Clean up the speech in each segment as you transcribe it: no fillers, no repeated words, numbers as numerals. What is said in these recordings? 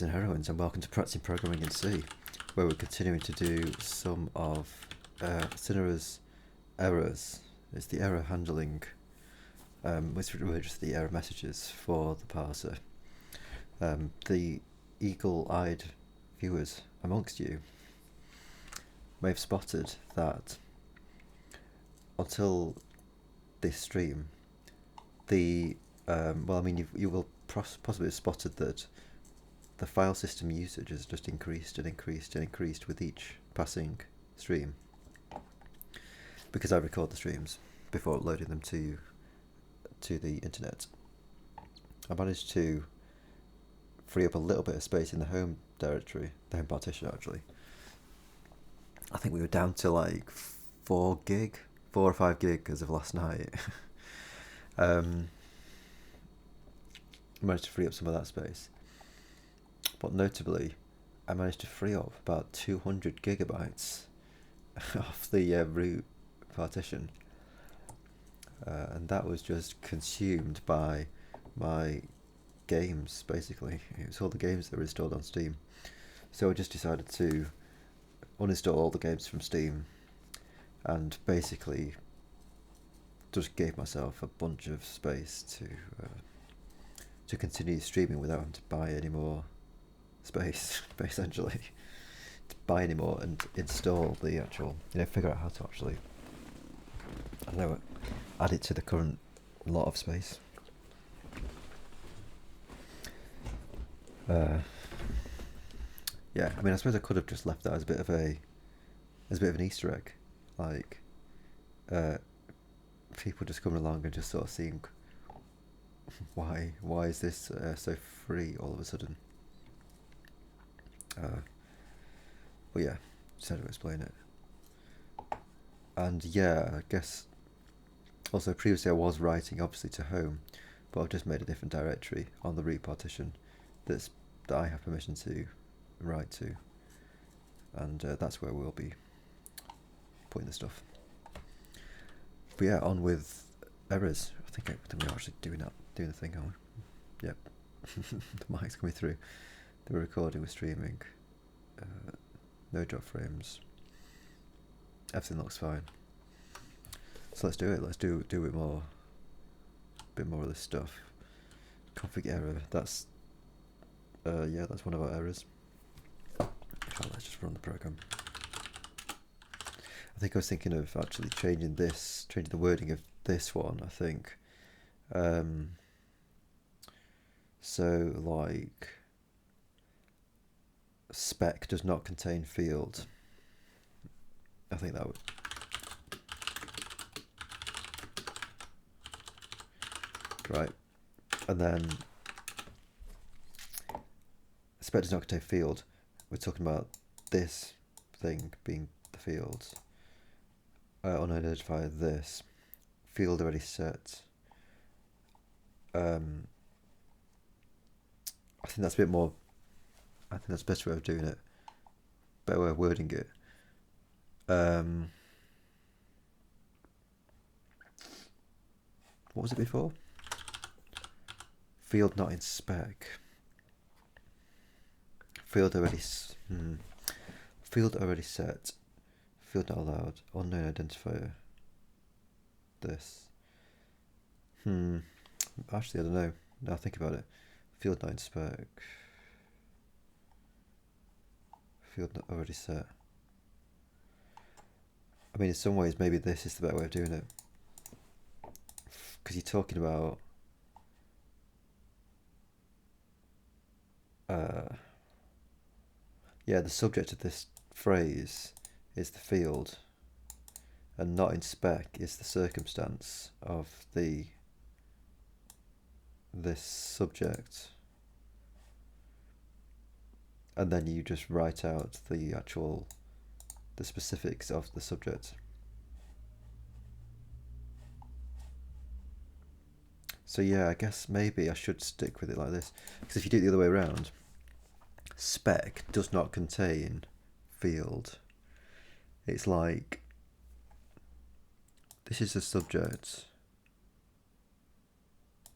heroes and heroines, and welcome to Practising Programming in C, where we're continuing to do some of Cinera's errors. It's the error handling, which are just the error messages for the parser. The eagle-eyed viewers amongst you may have spotted that until this stream, you will possibly have spotted that the file system usage has just increased and increased and increased with each passing stream, because I record the streams before uploading them to the internet. I managed to free up a little bit of space in the home directory, the home partition actually. I think we were down to like 4 or 5 gig as of last night. Managed to free up some of that space, but notably I managed to free up about 200 gigabytes off the root partition, and that was just consumed by my games. Basically, it was all the games that were installed on Steam, so I just decided to uninstall all the games from Steam and basically just gave myself a bunch of space to continue streaming without having to buy any more space, essentially. To buy any more and install the actual, figure out how to actually, I don't know, add it to the current lot of space. Yeah, I mean, I suppose I could have just left that as a bit of an Easter egg, like people just coming along and just sort of seeing why is this so free all of a sudden. But yeah, just had to explain it. And yeah, I guess also previously I was writing obviously to home, but I've just made a different directory on the root partition that I have permission to write to, and that's where we'll be putting the stuff. But yeah, on with errors. I think we're actually doing the thing, aren't we? Yep. The mic's coming through. The recording, we're streaming. No drop frames. Everything looks fine. So let's do it. Let's do a bit more of this stuff. Config error. That's that's one of our errors. Let's just run the program. I think I was thinking of actually changing the wording of this one, I think. So like, spec does not contain field. I think that would. Right. And then spec does not contain field. We're talking about this thing being the field. Unidentified this. Field already set. I think that's a bit more. I think that's a better way of doing it. Better way of wording it. What was it before? Field not in spec. Field already set. Field not allowed. Unknown identifier. This. Actually, I don't know. Now I think about it. Field not in spec. Field not already set. I mean, in some ways, maybe this is the better way of doing it. Because you're talking about the subject of this phrase is the field, and not in spec is the circumstance of this subject, and then you just write out the specifics of the subject. So yeah, I guess maybe I should stick with it like this, because if you do it the other way around, spec does not contain field. It's like, this is the subject,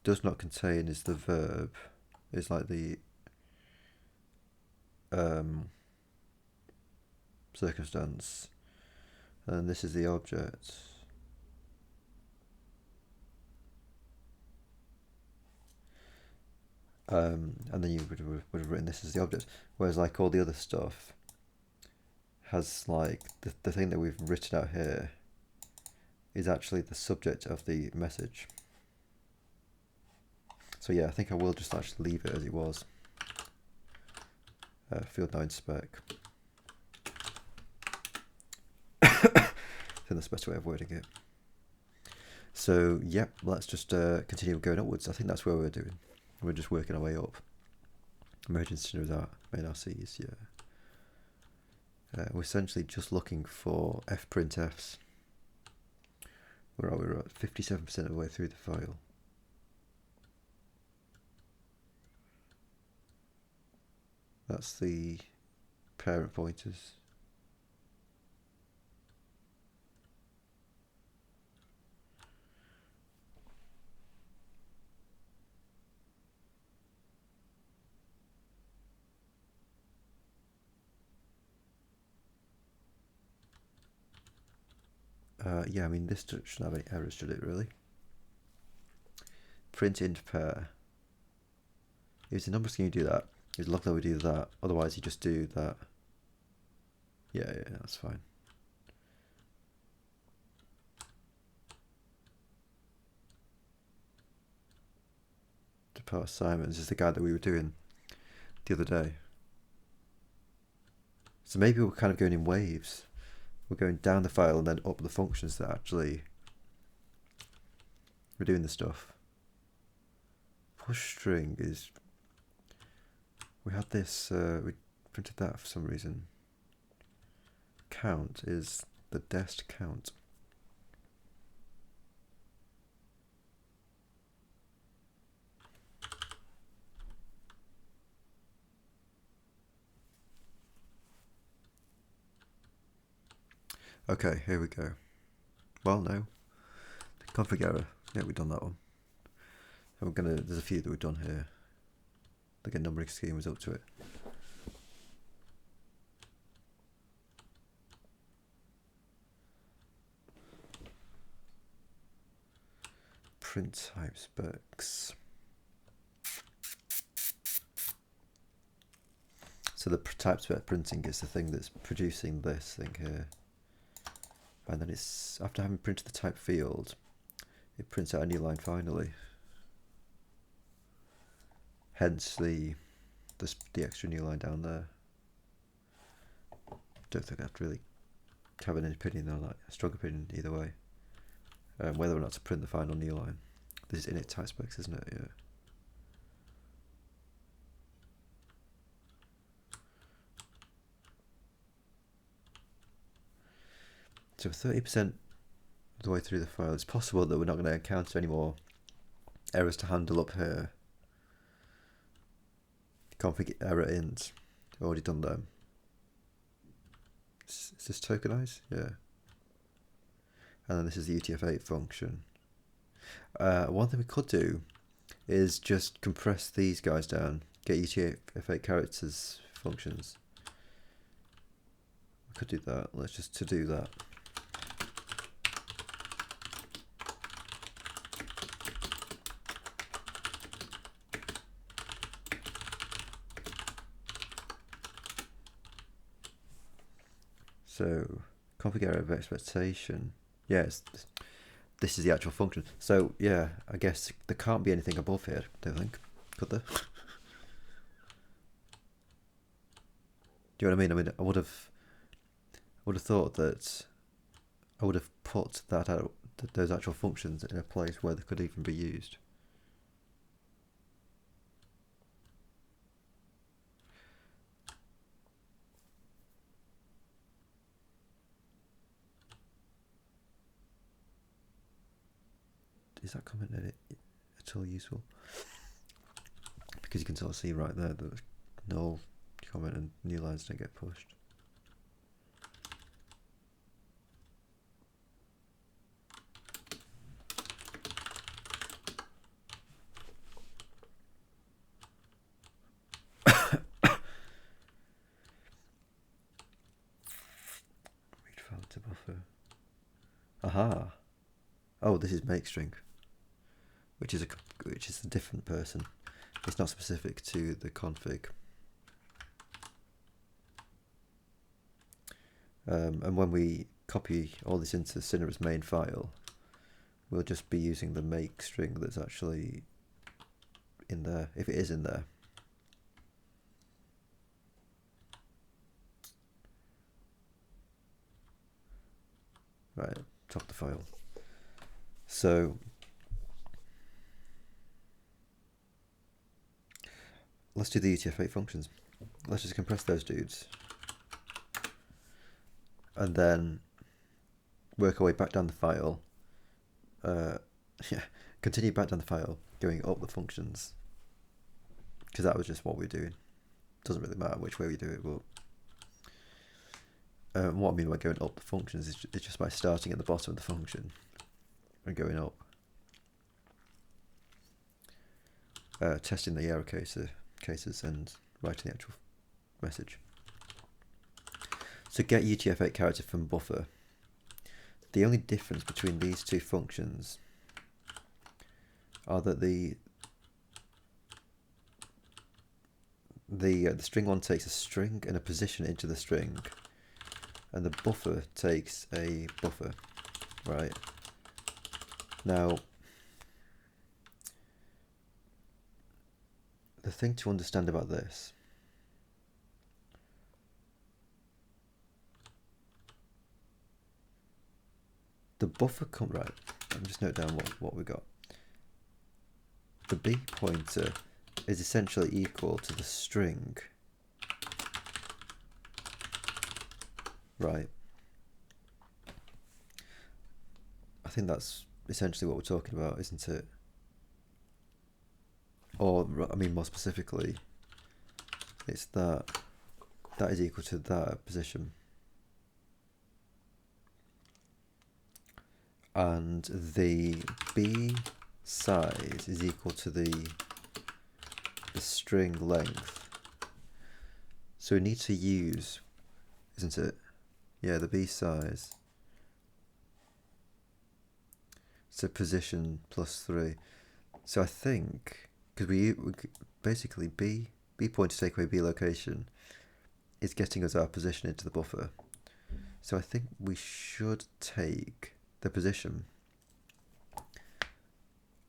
does not contain is the verb. It's like the circumstance, and this is the object. And then you would have written this as the object, whereas like all the other stuff has like the thing that we've written out here is actually the subject of the message. So yeah, I think I will just actually leave it as it was. Field 9 spec. I think that's the best way of wording it. So yeah, let's just continue going upwards. I think that's where we're doing. We're just working our way up. Merging Cinera with our main RCs, yeah. We're essentially just looking for fprintfs. Where are we? We're at 57% of the way through the file. That's the parent pointers. Yeah, I mean, this shouldn't have any errors, should it, really? Print int pair. If it's a number scheme, you do that. It's lucky that we do that. Otherwise, you just do that. Yeah, that's fine. To parse Simons is the guy that we were doing the other day. So maybe we're kind of going in waves. We're going down the file and then up the functions that actually we're doing the stuff. Push string is, we had this, we printed that for some reason. Count is the dest count. Okay, here we go. Well, no. Config error. Yeah, we've done that one. And there's a few that we've done here. Like a numbering scheme was up to it. Print type specs. So the type spec printing is the thing that's producing this thing here. And then it's, after having printed the type field, it prints out a new line finally. Hence the extra new line down there. Don't think I have to really have an opinion on that, a strong opinion either way. Whether or not to print the final new line. This is init type specs, isn't it? Yeah. So 30% of the way through the file, it's possible that we're not going to encounter any more errors to handle up here. Config error int, already done them. Is this tokenized? Yeah. And then this is the UTF-8 function. One thing we could do is just compress these guys down, get UTF-8 characters functions. We could do that. Let's just to do that. So config error of expectation. Yes, this is the actual function. So yeah, I guess there can't be anything above here, don't think. Could there? Do you know what I mean? I mean, I would have thought that I would have put that out, those actual functions in a place where they could even be used. Is that comment edit at all useful? Because you can sort of see right there that null comment and new lines don't get pushed. Aha. Oh, this is make string, which is a different person. It's not specific to the config. And when we copy all this into Cinera's main file, we'll just be using the make string that's actually in there, if it is in there. Right, top of the file. So let's do the UTF-8 functions. Let's just compress those dudes. And then work our way back down the file. Yeah, continue back down the file, going up the functions. Because that was just what we're doing. Doesn't really matter which way we do it, but what I mean by going up the functions is just by starting at the bottom of the function and going up. Testing the error cases and writing the actual message. So get UTF-8 character from buffer. The only difference between these two functions are that the string one takes a string and a position into the string, and the buffer takes a buffer, right? Now, the thing to understand about this the buffer right, let me just note down what we got. The B pointer is essentially equal to the string, right? I think that's essentially what we're talking about, isn't it? Or, I mean, more specifically, it's that is equal to that position. And the B size is equal to the string length. So we need to use, isn't it? Yeah, the B size. So position plus 3. So I think, because we basically B pointer take away B location is getting us our position into the buffer. So I think we should take the position.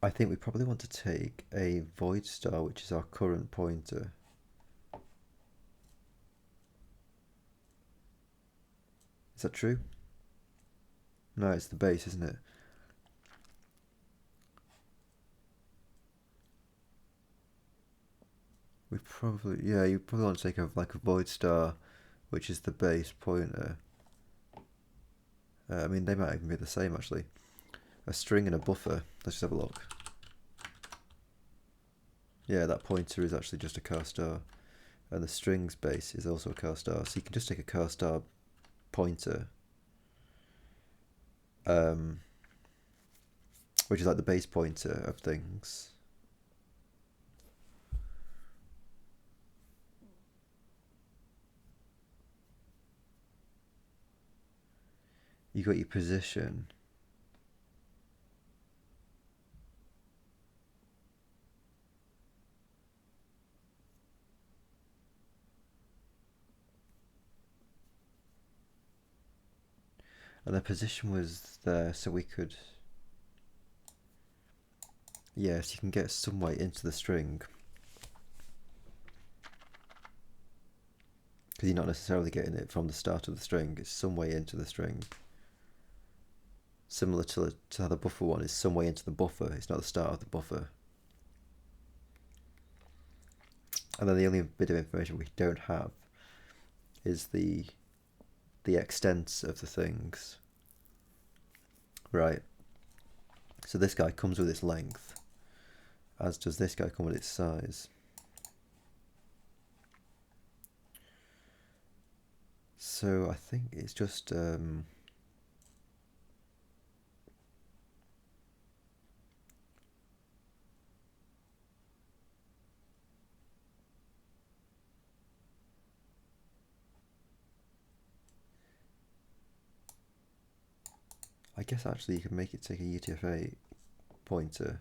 I think we probably want to take a void star, which is our current pointer. Is that true? No, it's the base, isn't it? We probably, yeah, you probably want to take a void star, which is the base pointer. I mean, they might even be the same actually. A string and a buffer. Let's just have a look. Yeah, that pointer is actually just a char star, and the string's base is also a char star. So you can just take a char star pointer, which is like the base pointer of things. You got your position. And the position was there, so we could, yes, you can get some way into the string. Because you're not necessarily getting it from the start of the string, it's some way into the string. Similar to how the buffer one is some way into the buffer, it's not the start of the buffer. And then the only bit of information we don't have is the extents of the things. Right. So this guy comes with its length, as does this guy come with its size. So I think it's just I guess actually you can make it take a UTF-8 pointer.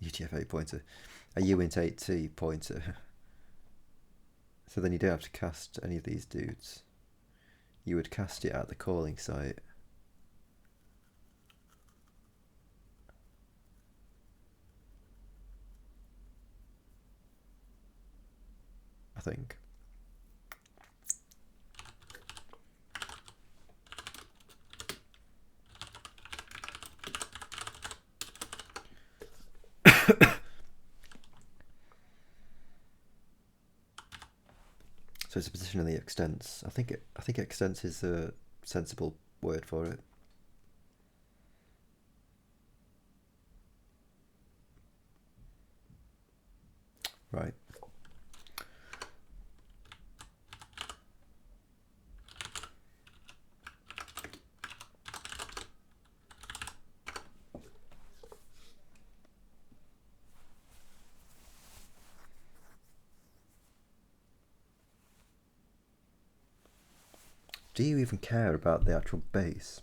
UTF-8 pointer. A UINT-8T pointer. So then you don't have to cast any of these dudes. You would cast it at the calling site. I think. So it's a position in the extents. I think extents is a sensible word for it. Right. Do you even care about the actual base?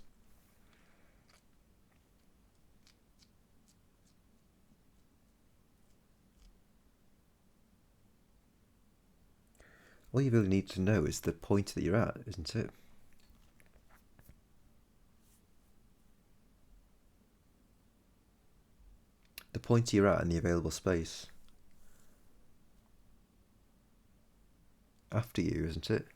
All you really need to know is the point that you're at, isn't it? The point you're at in the available space. After you, isn't it?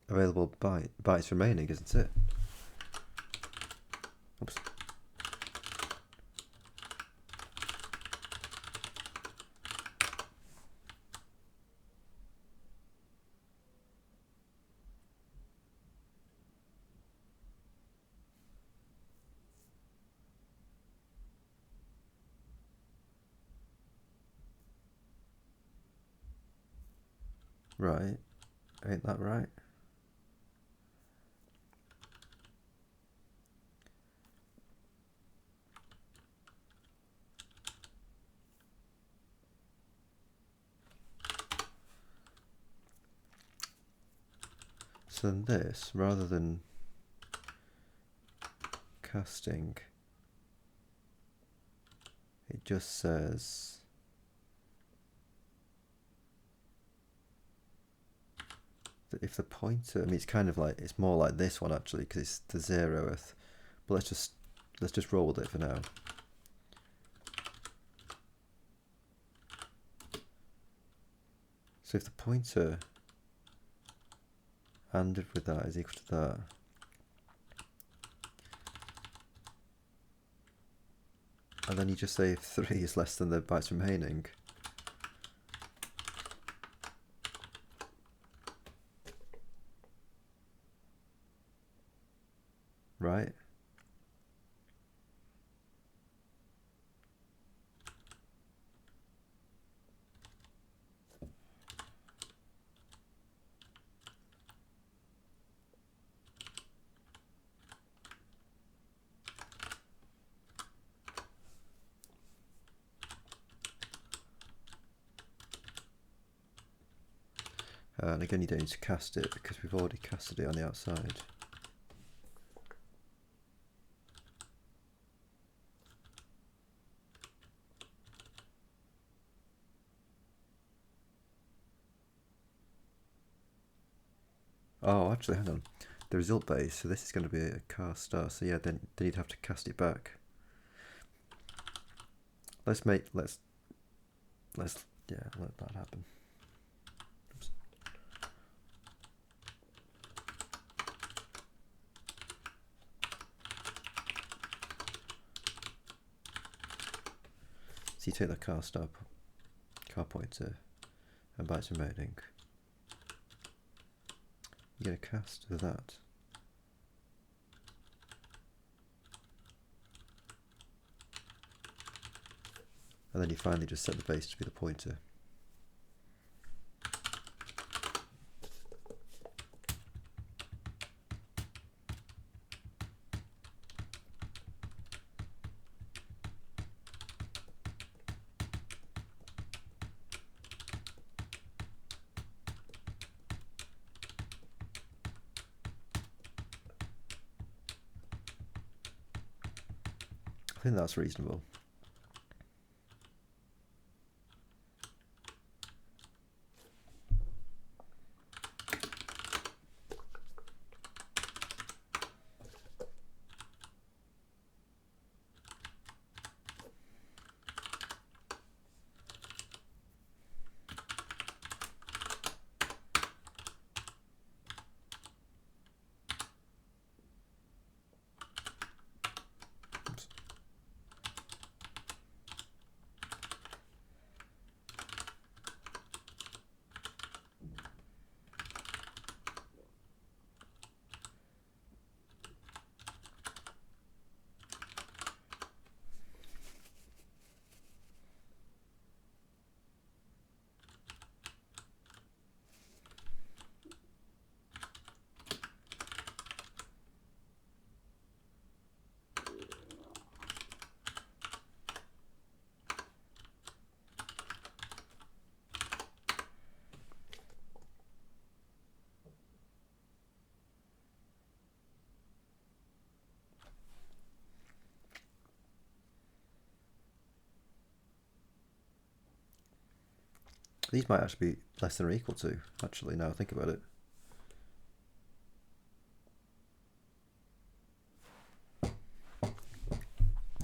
Available bytes remaining, isn't it? Oops. Right. Ain't that right? So then this, rather than casting, it just says that if the pointer, I mean, it's kind of like, it's more like this one actually, because it's the 0th, but let's just roll with it for now. So if the pointer ANDed with that is equal to that, and then you just say if 3 is less than the bytes remaining, right? And again, you don't need to cast it because we've already casted it on the outside. Oh, actually, hang on. The result base, so this is going to be a car star, so yeah, then you'd have to cast it back. Let's yeah, let that happen. Oops. So you take the car pointer, and bytes remaining. You get a cast of that. And then you finally just set the base to be the pointer. think that's reasonable. These might actually be less than or equal to, actually, now I think about it.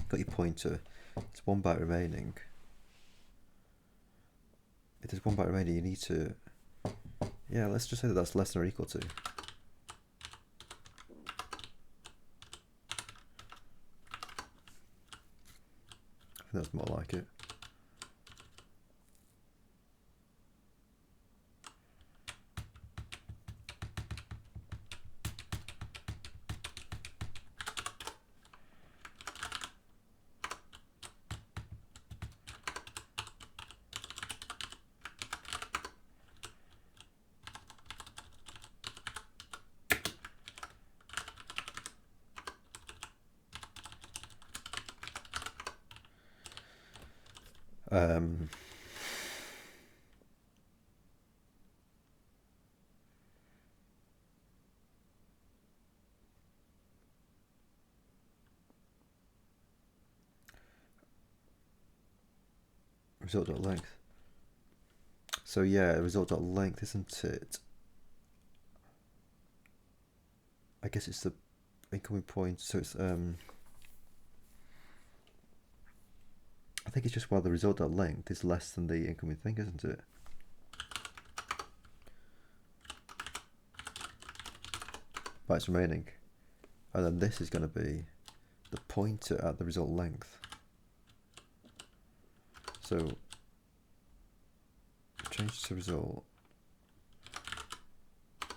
Got your pointer. It's 1 byte remaining. If there's 1 byte remaining, you need to... Yeah, let's just say that that's less than or equal to. I think that's more like it. Result.length. So yeah, result.length, isn't it? I guess it's the incoming point, so it's I think it's just while the result.length is less than the incoming thing, isn't it? Bytes remaining. And then this is going to be the pointer at the result length. So change to result.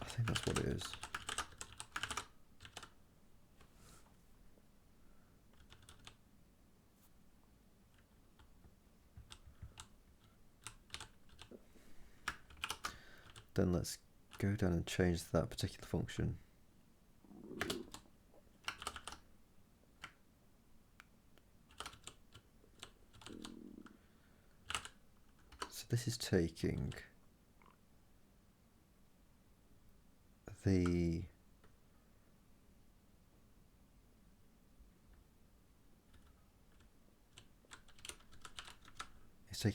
I think that's what it is. Then let's go down and change that particular function. So this is taking the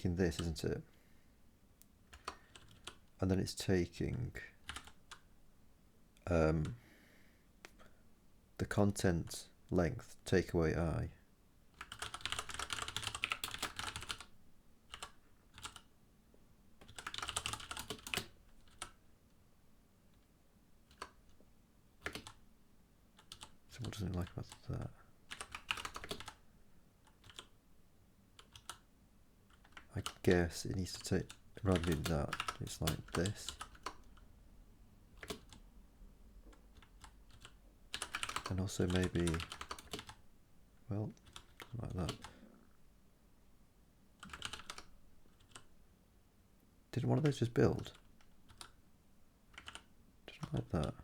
this, isn't it? And then it's taking the content length, take away I. So what does it like about that? I guess it needs to take, rather than that, it's like this. And also maybe, well, like that. Didn't one of those just build? Just like that.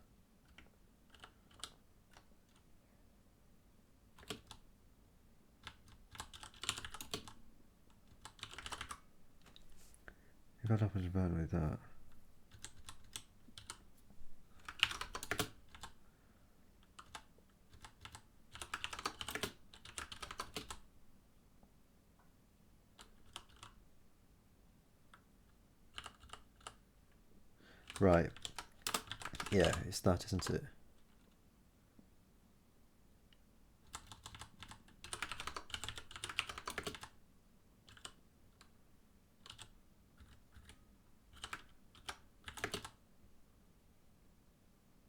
If that happens about like that. Right. Yeah, it's that, isn't it?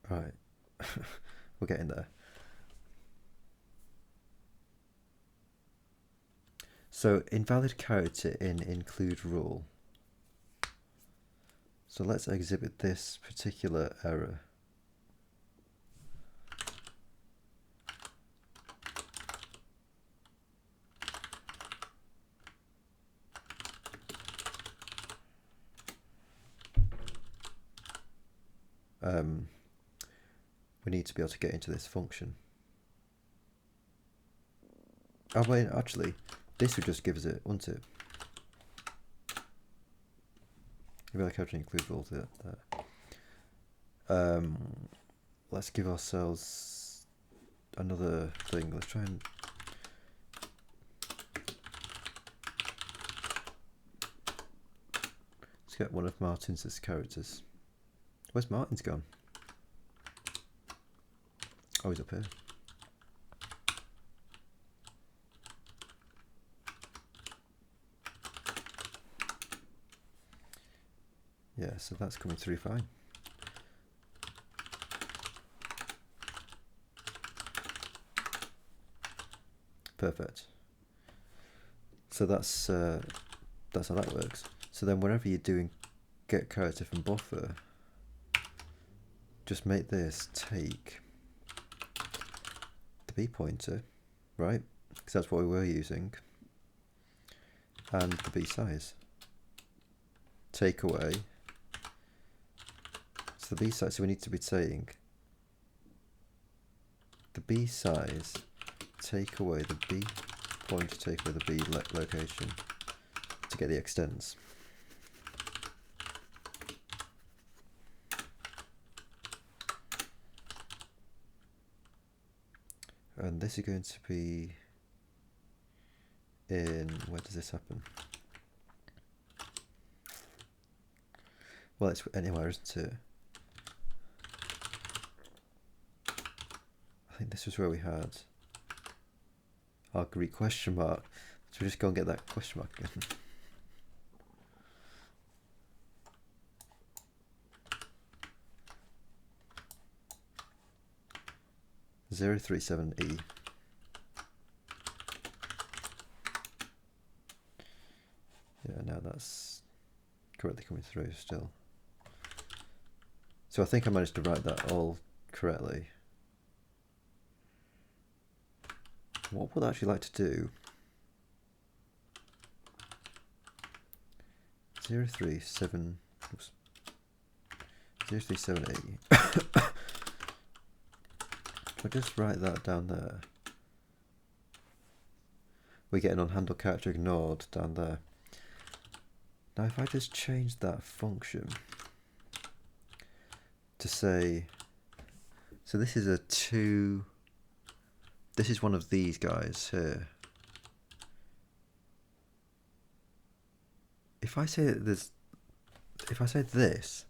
Right. We're getting there. So invalid character in include rule. So let's exhibit this particular error. We need to be able to get into this function. Oh wait, actually, this would just give us it, wouldn't it? Invalid character in include rule there. Let's give ourselves another thing. Let's try and let's get one of Martin's characters. Where's Martin's gone? Oh, he's up here. Yeah, so that's coming through fine. Perfect. So that's how that works. So then whenever you're doing get character from buffer, just make this take the B pointer, right? Because that's what we were using. And the B size. Take away. So the B size, so we need to be saying the B size, take away the B pointer, take away the B location to get the extends. And this is going to be in, where does this happen? Well, it's anywhere, isn't it? I think this was where we had our Greek question mark. So we just go and get that question mark again. (037E). Yeah, now that's correctly coming through still. So I think I managed to write that all correctly. What would I actually like to do? 037, oops, 037E. I'll just write that down there. We're getting on handle character ignored down there. Now if I just change that function to say, so this is this is one of these guys here. If I say that if I say this,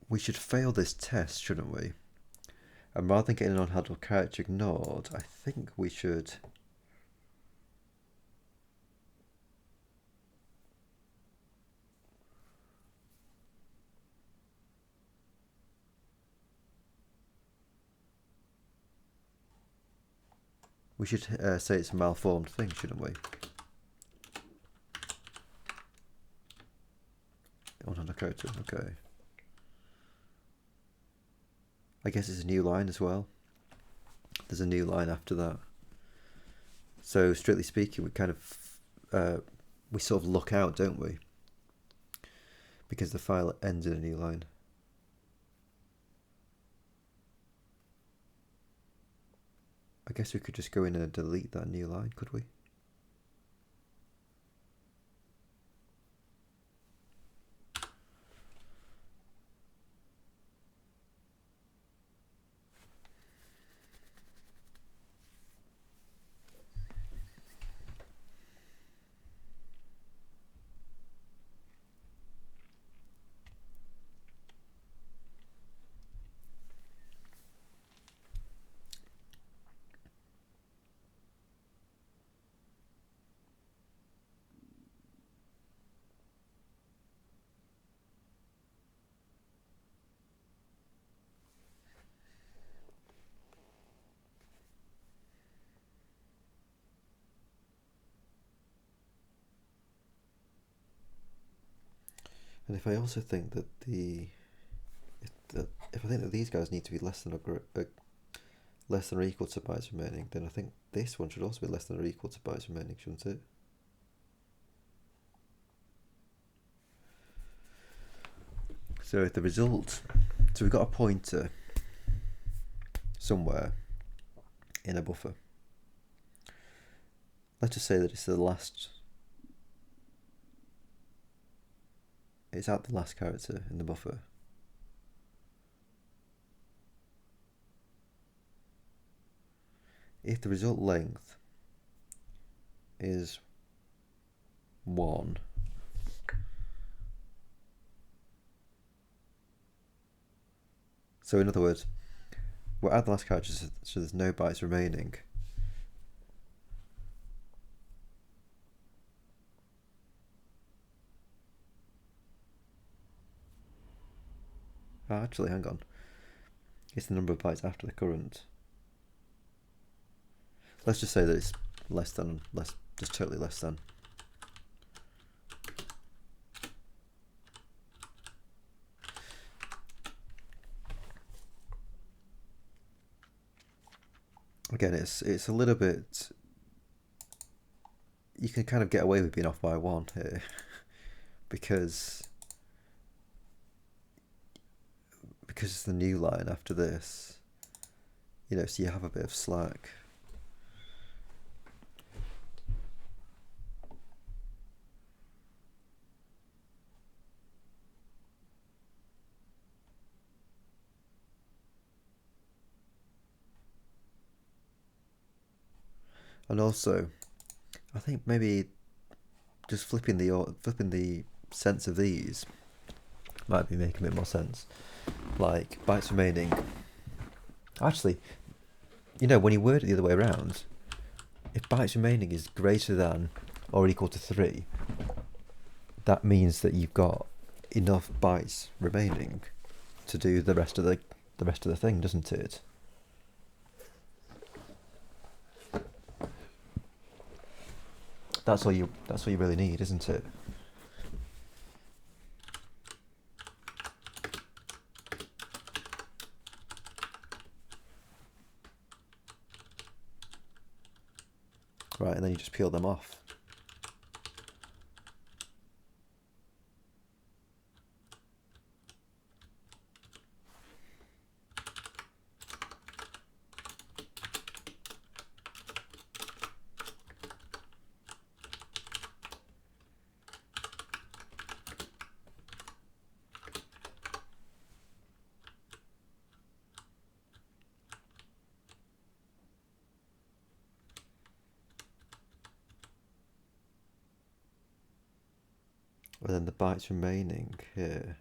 we should fail this test, shouldn't we? And rather than getting on handle character ignored, I think we should say it's a malformed thing, shouldn't we? On handle character, okay. I guess it's a new line as well. There's a new line after that. So strictly speaking, we kind of we sort of look out, don't we? Because the file ends in a new line. I guess we could just go in and delete that new line, could we? And if I also think that if I think that these guys need to be less than or equal to bytes remaining, then I think this one should also be less than or equal to bytes remaining, shouldn't it? So if the result, so we've got a pointer somewhere in a buffer. Let's just say that it's at the last character in the buffer. If the result length is 1, so in other words, we're at the last character, so there's no bytes remaining. Actually, hang on. It's the number of bytes after the current. Let's just say that it's just totally less than. Again, it's a little bit. You can kind of get away with being off by 1 here, because it's the new line after this. So you have a bit of slack. And also, I think maybe just flipping the sense of these might be making a bit more sense. Like bytes remaining. Actually, when you word it the other way around, if bytes remaining is greater than or equal to 3, that means that you've got enough bytes remaining to do the rest of the thing, doesn't it? That's all you really need, isn't it? Right, and then you just peel them off. And then the bytes remaining here.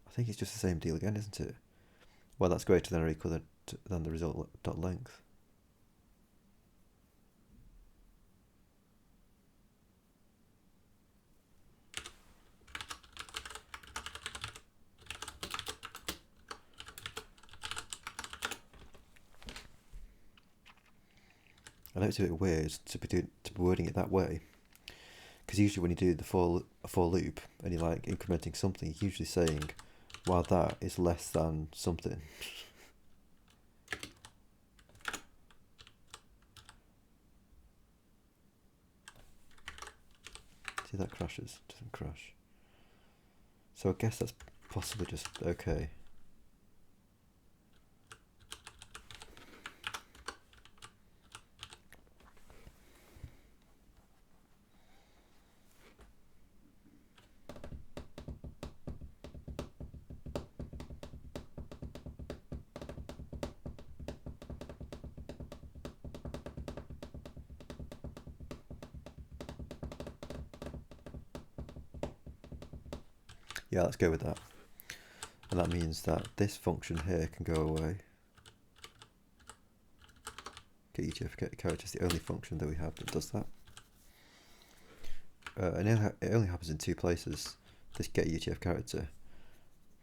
I think it's just the same deal again, isn't it? Well, that's greater than or equal than the result dot length. I know it's a bit weird to be wording it that way, because usually when you do a for loop and you're like incrementing something, you're usually saying, while that is less than something. See, that crashes, doesn't crash. So I guess that's possibly just okay. Yeah, let's go with that. And that means that this function here can go away. Get UTF character is the only function that we have that does that. And it only happens in 2 places, this get UTF character.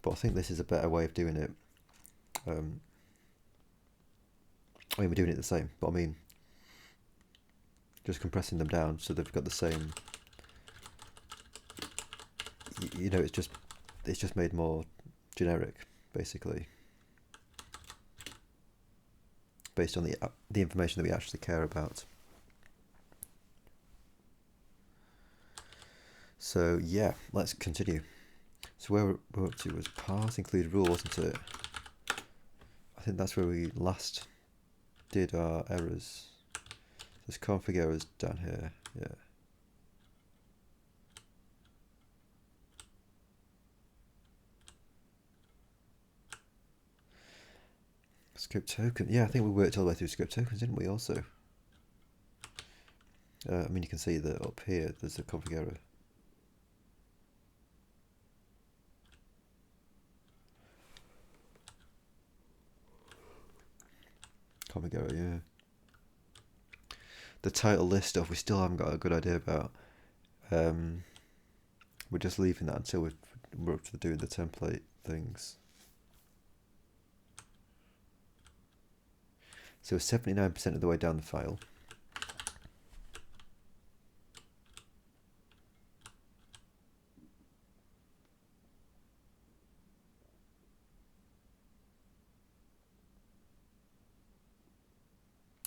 But I think this is a better way of doing it. I mean, we're doing it the same, but I mean, just compressing them down so they've got the same. You know, it's just made more generic, basically, based on the information that we actually care about. So yeah, let's continue. So where we're up to was parse include rule, wasn't it? I think that's where we last did our errors. There's config errors down here, yeah. Script token, yeah, I think we worked all the way through script tokens, didn't we, also? I mean, you can see that up here, there's a config error. Config error, yeah. The title list stuff, we still haven't got a good idea about. We're just leaving that until we're up to doing the template things. So 79% of the way down the file.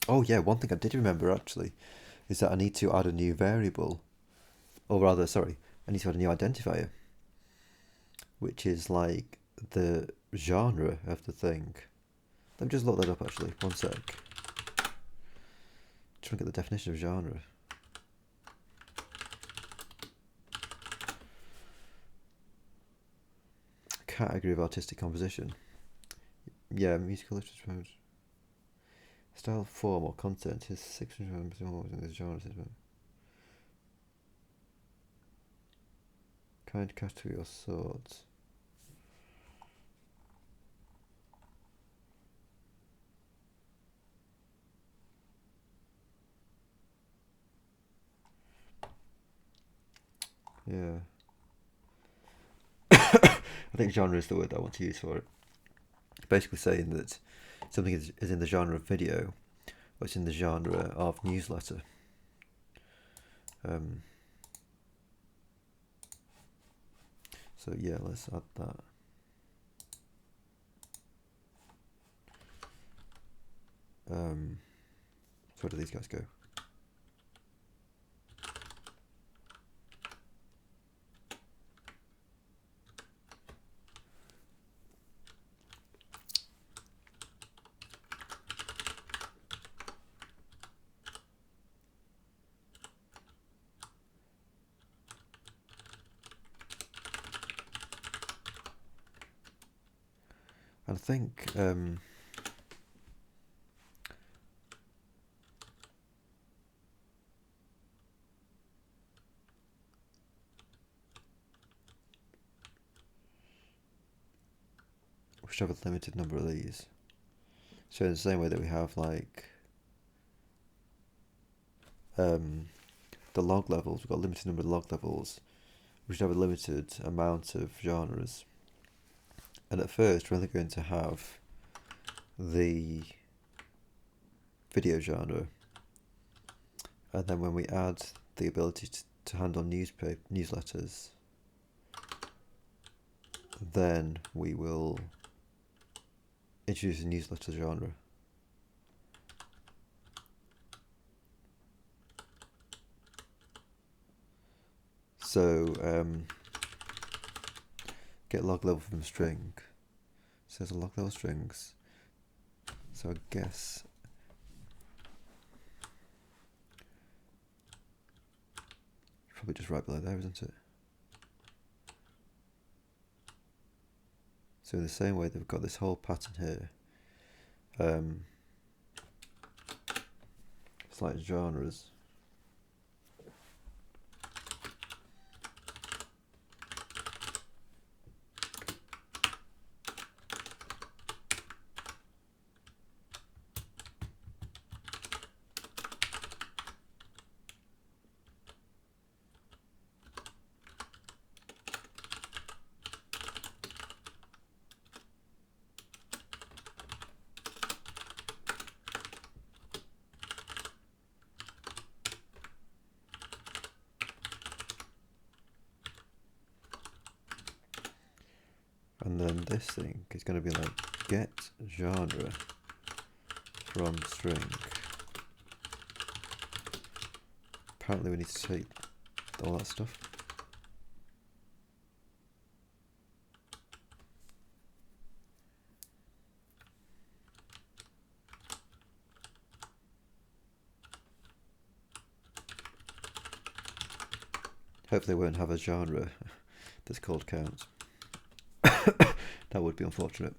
Oh yeah, one thing I did remember actually is that I need to add a new variable, or rather, sorry, I need to add a new identifier, which is like the genre of the thing. Let me just look that up actually, one sec. Trying to get the definition of genre. Category of artistic composition. Yeah, musical literature. Style, form, or content is 600 in this genre. Kind, category, or sort. Yeah. I think genre is the word I want to use for it. Basically saying that something is in the genre of video, or it's in the genre of newsletter. So yeah, let's add that. So where do these guys go? And I think we should have a limited number of these. So in the same way that we have like the log levels, we've got a limited number of log levels, we should have a limited amount of genres. And at first we're only going to have the video genre, and then when we add the ability to handle newsletters, then we will introduce a newsletter genre. So get log level from string. So there's a log level strings. So I guess probably just right below there, isn't it? So in the same way that we've got this whole pattern here, it's like genres. And then this thing is going to be like get genre from string. Apparently we need to take all that stuff. Hopefully we won't have a genre that's called count. That would be unfortunate.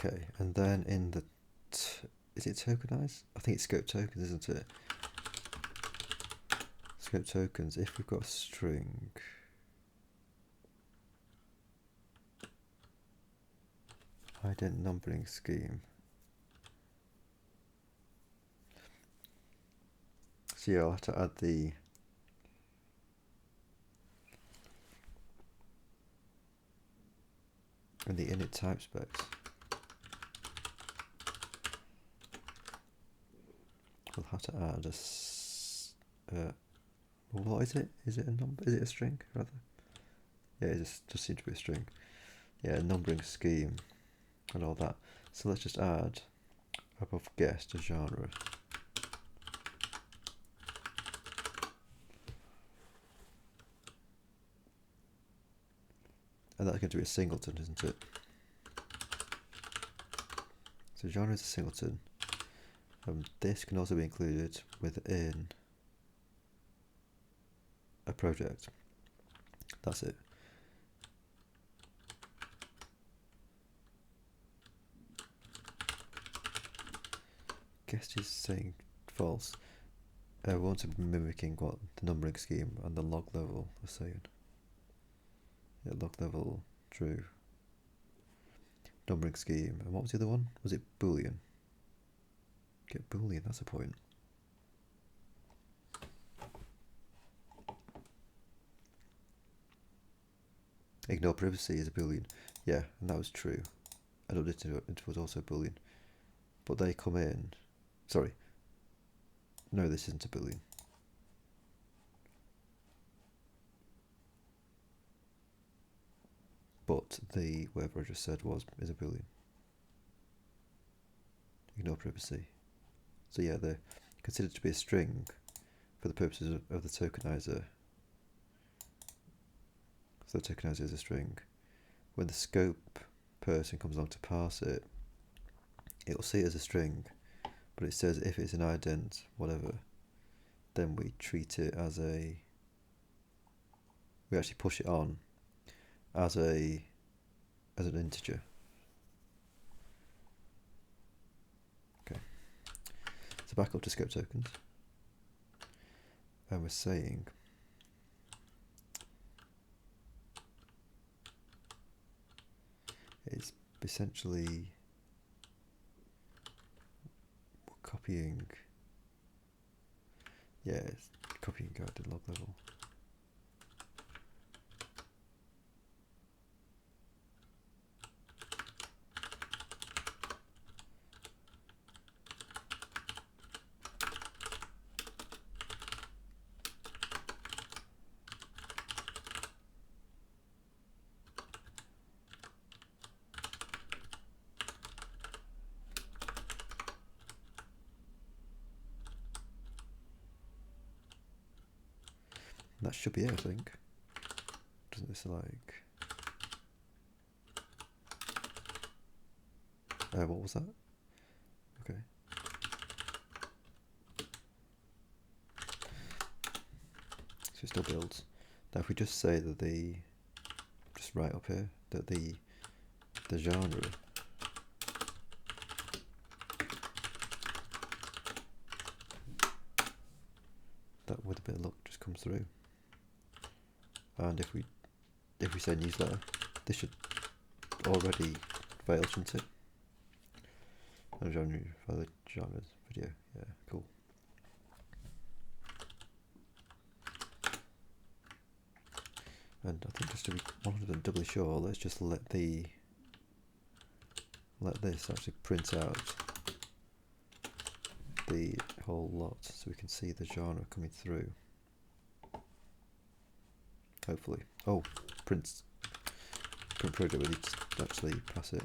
Okay, and then in the is it tokenize? I think it's scope tokens, isn't it? Scope tokens. If we've got a string, ident numbering scheme. So yeah, I'll have to add the in the init type specs. We'll have to add a what is it? Is it a number? Is it a string rather? Yeah, it just seems to be a string. Yeah, a numbering scheme and all that. So let's just add above guest a genre. And that's going to be a singleton, isn't it? So genre is a singleton. This can also be included within a project. That's it. Guest is saying false. We want to be mimicking what the numbering scheme and the log level are saying. Yeah, log level true. Numbering scheme. And what was the other one? Was it Boolean? Get Boolean, that's a point. Ignore privacy is a Boolean. Yeah, and that was true. I don't need to it was also Boolean. But they come in. Sorry. No, this isn't a Boolean. But the whatever I just said is a Boolean. Ignore privacy. So yeah, they're considered to be a string for the purposes of the tokenizer. So the tokenizer is a string. When the scope person comes along to parse it, it'll see it as a string, but it says if it's an ident, whatever, then we treat it as we actually push it on as an integer. Okay. So back up to scope tokens. And we're saying it's essentially copying. Yeah, it's copying guided log level. That should be it, I think. Doesn't this like... what was that? Okay. so it still builds. Now if we just say that just right up here, that the genre that with a bit of luck just comes through. And if we say newsletter, this should already fail, shouldn't it? No genre for the genres video. Yeah, cool. And I think just to be 100% doubly sure, let's just let this actually print out the whole lot so we can see the genre coming through. Hopefully. Oh, print project, we need to actually pass it.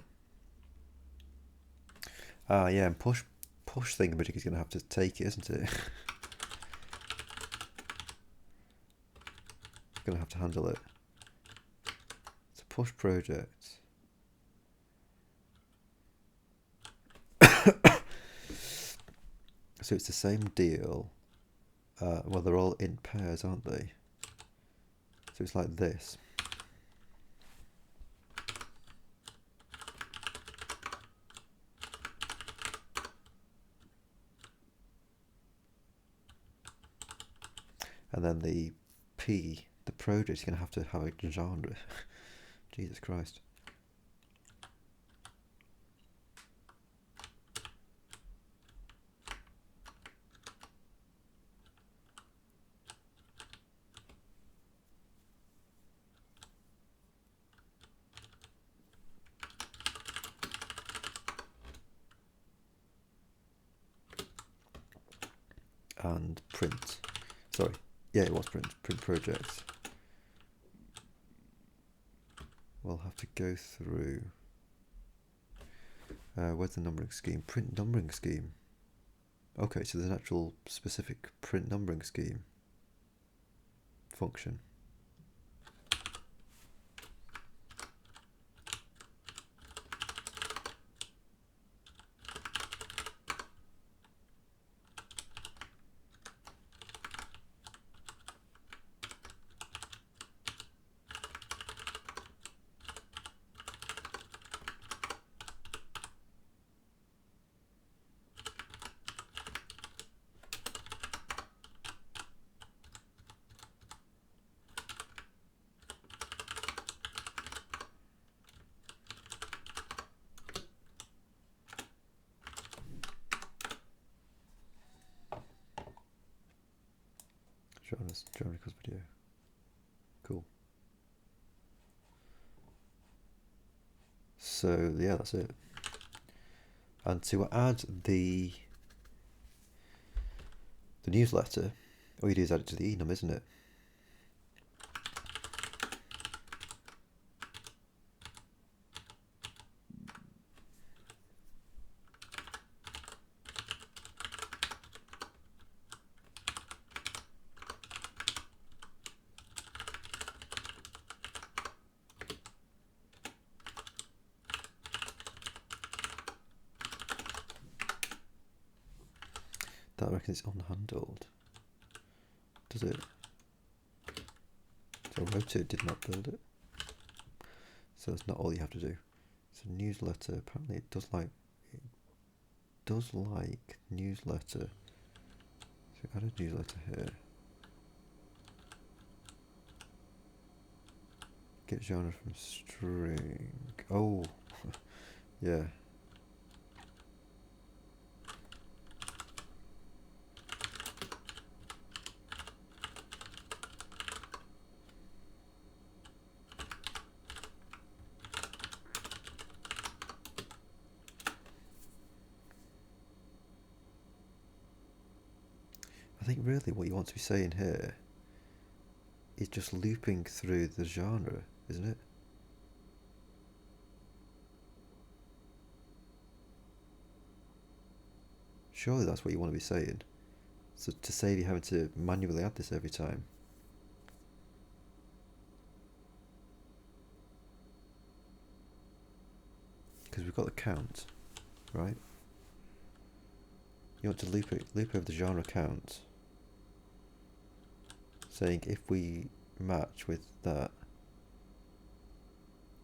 Ah, yeah, and push thingamajig is going to have to take it, isn't it? Going to have to handle it. It's a push project. So it's the same deal. Well, they're all in pairs, aren't they? So it's like this. And then the P, the project, is going to have a genre. Jesus Christ. And print. Sorry. Yeah, it was print project. We'll have to go through. Where's the numbering scheme? Print numbering scheme. Okay, so there's an actual specific print numbering scheme function. Genre equals video. Cool. So yeah, that's it. And to add the newsletter, all you do is add it to the enum, isn't it? That I reckon it's unhandled. Does it? So rotate did not build it. So that's not all you have to do. It's a newsletter. Apparently it does like newsletter. So add a newsletter here. Get genre from string. Oh, yeah. I think really what you want to be saying here is just looping through the genre, isn't it? Surely that's what you want to be saying. So to save you having to manually add this every time. Because we've got the count, right? You want to loop over the genre count. saying if we match with that,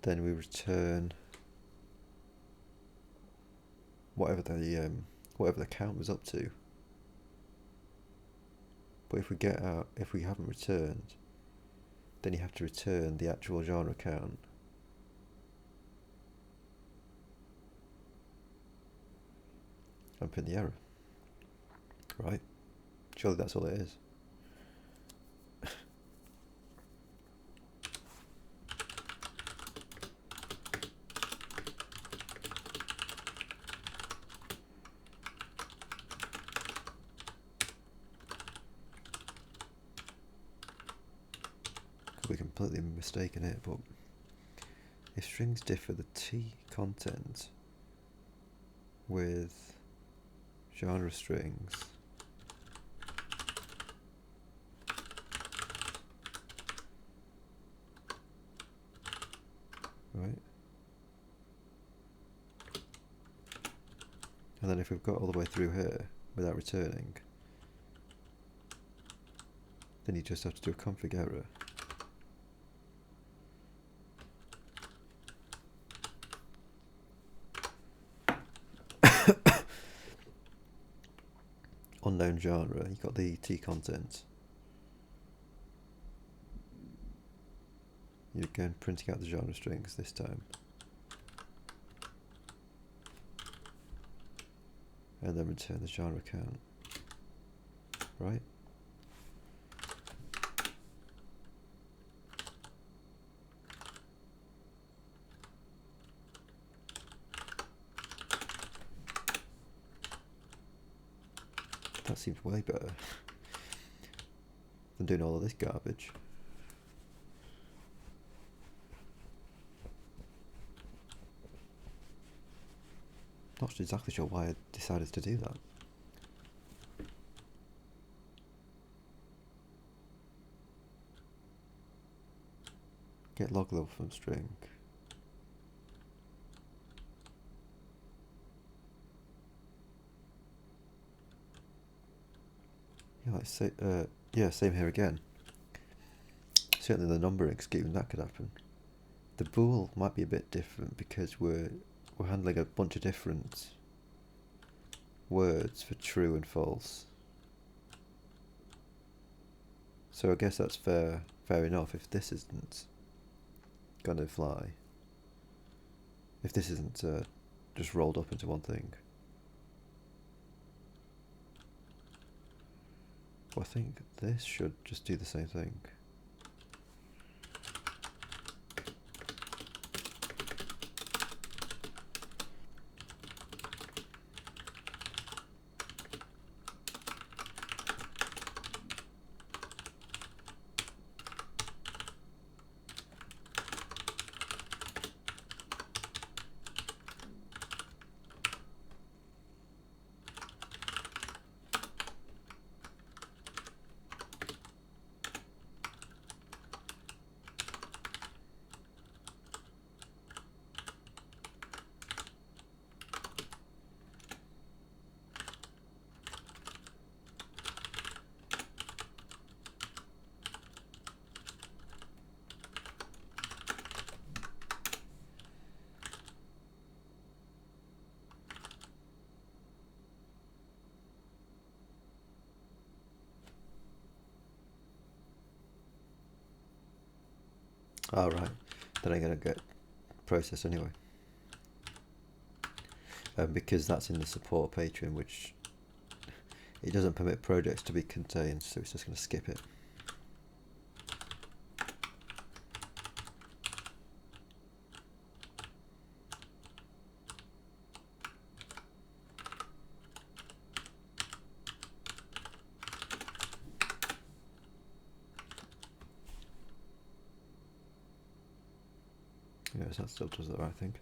then we return whatever the count was up to. But if we haven't returned, then you have to return the actual genre count. And print the error. Right? Surely that's all it is. Could be completely mistaken it, but if strings differ the T content with genre strings, right? And then if we've got all the way through here without returning, then you just have to do a config error. Unknown genre, you've got the T content. You're again printing out the genre strings this time. And then return the genre count. Right? That seems way better than doing all of this garbage. Not exactly sure why I decided to do that. Get log level from string. Yeah, same here again. Certainly the numbering scheme, that could happen. The bool might be a bit different because we're handling a bunch of different words for true and false. So I guess that's fair enough if this isn't gonna fly. If this isn't just rolled up into one thing. Well, I think this should just do the same thing. Oh, right. Then I'm going to get processed anyway. Because that's in the support Patreon, which it doesn't permit projects to be contained, so it's just going to skip it. Yes, that still does the right thing.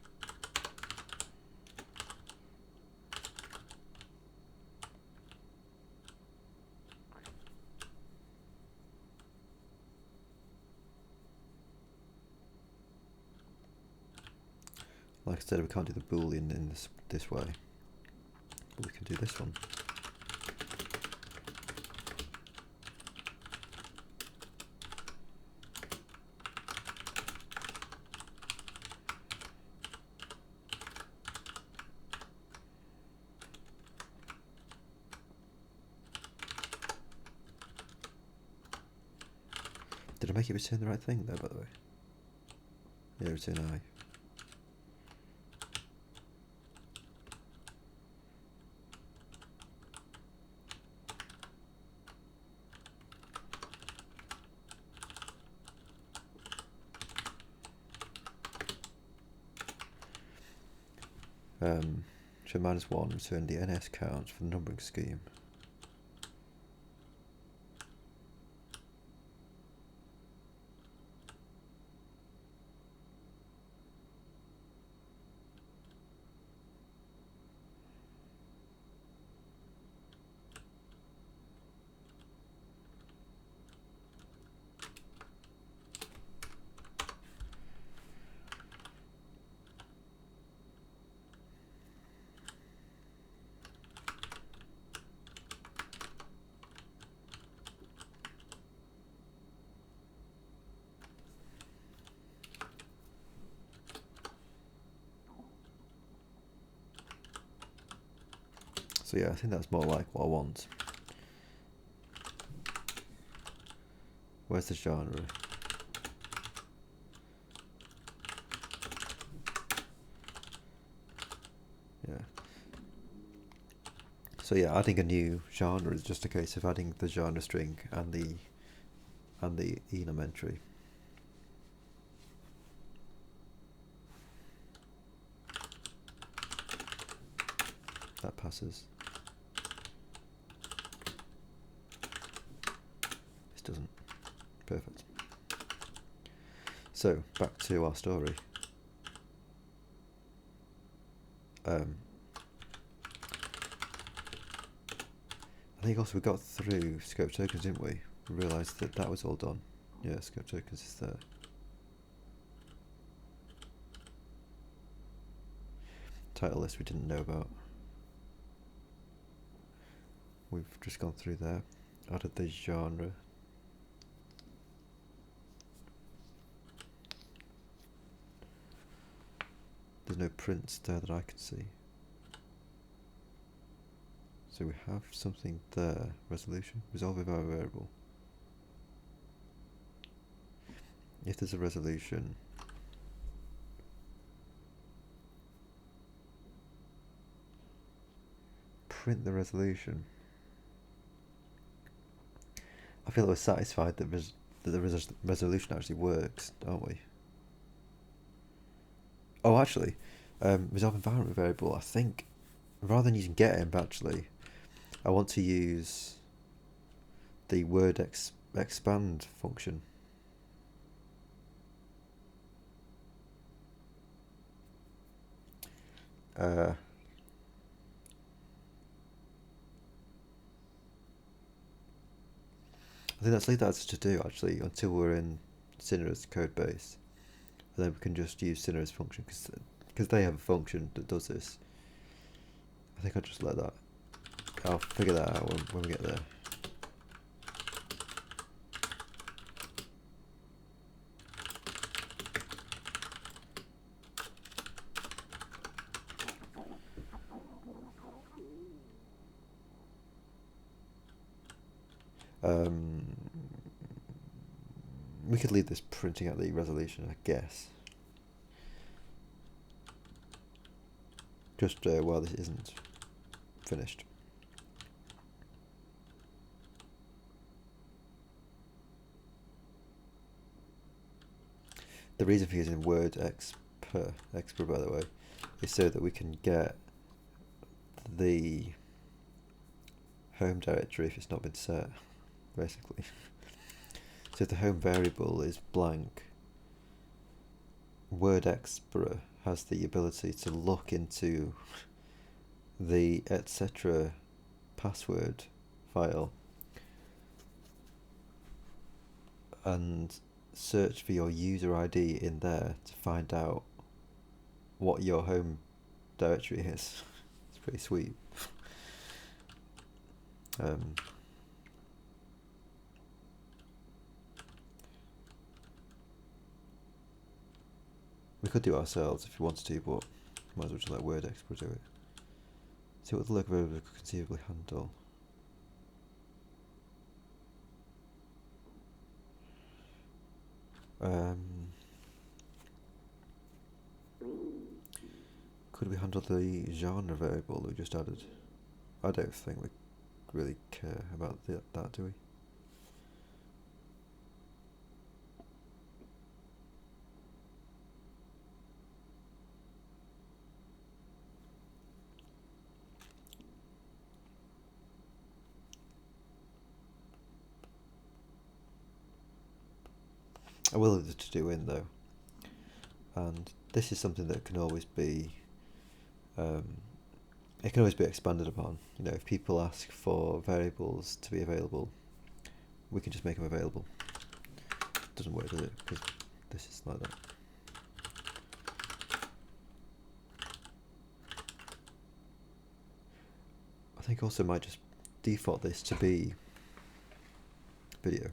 Like I said, we can't do the boolean in this way, but we can do this one. Did I make it return the right thing there, by the way? Yeah, return I. So -1 return the NS count for the numbering scheme. So yeah, I think that's more like what I want. Where's the genre? Yeah. So yeah, adding a new genre is just a case of adding the genre string and the enum entry. That passes. This doesn't. Perfect. So back to our story. I think also we got through scope tokens, didn't we? We realised that that was all done. Yeah, scope tokens is there. Title list we didn't know about. We've just gone through there. Added the genre. There's no prints there that I can see. So we have something there. Resolution. Resolve if our variable. If there's a resolution, print the resolution. I feel we're satisfied that the resolution actually works, aren't we? Oh, actually, resolve environment variable. I think rather than using getImp, actually, I want to use the word expand function. I think let's leave that to do actually until we're in Cinera's code base, and then we can just use Cinera's function because they have a function that does this. I think I'll just let that. I'll figure that out when we get there. We could leave this printing out the resolution, I guess. Just while this isn't finished. The reason for using word expr, by the way, is so that we can get the home directory if it's not been set, basically. So if the home variable is blank, word expr has the ability to look into the etc password file and search for your user ID in there to find out what your home directory is. It's pretty sweet. We could do it ourselves if you wanted to, but might as well just let word expr do it. See what the local variable could conceivably handle. Um, could we handle the genre variable that we just added? I don't think we really care about that, do we? I will have to do in though, and this is something that can always be, it can always be expanded upon. You know, if people ask for variables to be available, we can just make them available. It doesn't work, does it? Because this is like that. I think also might just default this to be video,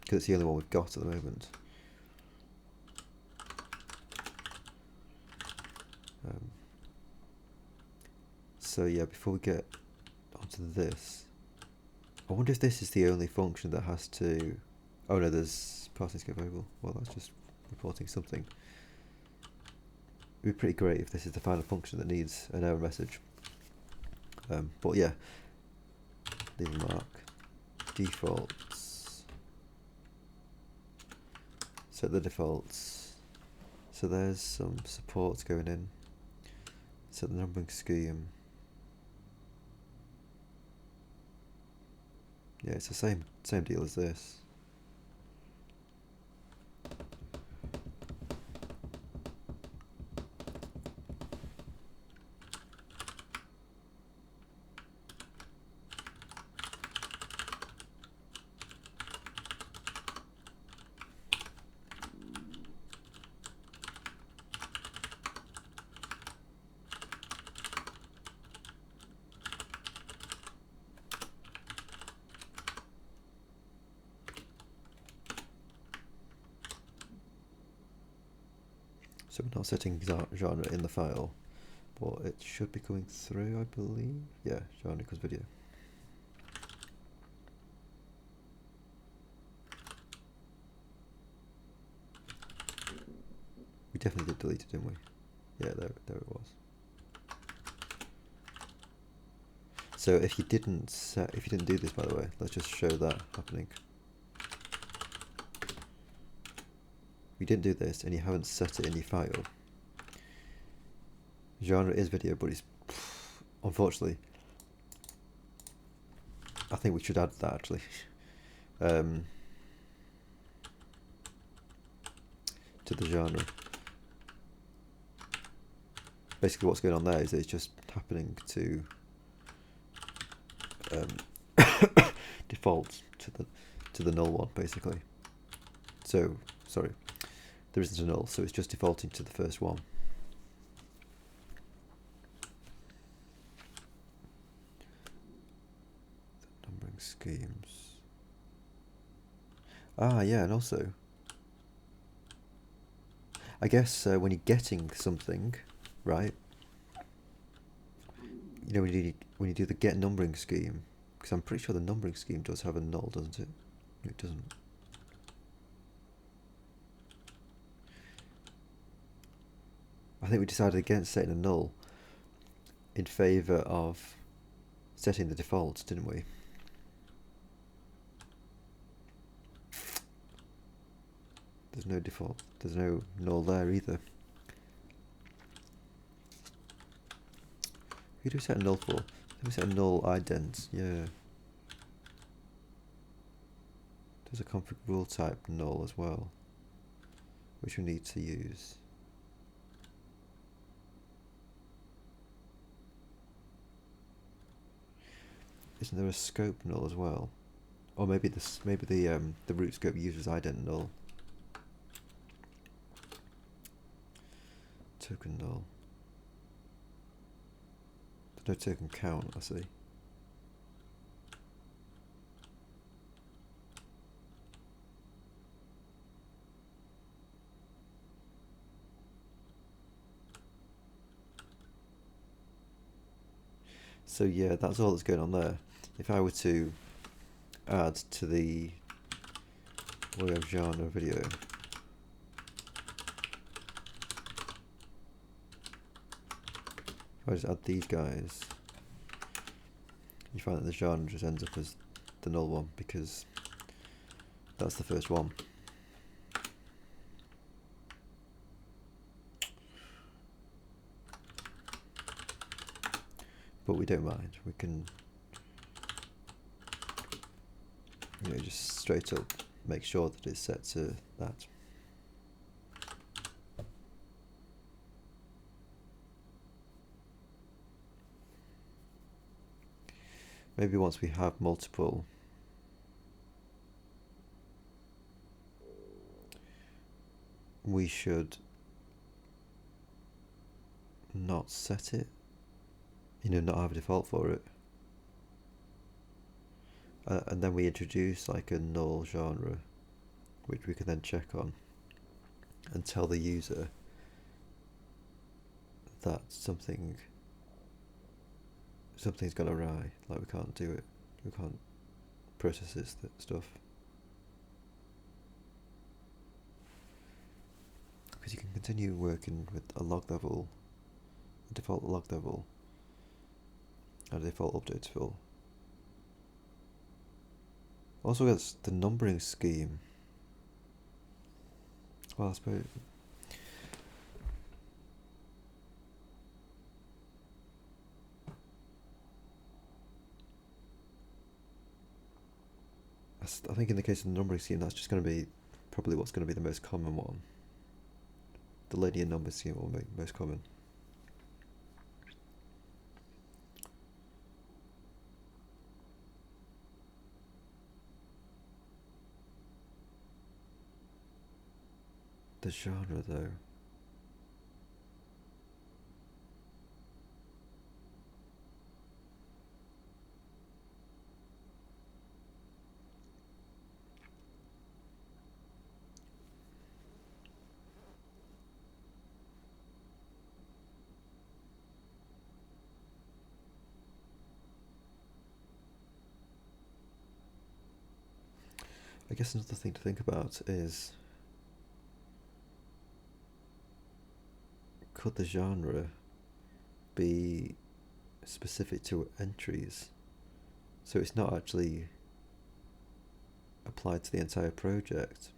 because it's the only one we've got at the moment. So yeah, before we get onto this, I wonder if this is the only function that has to... Oh no, there's parsing variable. Well, that's just reporting something. It'd be pretty great if this is the final function that needs an error message. But yeah, leave a mark, defaults, set the defaults. So there's some supports going in, set the numbering scheme. Yeah, it's the same deal as this. So we're not setting genre in the file, but it should be coming through, I believe. Yeah, genre equals video. We definitely did delete it, didn't we? Yeah, there it was. So if you didn't do this, by the way, let's just show that happening. You didn't do this and you haven't set it in your file. Genre is video, but it's unfortunately, I think we should add that actually. To the genre. Basically what's going on there is it's just happening to default to the null one, basically. So sorry, there isn't a null, so it's just defaulting to the first one. The numbering schemes. Ah, yeah, and also, I guess when you're getting something, right? You know, when you do the get numbering scheme, because I'm pretty sure the numbering scheme does have a null, doesn't it? No, it doesn't. I think we decided against setting a null in favour of setting the default, didn't we? There's no default. There's no null there either. Who do we set a null for? We set a null ident. Yeah. There's a config rule type null as well, which we need to use. Isn't there a scope null as well? Or maybe the root scope uses ident null. Token null. There's no token count, I see. So yeah, that's all that's going on there. If I were to add to the we have genre video. If I just add these guys, you find that the genre just ends up as the null one because that's the first one. But we don't mind. We can, just straight up make sure that it's set to that. Maybe once we have multiple we should not set it, not have a default for it, and then we introduce like a null genre which we can then check on and tell the user that something's gone awry, like we can't do it, we can't process this stuff. Because you can continue working with a log level, a default log level, and a default update fill. Also gets the numbering scheme. Well, I suppose I think in the case of the numbering scheme, that's just going to be probably what's going to be the most common one. The linear number scheme will be most common. The genre, though. I guess another thing to think about is, could the genre be specific to entries, so it's not actually applied to the entire project?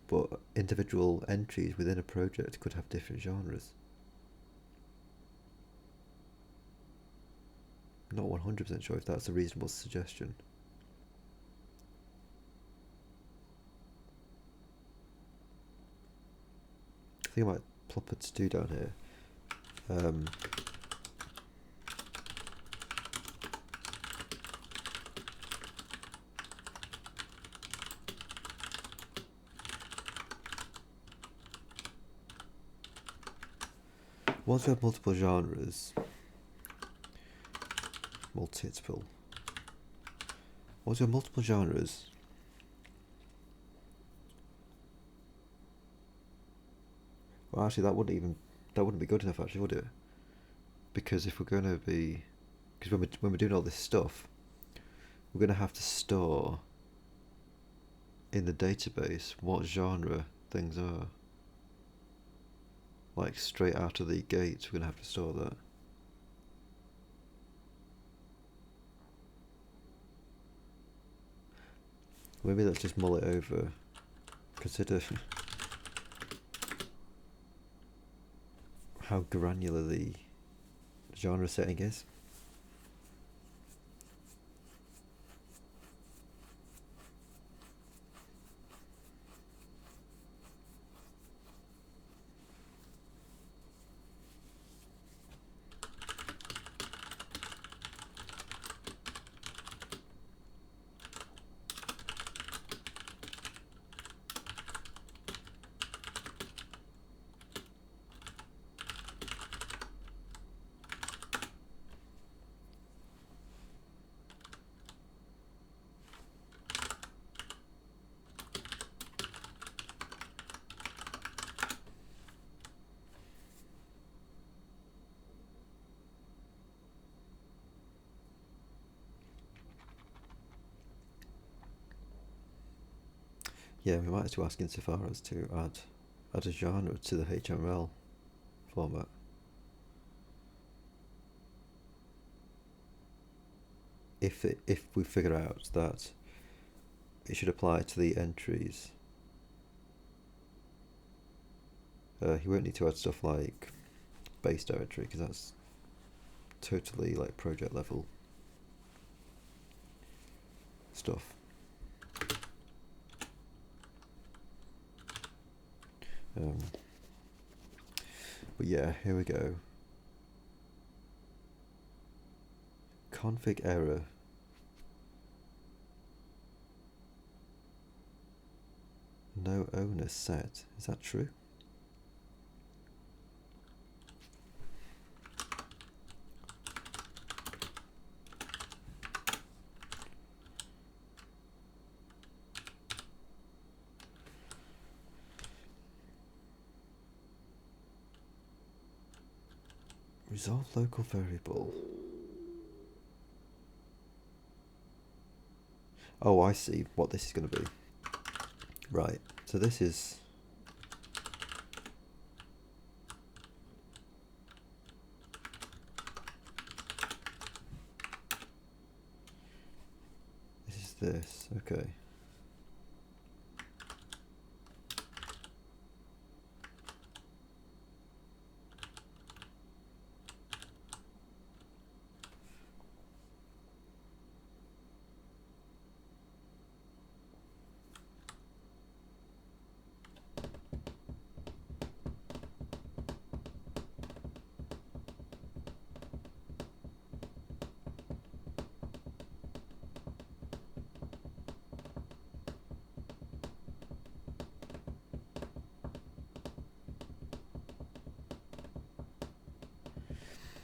But individual entries within a project could have different genres. Not 100% sure if that's a reasonable suggestion. I think I might plop a to-do down here. Once we have multiple genres, once we have multiple genres, well, actually that wouldn't be good enough, actually, would it? Because if we're going to be, because when we're doing all this stuff, we're going to have to store in the database what genre things are. Like straight out of the gate, we're going to have to store that. Maybe let's just mull it over. Consider how granular the genre setting is. Yeah, we might as well ask insofar as to add a genre to the HTML format. If we figure out that it should apply to the entries, he won't need to add stuff like base directory, because that's totally like project level stuff. But yeah, here we go. Config error. No owner set. Is that true? Resolve local variable. Oh, I see what this is going to be. Right, so this is... this, okay.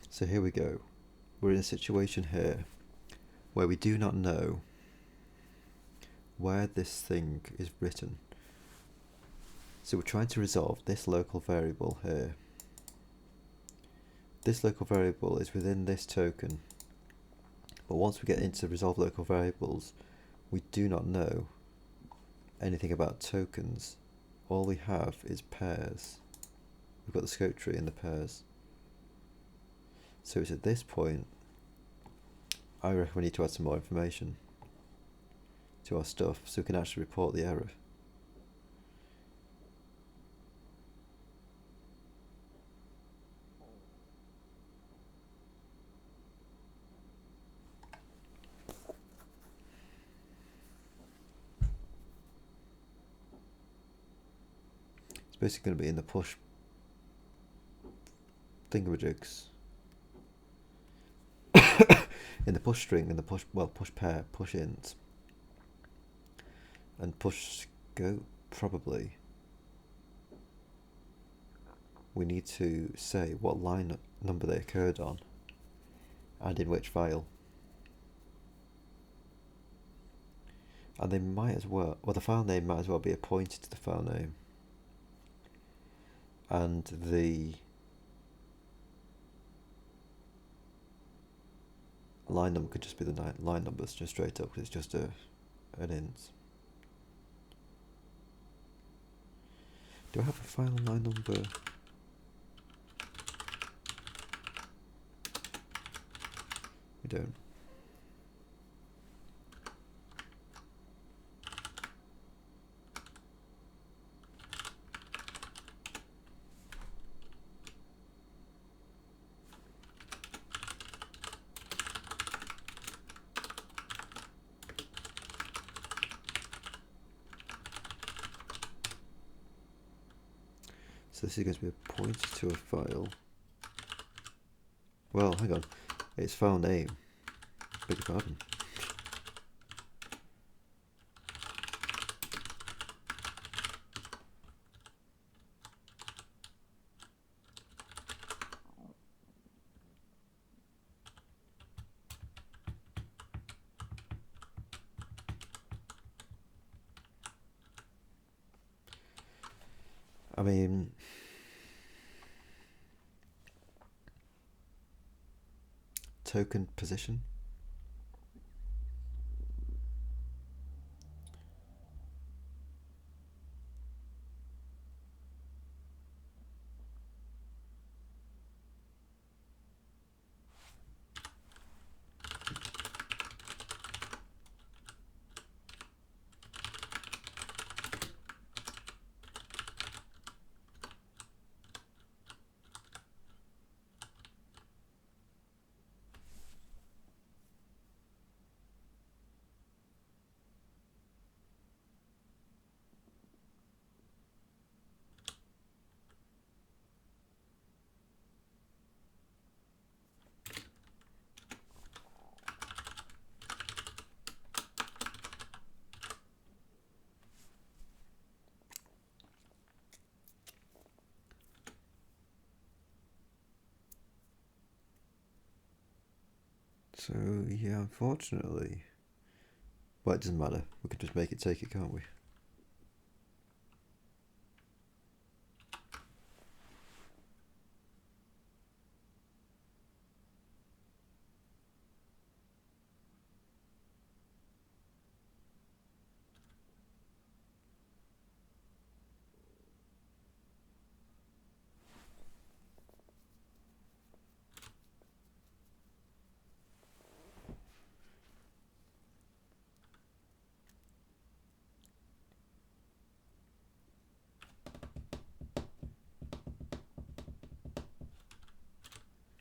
So here we go. We're in a situation here where we do not know where this thing is written. So we're trying to resolve this local variable here. This local variable is within this token. But once we get into resolve local variables, we do not know anything about tokens. All we have is pairs. We've got the scope tree and the pairs. So it's at this point, I reckon we need to add some more information to our stuff so we can actually report the error. It's basically going to be in the push thingamajigs. In the push string and the push pair, push int, and push scope probably. We need to say what line number they occurred on and in which file. And they might as well, the file name might as well be a pointer to the file name. And the line number could just be the line numbers just straight up, because it's just an int. Do I have a file line number? We don't. So this is going to be a pointer to a file. Well, hang on. It's file name. Beg your pardon. I mean, token position. So yeah, unfortunately, well, it doesn't matter. We can just make it take it, can't we?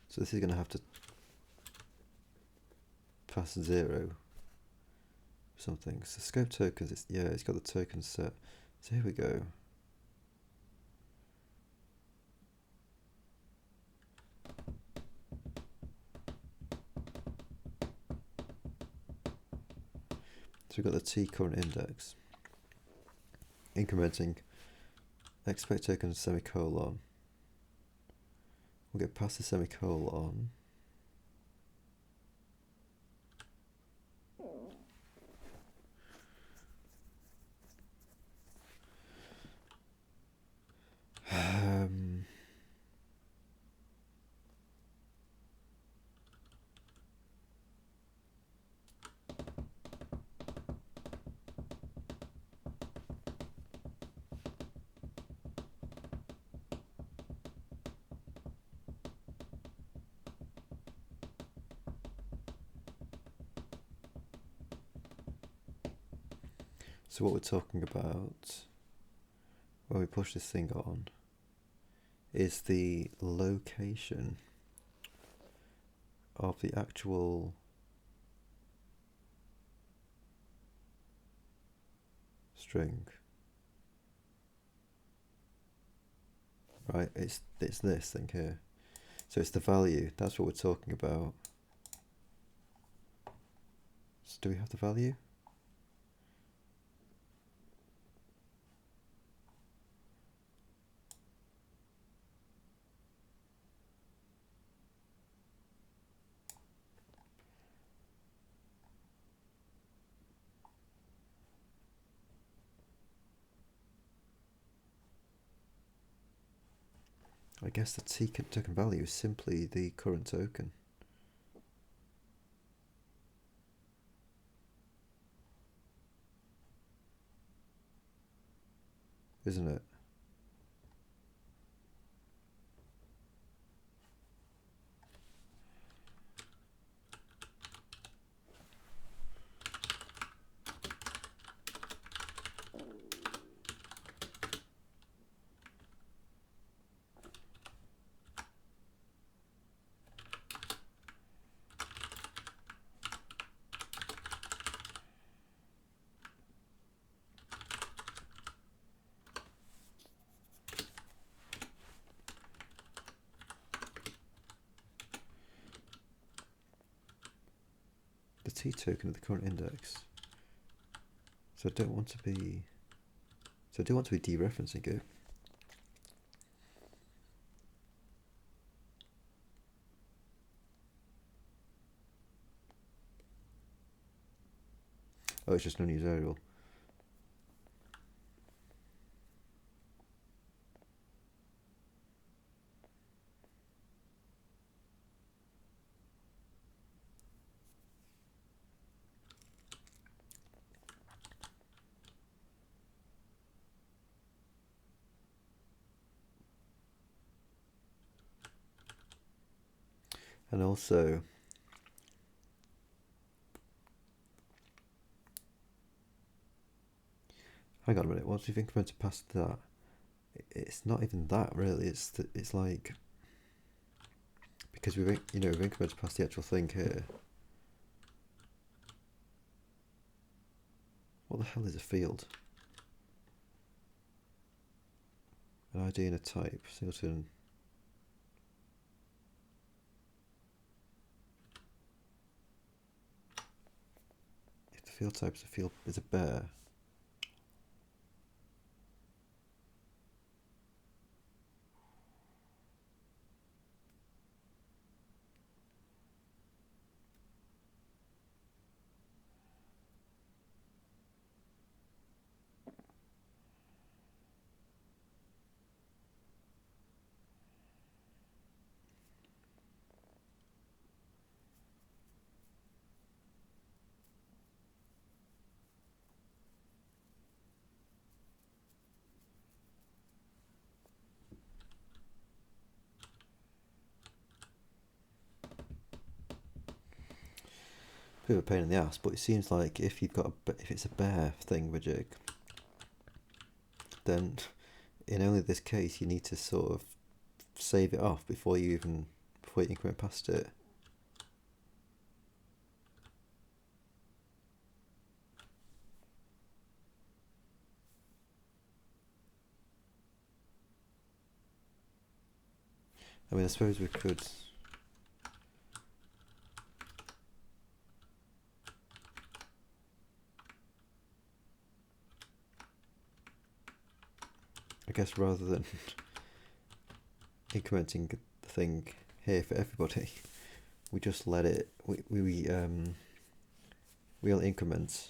So this is going to have to pass 0 something. So scope tokens, it's got the token set. So here we go. So we've got the T current index. Incrementing expect token semicolon. We'll get past the semicolon. So what we're talking about when we push this thing on is the location of the actual string. Right, it's this thing here. So it's the value, that's what we're talking about. So do we have the value? I guess the T token value is simply the current token. Isn't it? The T token of the current index. So I don't want to be dereferencing it. Oh, it's just an unused variable. And also, hang on a minute. Once we've incremented past that, it's not even that really. It's like, because we've incremented past the actual thing here. What the hell is a field? An ID and a type. Singleton. If the field type is a bear. a bit of a pain in the ass, but it seems like if you've got if it's a bare thing majig, then in only this case you need to sort of save it off before you increment past it. I mean, I suppose we could. I guess rather than incrementing the thing here for everybody, we just let it. We'll increment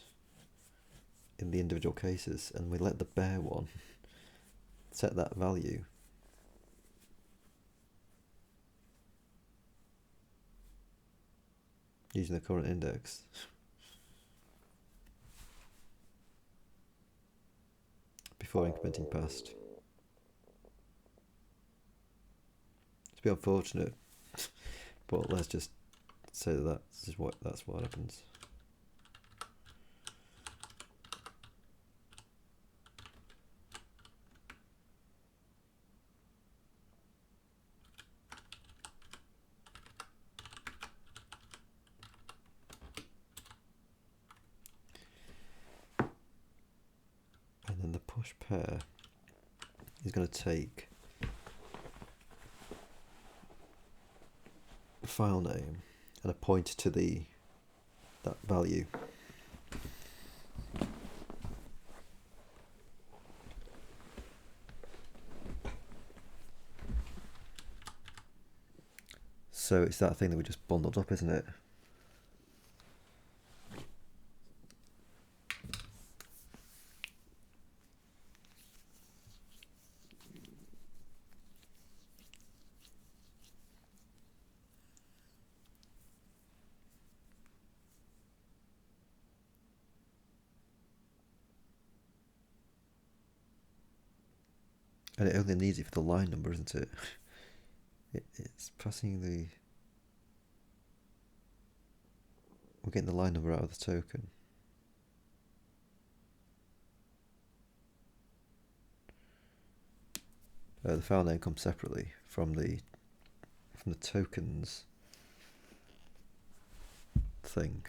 in the individual cases, and we let the bare one set that value. Using the current index. Before incrementing past. It's a bit unfortunate, but let's just say that's what happens. And then the push pair is going to take a file name and a pointer to that value. So it's that thing that we just bundled up, isn't it? And it only needs it for the line number, isn't it? It's passing the... We're getting the line number out of the token. The file name comes separately from the tokens thing.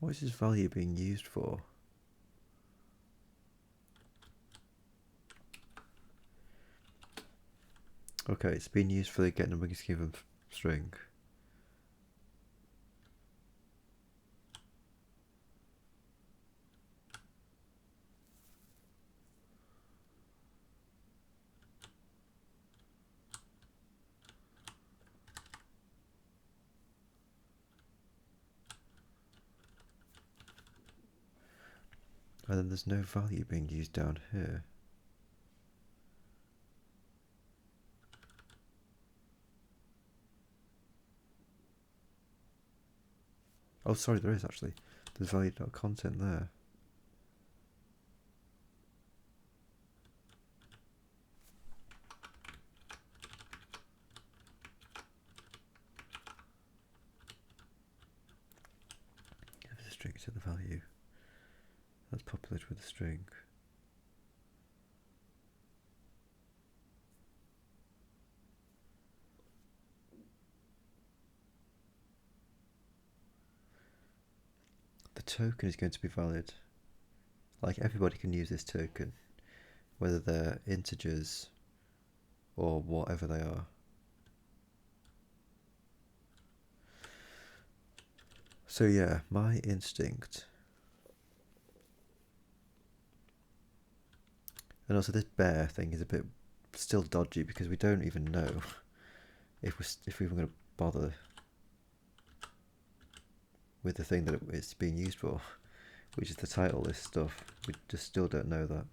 What is this value being used for? Okay, it's being used for the get number given string. And then there's no value being used down here. Oh, sorry, there is actually. There's value.content there. Give the string to the value. That's populated with the string. The token is going to be valid. Like, everybody can use this token, whether they're integers or whatever they are. So yeah, my instinct, and also this bear thing is a bit still dodgy because we don't even know if we're even going to bother with the thing that it's being used for, which is to title this stuff. We just still don't know that.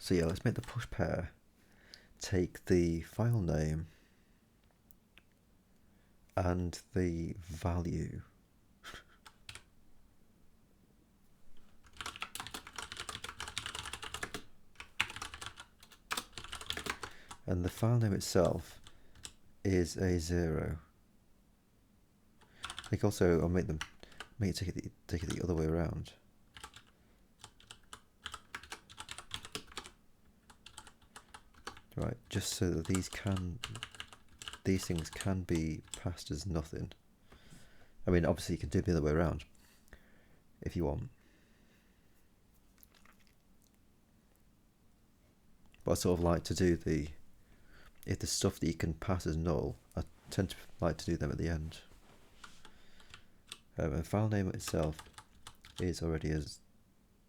So yeah, let's make the push pair take the file name and the value. And the file name itself is a 0. I think also I'll make it take it the other way around. Right, just so that these things can be passed as nothing. I mean, obviously you can do it the other way around if you want. But I sort of like to do if the stuff that you can pass as null, I tend to like to do them at the end. And file name itself is already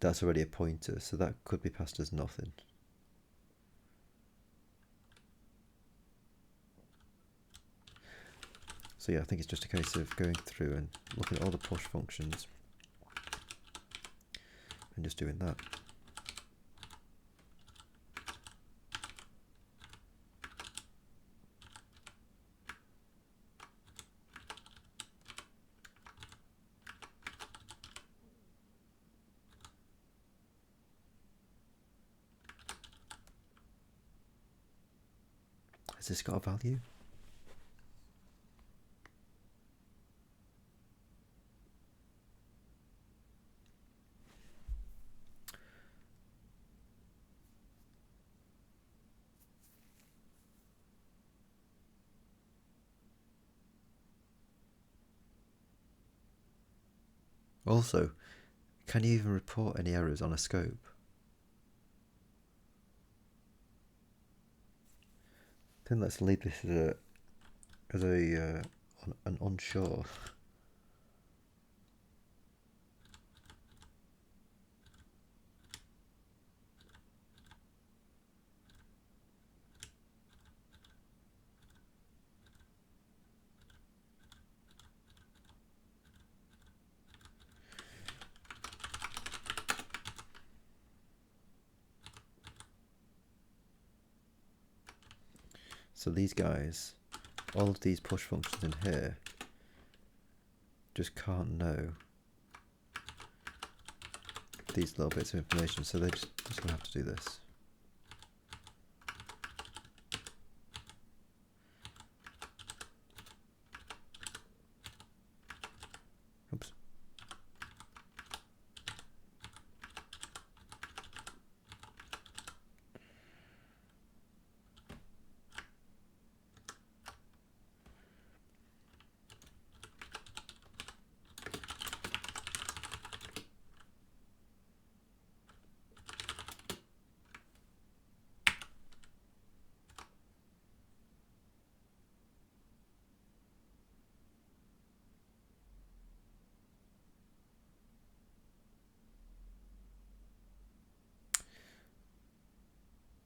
that's already a pointer, so that could be passed as nothing. So yeah, I think it's just a case of going through and looking at all the push functions and just doing that. Has this got a value? Also, can you even report any errors on a scope? Then let's leave this as an unsure. So these guys, all of these push functions in here, just can't know these little bits of information, so they're just going to have to do this. Oops.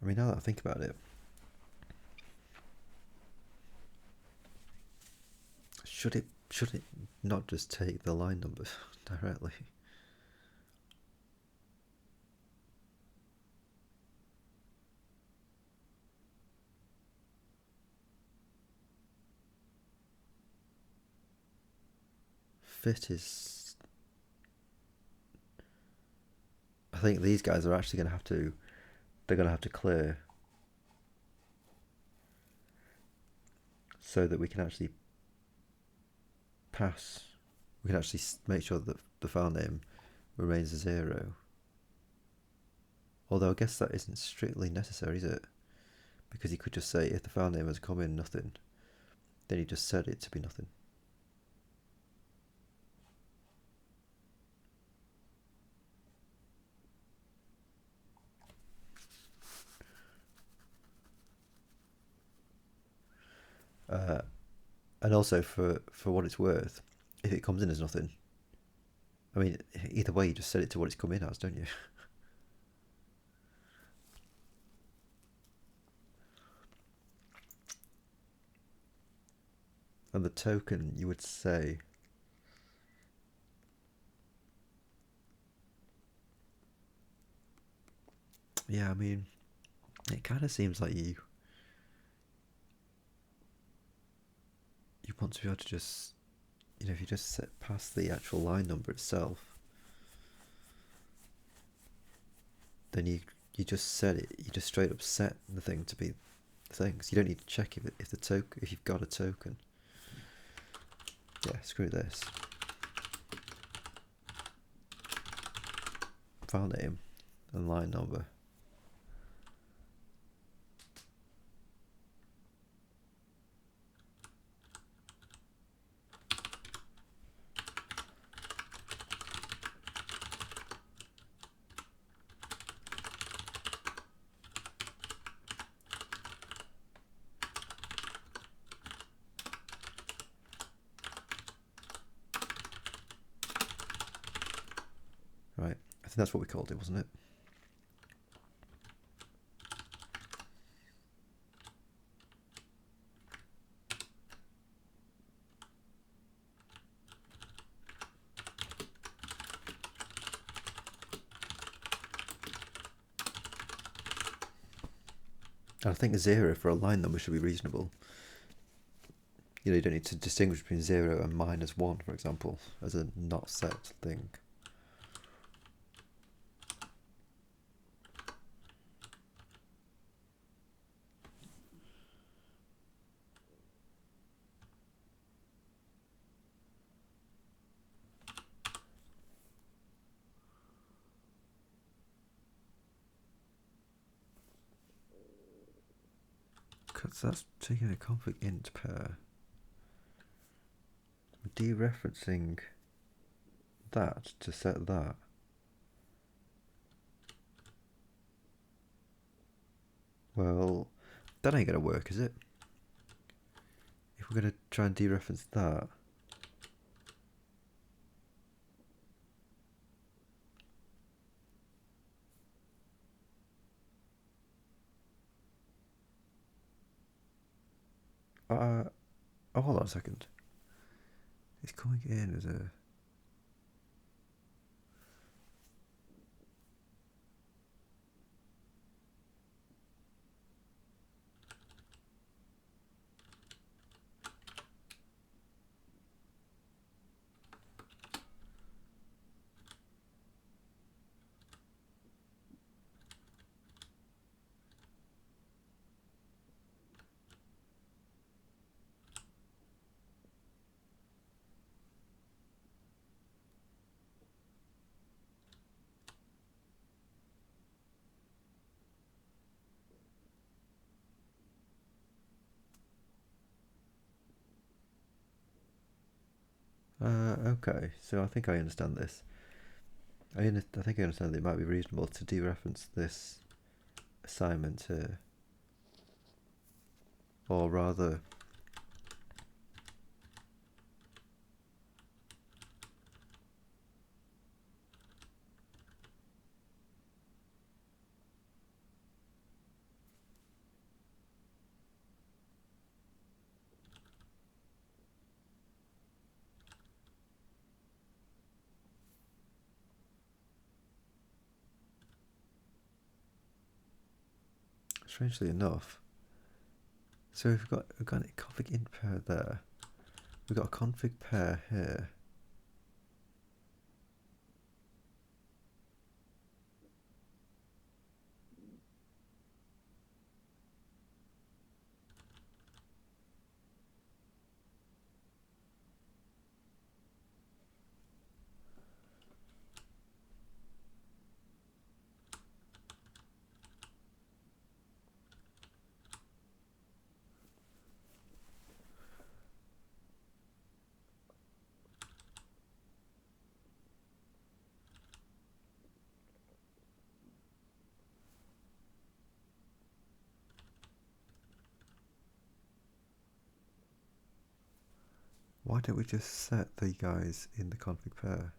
I mean, now that I think about it, should it not just take the line numbers directly? Fit is... I think these guys are actually going to have to... They're going to have to clear so that we can actually pass. We can actually make sure that the file name remains a 0. Although I guess that isn't strictly necessary, is it? Because you could just say if the file name has come in nothing, then you just set it to be nothing. And also, for what it's worth, if it comes in as nothing, I mean, either way, you just set it to what it's come in as, don't you? And the token, you would say, yeah, I mean, It kind of seems like you want to be able to just, if you just set past the actual line number itself, then you just set it. You just straight up set the thing to be the thing. So you don't need to check if you've got a token. Yeah, screw this. File name and line number. Right, I think that's what we called it, wasn't it? And I think 0 for a line number should be reasonable. You don't need to distinguish between 0 and -1, for example, as a not set thing. Because that's taking a config int pair. Dereferencing that to set that. Well, that ain't going to work, is it? If we're going to try and dereference that. Oh, hold on a second. It's coming in as a... Okay, so I think I understand this. I think I understand that it might be reasonable to dereference this assignment here. Or rather... Strangely enough, so we've got a config int pair there. We've got a config pair here. Why don't we just set the guys in the config pair?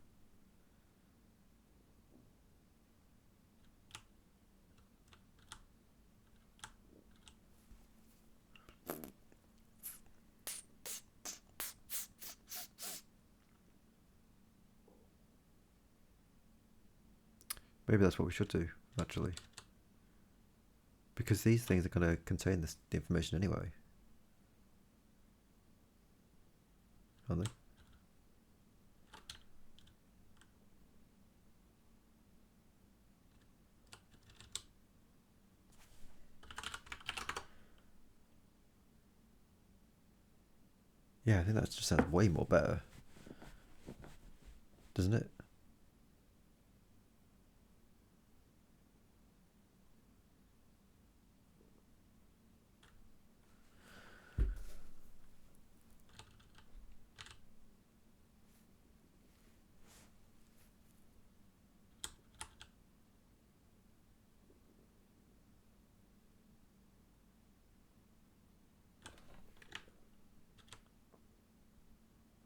Maybe that's what we should do, actually. Because these things are going to contain the information anyway, aren't they? Yeah, I think that just sounds way more better, doesn't it?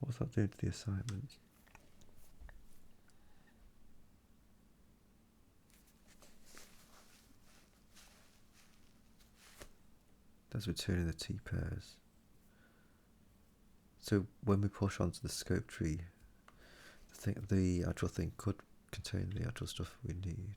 What's that doing to the assignment? That's returning the T pairs. So when we push onto the scope tree, the actual thing could contain the actual stuff we need.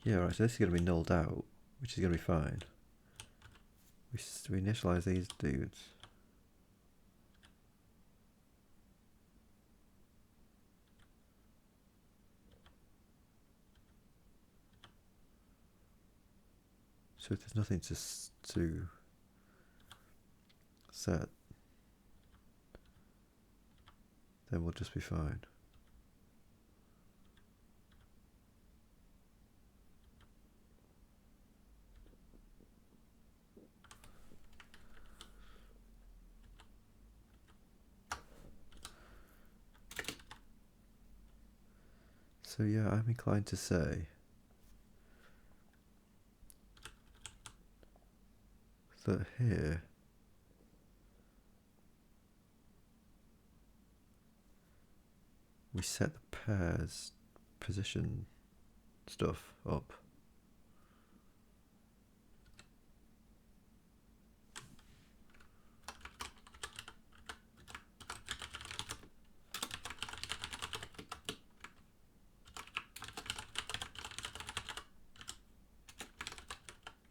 Yeah, right, so this is going to be nulled out, which is going to be fine. We initialize these dudes. So if there's nothing to set, then we'll just be fine. So yeah, I'm inclined to say that here we set the pairs position stuff up.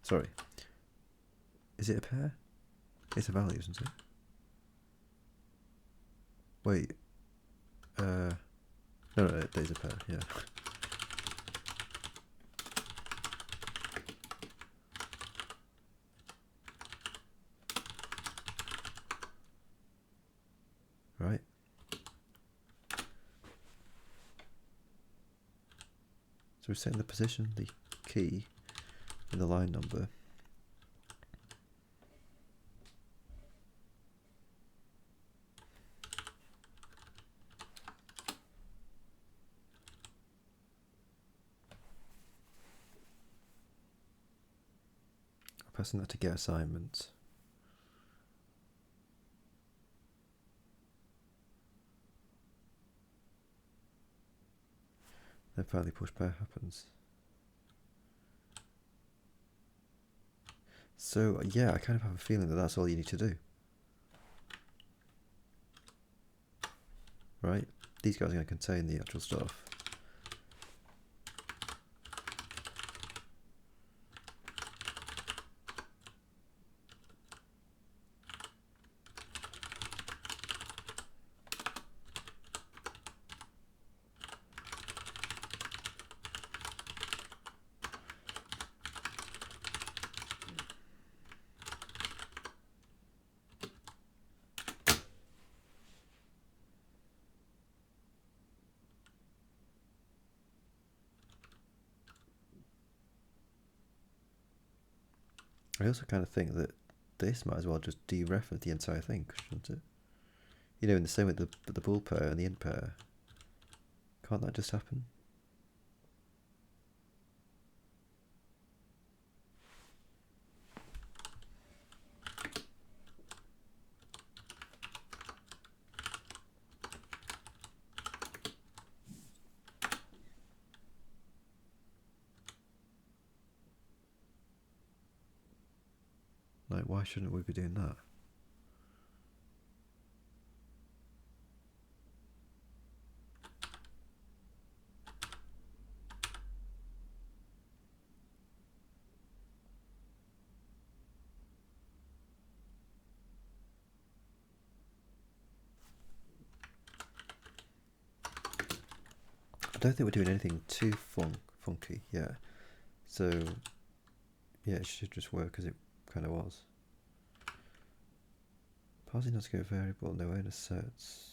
Sorry. Is it a pair? It's a value, isn't it? Wait. No, it is a pair, yeah. Right. So we're setting the position, the key, and the line number. I'm passing that to get assignments. Then finally push pair happens. So yeah, I kind of have a feeling that that's all you need to do. Right? These guys are going to contain the actual stuff. I also kind of think that this might as well just dereference the entire thing, shouldn't it? You know, in the same with the bool pair and the int pair. Can't that just happen? Like, why shouldn't we be doing that? I don't think we're doing anything too funky yet. So, yeah, it should just work as it kind of was. Parsing not to go variable, no inner sets.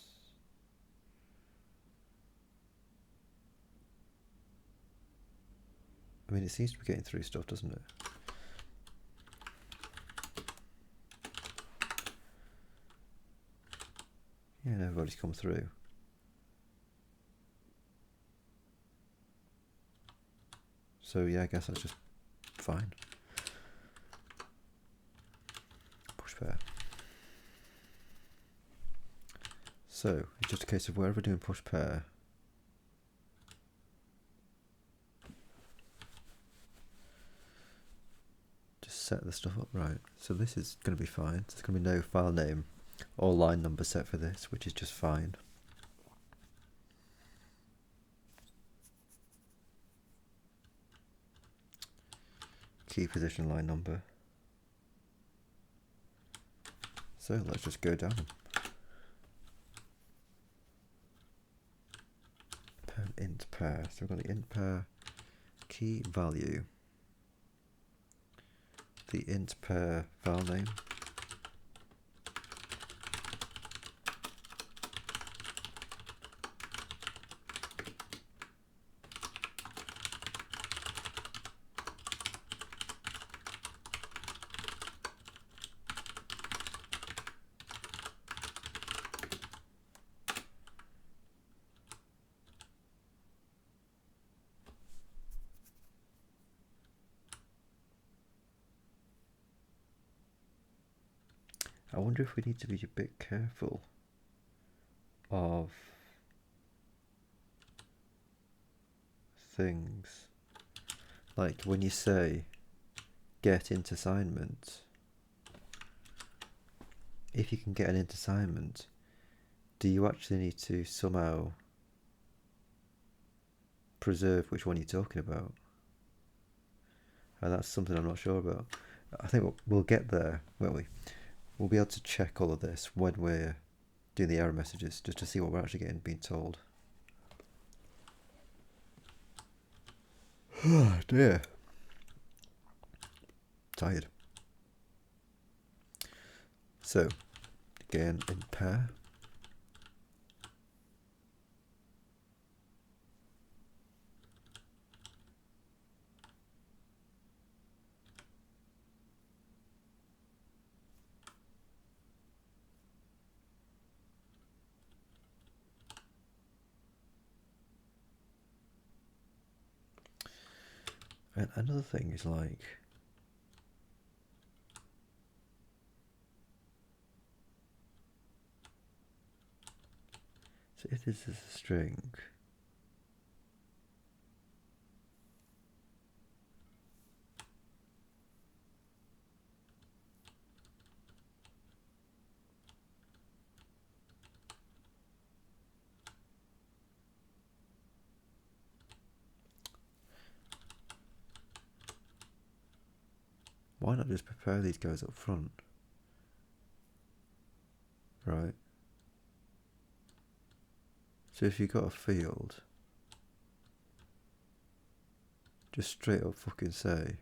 I mean, it seems to be getting through stuff, doesn't it? Yeah, and everybody's come through. So yeah, I guess that's just fine. Push pair. So it's just a case of wherever we're doing push pair, just set the stuff up right. So this is going to be fine. There's going to be no file name or line number set for this, which is just fine. Key position line number. So let's just go down. Int pair. So we've got the int pair key value, the int pair file name, I wonder if we need to be a bit careful of things like when you say get int assignment. If you can get an int assignment, do you actually need to somehow preserve which one you're talking about? And that's something I'm not sure about. I think we'll get there, won't we? We'll be able to check all of this when we're doing the error messages, just to see what we're actually being told. Oh dear. Tired. So, again, in pair. And another thing is like, so if this is a string, why not just prepare these guys up front? Right? So if you've got a field, just straight up fucking say,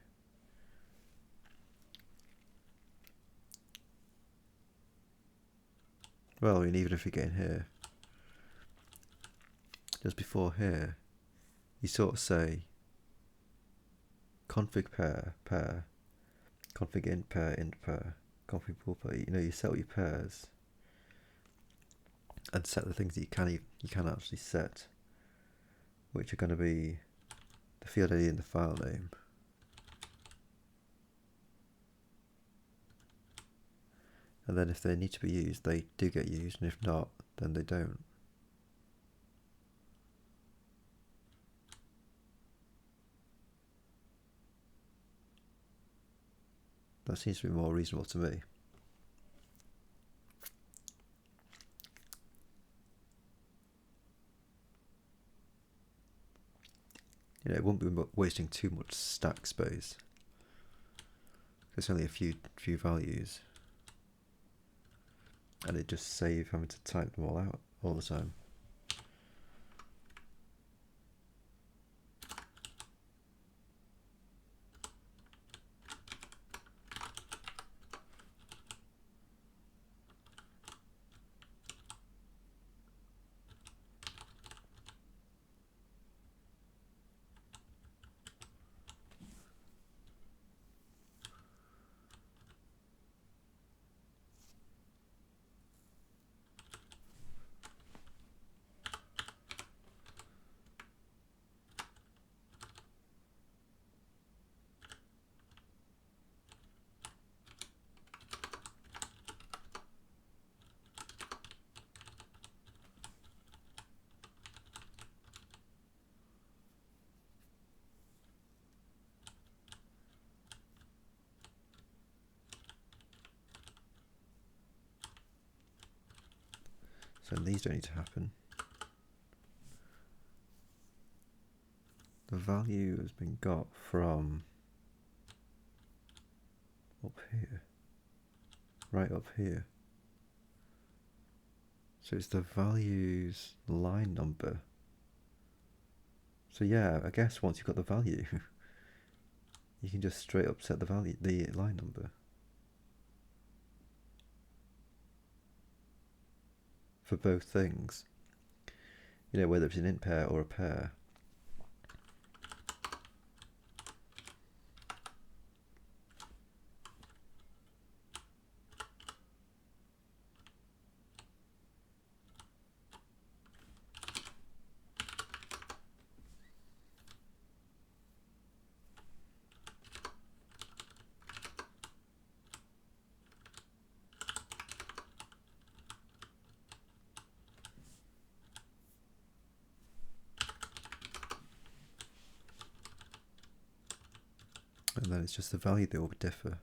well, I mean, even if you get in here, just before here, you sort of say config pair, config int pair, config pool pair. You set all your pairs and set the things that you can actually set, which are going to be the field ID and the file name. And then if they need to be used, they do get used, and if not, then they don't. That seems to be more reasonable to me. It won't be wasting too much stack space. There's only a few values, and it just saves having to type them all out all the time. So these don't need to happen. The value has been got from up here, right up here. So it's the values line number. So yeah, I guess once you've got the value, you can just straight up set the line number. For both things, whether it's an int pair or a pair. And then it's just the value that will differ.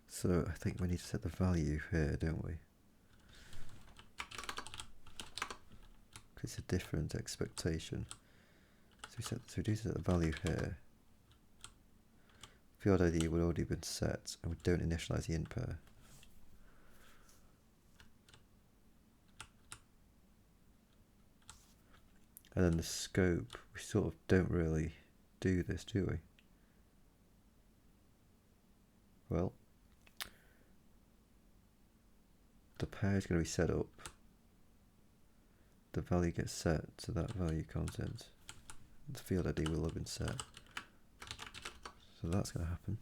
So I think we need to set the value here, don't we? Because it's a different expectation. So we do set the value here. Field ID would already been set, and we don't initialize the int pair. And then the scope, we sort of don't really do this, do we? Well, the pair is going to be set up. The value gets set to that value content. The field ID will have been set. So that's going to happen.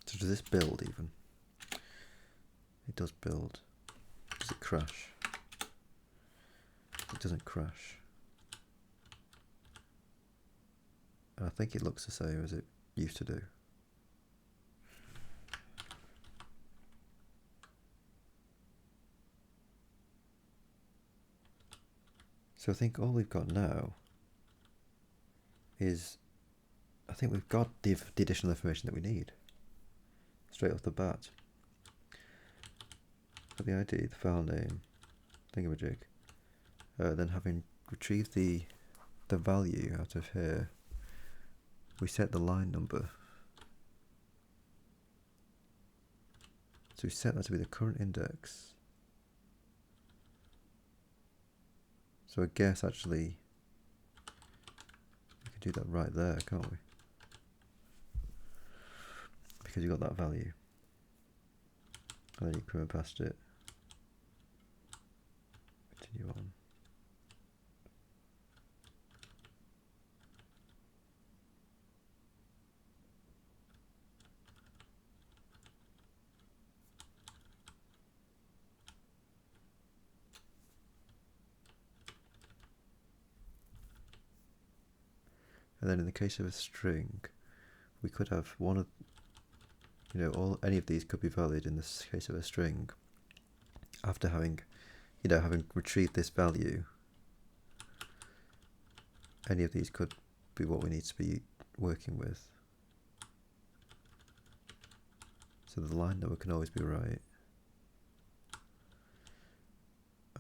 So does this build even? It does build. Does it crash? It doesn't crash. And I think it looks the same as it used to do. So I think all we've got now is, I think we've got the additional information that we need straight off the bat. For the ID, the file name, thingamajig. Then having retrieved the value out of here, we set the line number. So we set that to be the current index. So I guess actually we can do that right there, can't we? Because you got that value. And then you come past it. Continue on. And then in the case of a string, we could have one of, any of these could be valid in this case of a string. After having, having retrieved this value, any of these could be what we need to be working with. So the line number can always be right.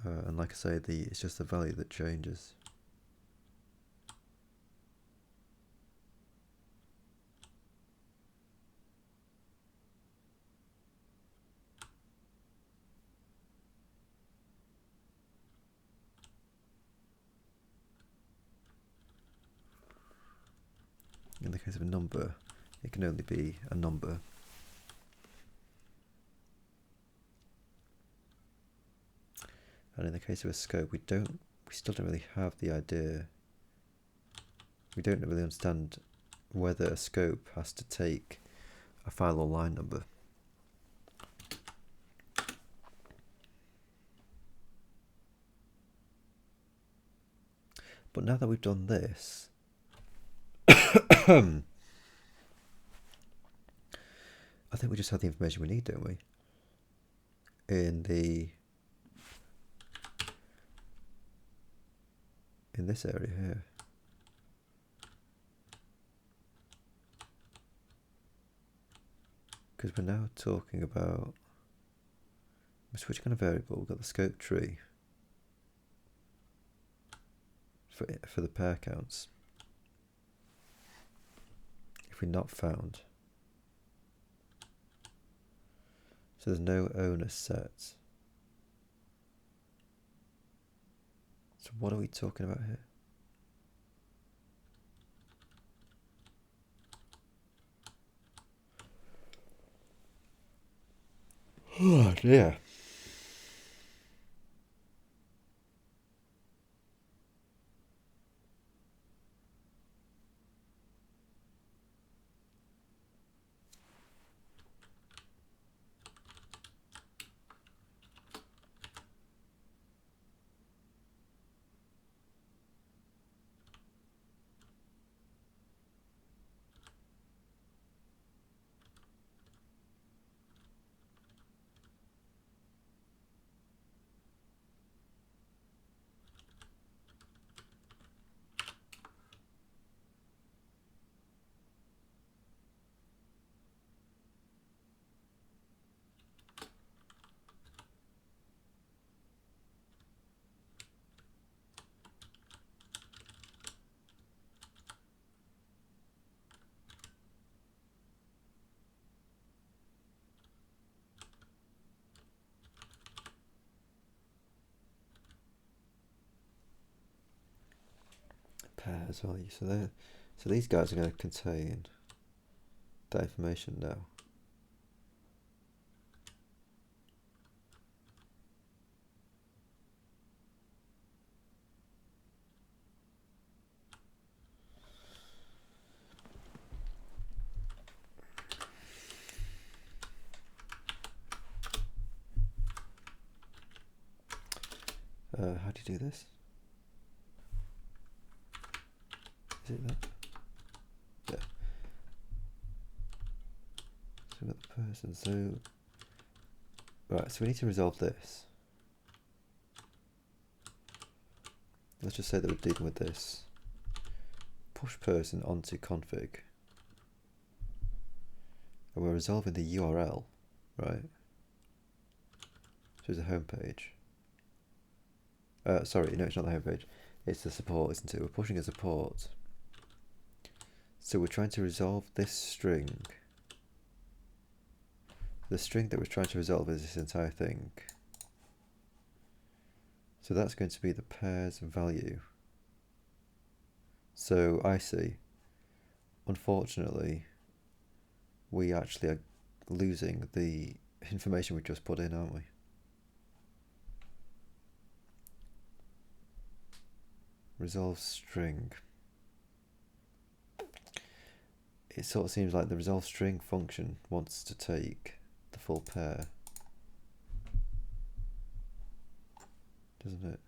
And like I say, it's just the value that changes. In the case of a number, it can only be a number. And in the case of a scope, we still don't really have the idea. We don't really understand whether a scope has to take a file or line number. But now that we've done this, I think we just have the information we need, don't we? In this area here. Because we're now talking about, which kind of variable? We've got the scope tree for the pair counts. If we're not found. So there's no owner set. So what are we talking about here? Oh dear. pairs value. So these guys are going to contain that information now. How do you do this? Is it that? Yeah. So we've got the person. So right. So we need to resolve this. Let's just say that we're dealing with this. Push person onto config. And we're resolving the URL, right? So it's a home page. Sorry, no, it's not the home page. It's the support, isn't it? We're pushing a support. So we're trying to resolve this string. The string that we're trying to resolve is this entire thing. So that's going to be the pairs value. So I see. Unfortunately, we actually are losing the information we just put in, aren't we? Resolve string. It sort of seems like the resolve string function wants to take the full pair, doesn't it?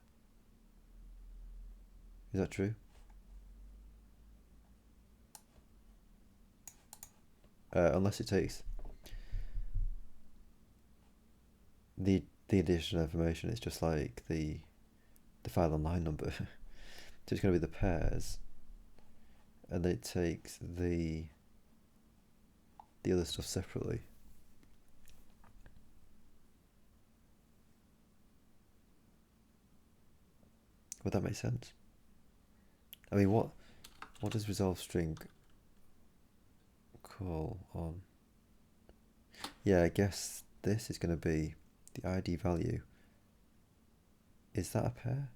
Is that true? Unless it takes the additional information, it's just like the file and line number. So it's going to be the pairs, and then it takes the other stuff separately. Would that make sense? I mean, what does resolve string call on? Yeah, I guess this is going to be the ID value. Is that a pair?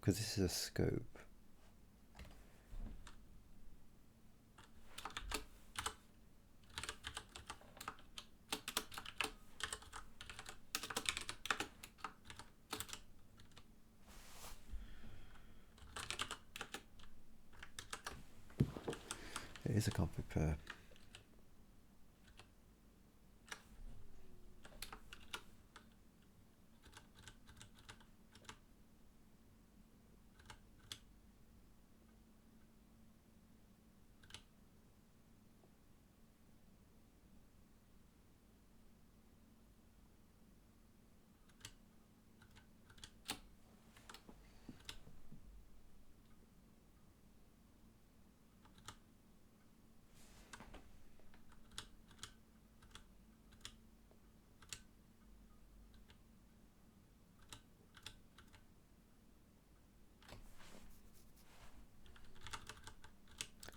Because this is a scope. It is a config pair.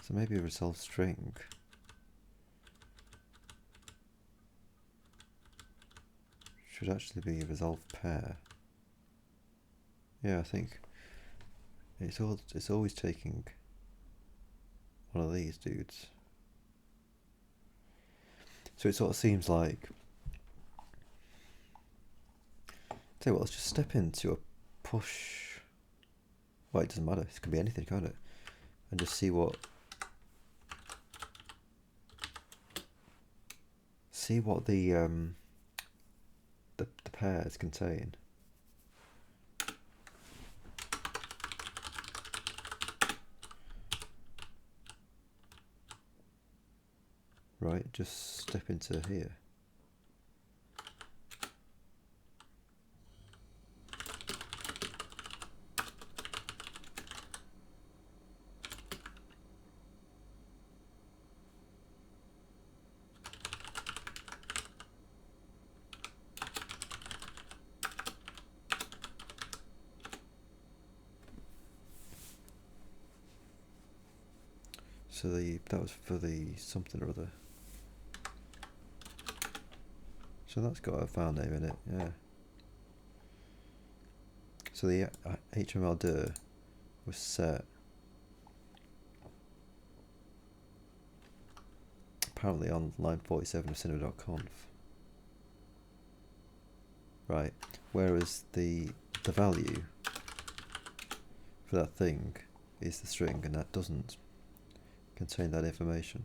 So maybe a resolve string should actually be a resolve pair. Yeah, I think it's always taking one of these dudes. So it sort of seems like, tell you what, let's just step into a push. Well, it doesn't matter. It could be anything, can't it? And just see what the pairs contain. Right, just step into here. So that was for the something or other. So that's got a file name in it, yeah. So the HTML dir was set apparently on line 47 of cinera.conf. Right, whereas the value for that thing is the string, and that doesn't contain that information.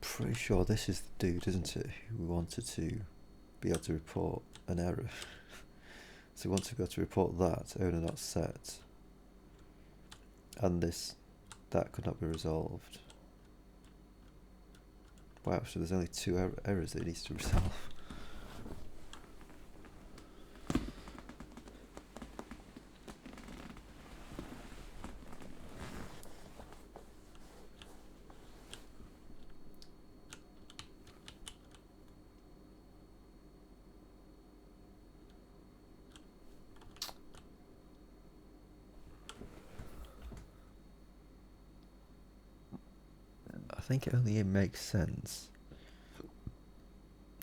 Pretty sure this is the dude, isn't it, who wanted to be able to report an error. So once we got to report that, owner not set, and that could not be resolved. Wow, so there's only two errors that it needs to resolve. I think it only makes sense.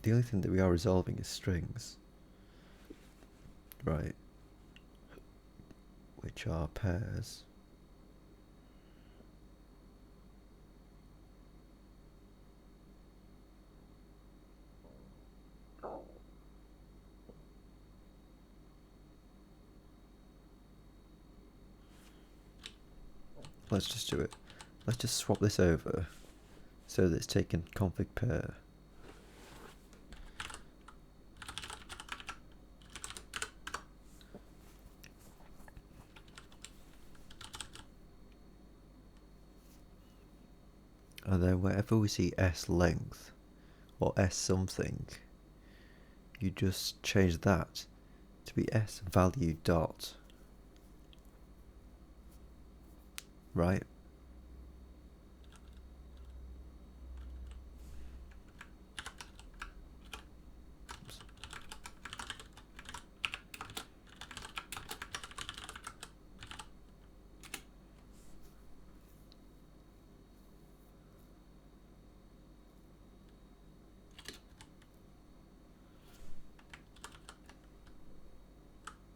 The only thing that we are resolving is strings, right? Which are pairs. Let's just do it. Let's just swap this over so that it's taken config pair. And then wherever we see s length or s something, you just change that to be s value dot. Right?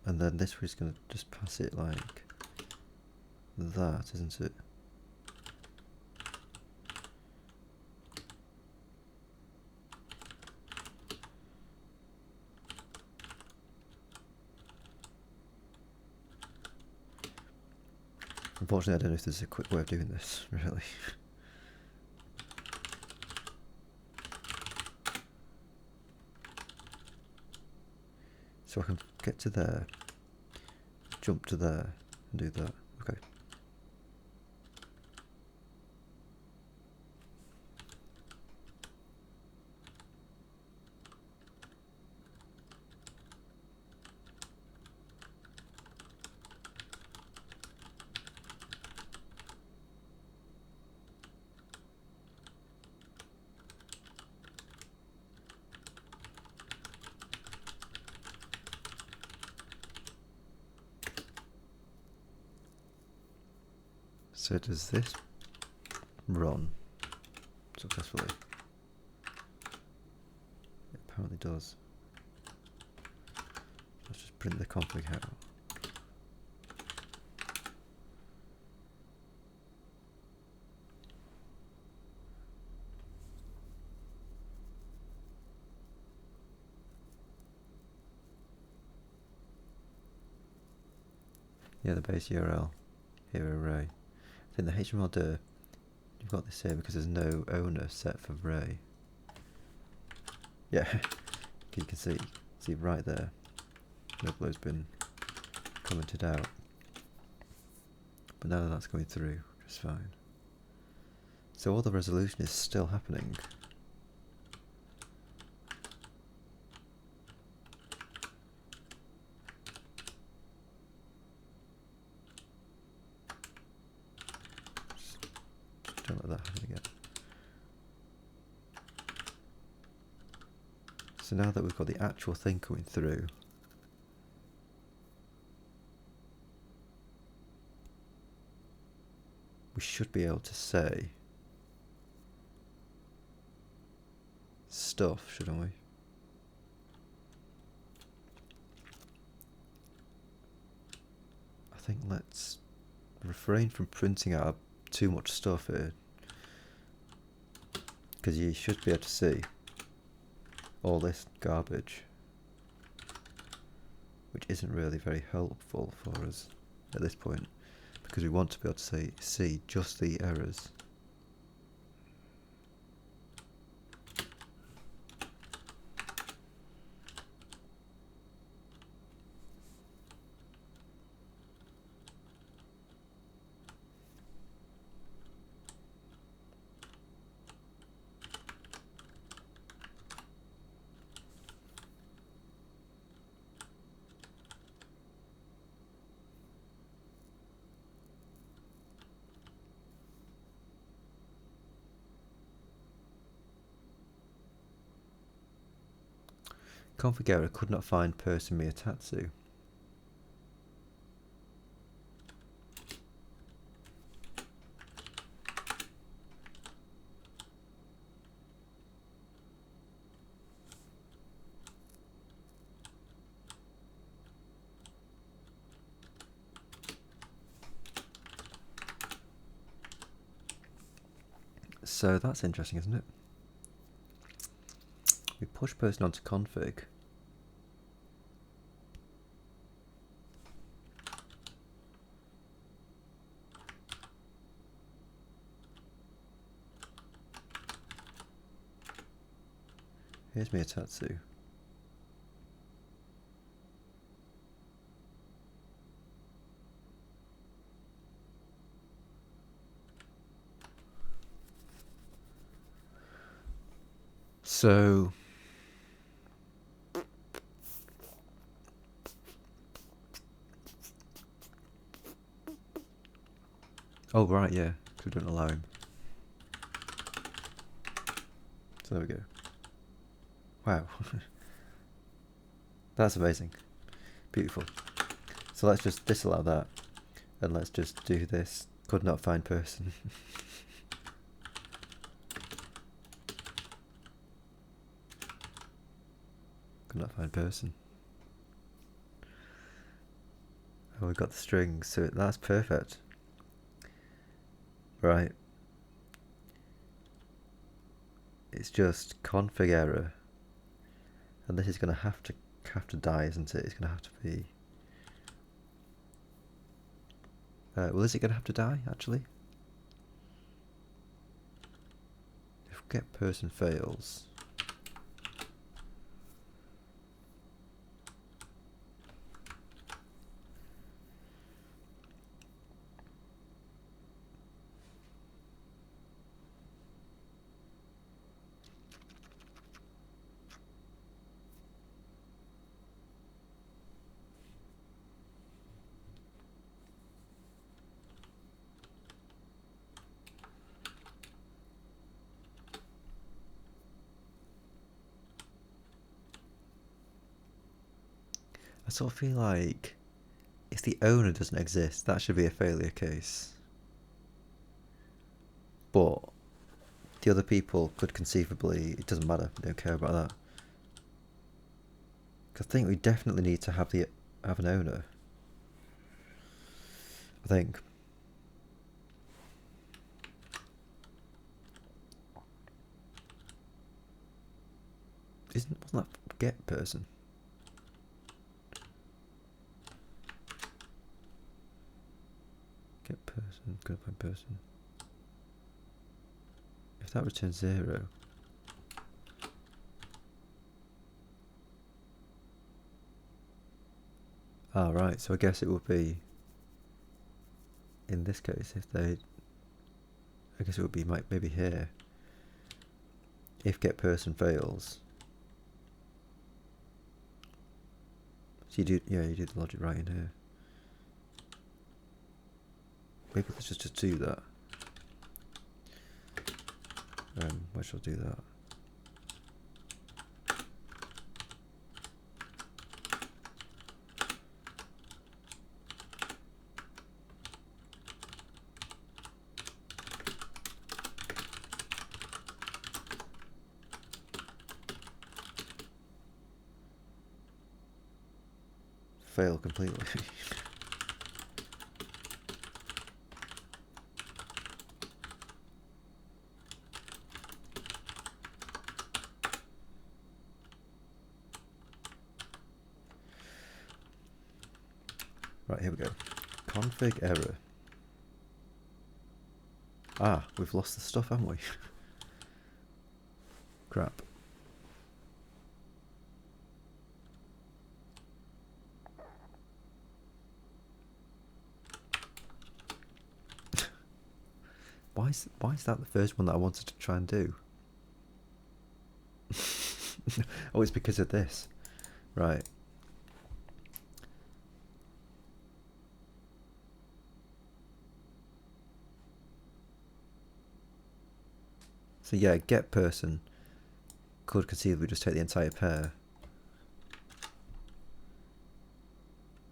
And then this we're just going to just pass it like that, isn't it? Unfortunately, I don't know if there's a quick way of doing this, really. So I can get to there, jump to there, and do that. Okay. So does this run successfully? It apparently does. Let's just print the config out. Yeah, the base URL here array. think the HTML you've got this here because there's no owner set for Ray. Yeah, you can see right there, the upload's been commented out. But now that's going through just fine. So all the resolution is still happening. Just don't let that happen again. So now that we've got the actual thing coming through, we should be able to say stuff, shouldn't we? I think let's refrain from printing out too much stuff here, because you should be able to see all this garbage, which isn't really very helpful for us at this point, because we want to be able to see just the errors. Configurator could not find person Miyatatsu. So that's interesting, isn't it? We push person onto config. Here's Miyatatsu. So oh right, yeah, because we don't allow him. So there we go. Wow. That's amazing. Beautiful. So let's just disallow that, and let's just do this. Could not find person. Could not find person. Oh, we've got the strings, so that's perfect. Right. It's just config error, and this is going to have to die, isn't it? It's going to have to be. Well, is it going to have to die actually? If get person fails. I sort of feel like if the owner doesn't exist, that should be a failure case. But the other people could conceivably, it doesn't matter, we don't care about that. Because I think we definitely need to have an owner. I think. Wasn't that get person? Get person. person, couldn't find person. If that returns 0, right, so I guess it would be, in this case, if they, I guess it would be maybe here. If get person fails, so you do, yeah, you do the logic right in here. Maybe let's just do that. Where shall I do that? Fail completely. Right, here we go. Config error. We've lost the stuff, haven't we? Crap. Why is that the first one that I wanted to try and do? Oh, it's because of this. Right. So yeah, get person could conceivably just take the entire pair.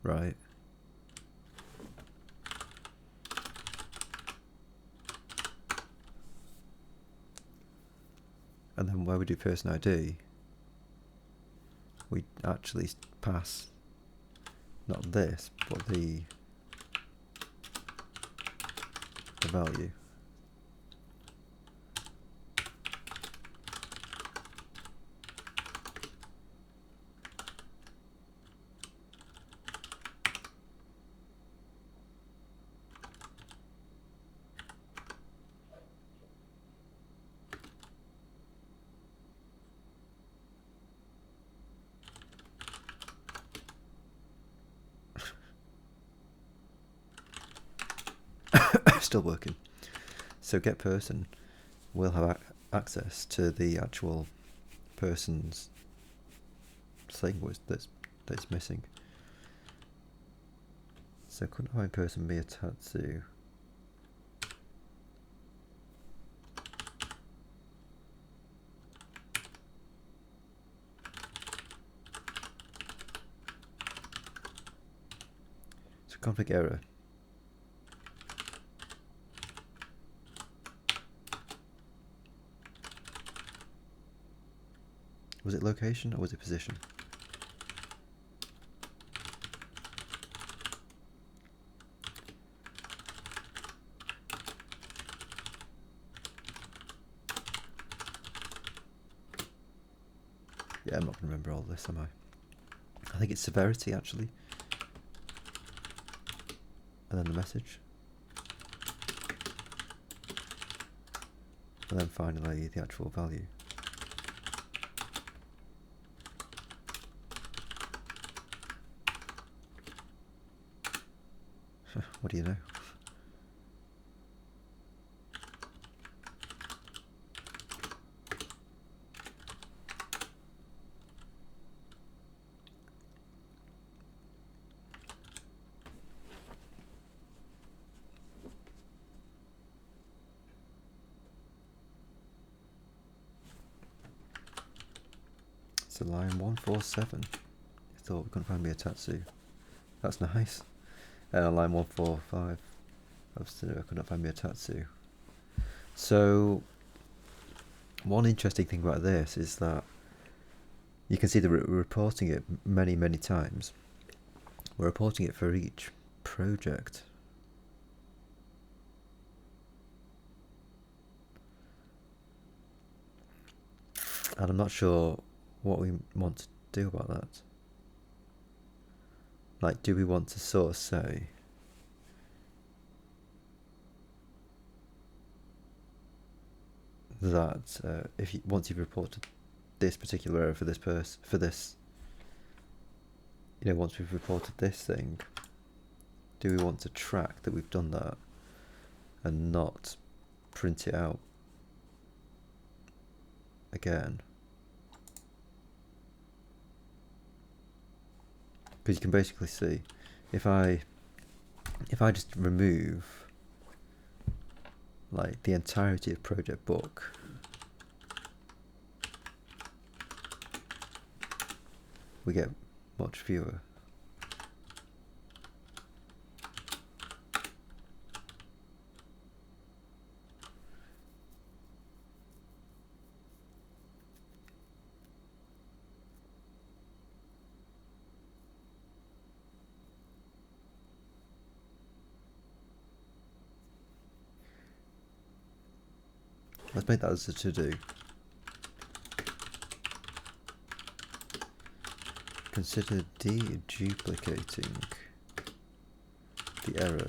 Right. And then where we do person ID, we actually pass not this, but the value. Still working. So get person will have access to the actual person's thing that's missing. So couldn't find person be a Tatsu? So config error. Was it location or was it position? Yeah, I'm not going to remember all this, am I? I think it's severity, actually. And then the message. And then finally the actual value. What do you know? So line 147. I thought we couldn't find me a Tatsu. That's nice. And on line 145, I couldn't find me a Tatsu. So one interesting thing about this is that you can see that we're reporting it many times. We're reporting it for each project. And I'm not sure what we want to do about that. Like, do we want to sort of say, that once you've reported this particular error for this once we've reported this thing, do we want to track that we've done that and not print it out again? Because you can basically see if I just remove like the entirety of project book, we get much fewer. Let's make that as a to-do. Consider deduplicating the error.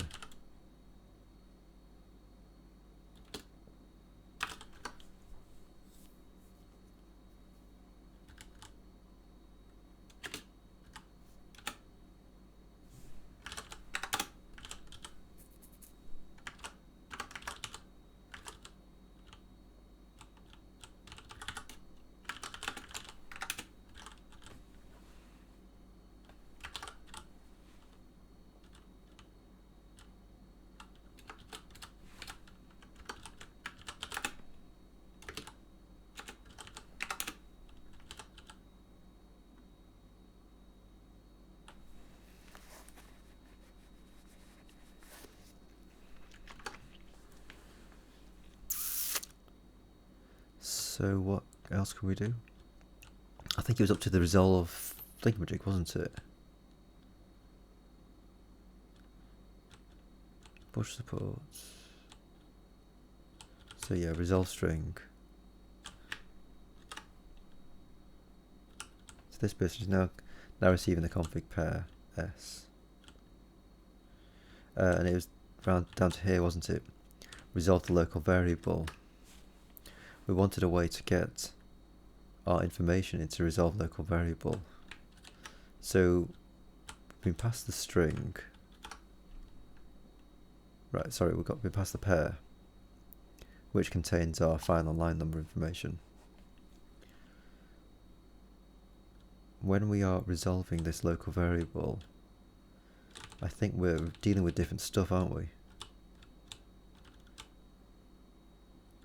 So what else can we do? I think it was up to the resolve thingamajig, wasn't it? Push supports. So yeah, resolve string. So this person is now receiving the config pair s. And it was down to here, wasn't it? Resolve the local variable. We wanted a way to get our information into resolve local variable. So we've been past the string. Right, sorry, we've been past the pair, which contains our final line number information. When we are resolving this local variable, I think we're dealing with different stuff, aren't we?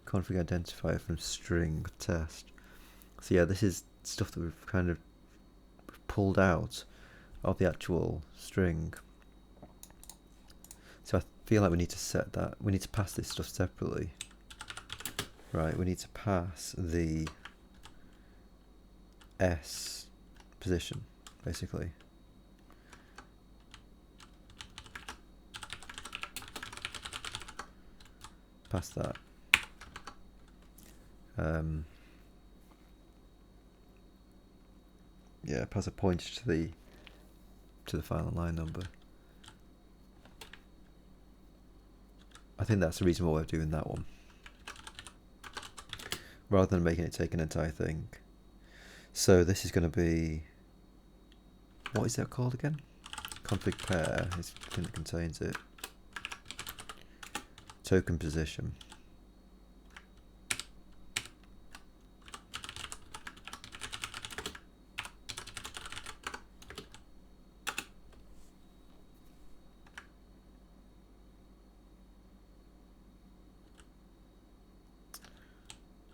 Config identifier from string test. So yeah, this is stuff that we've kind of pulled out of the actual string. So I feel like we need to set that. We need to pass this stuff separately. Right, we need to pass the S position, basically. Pass that. Yeah, pass a pointer to the final line number. I think that's a reasonable way of doing that one, rather than making it take an entire thing. So this is going to be, what is that called again? Config pair is the thing that contains it. Token position.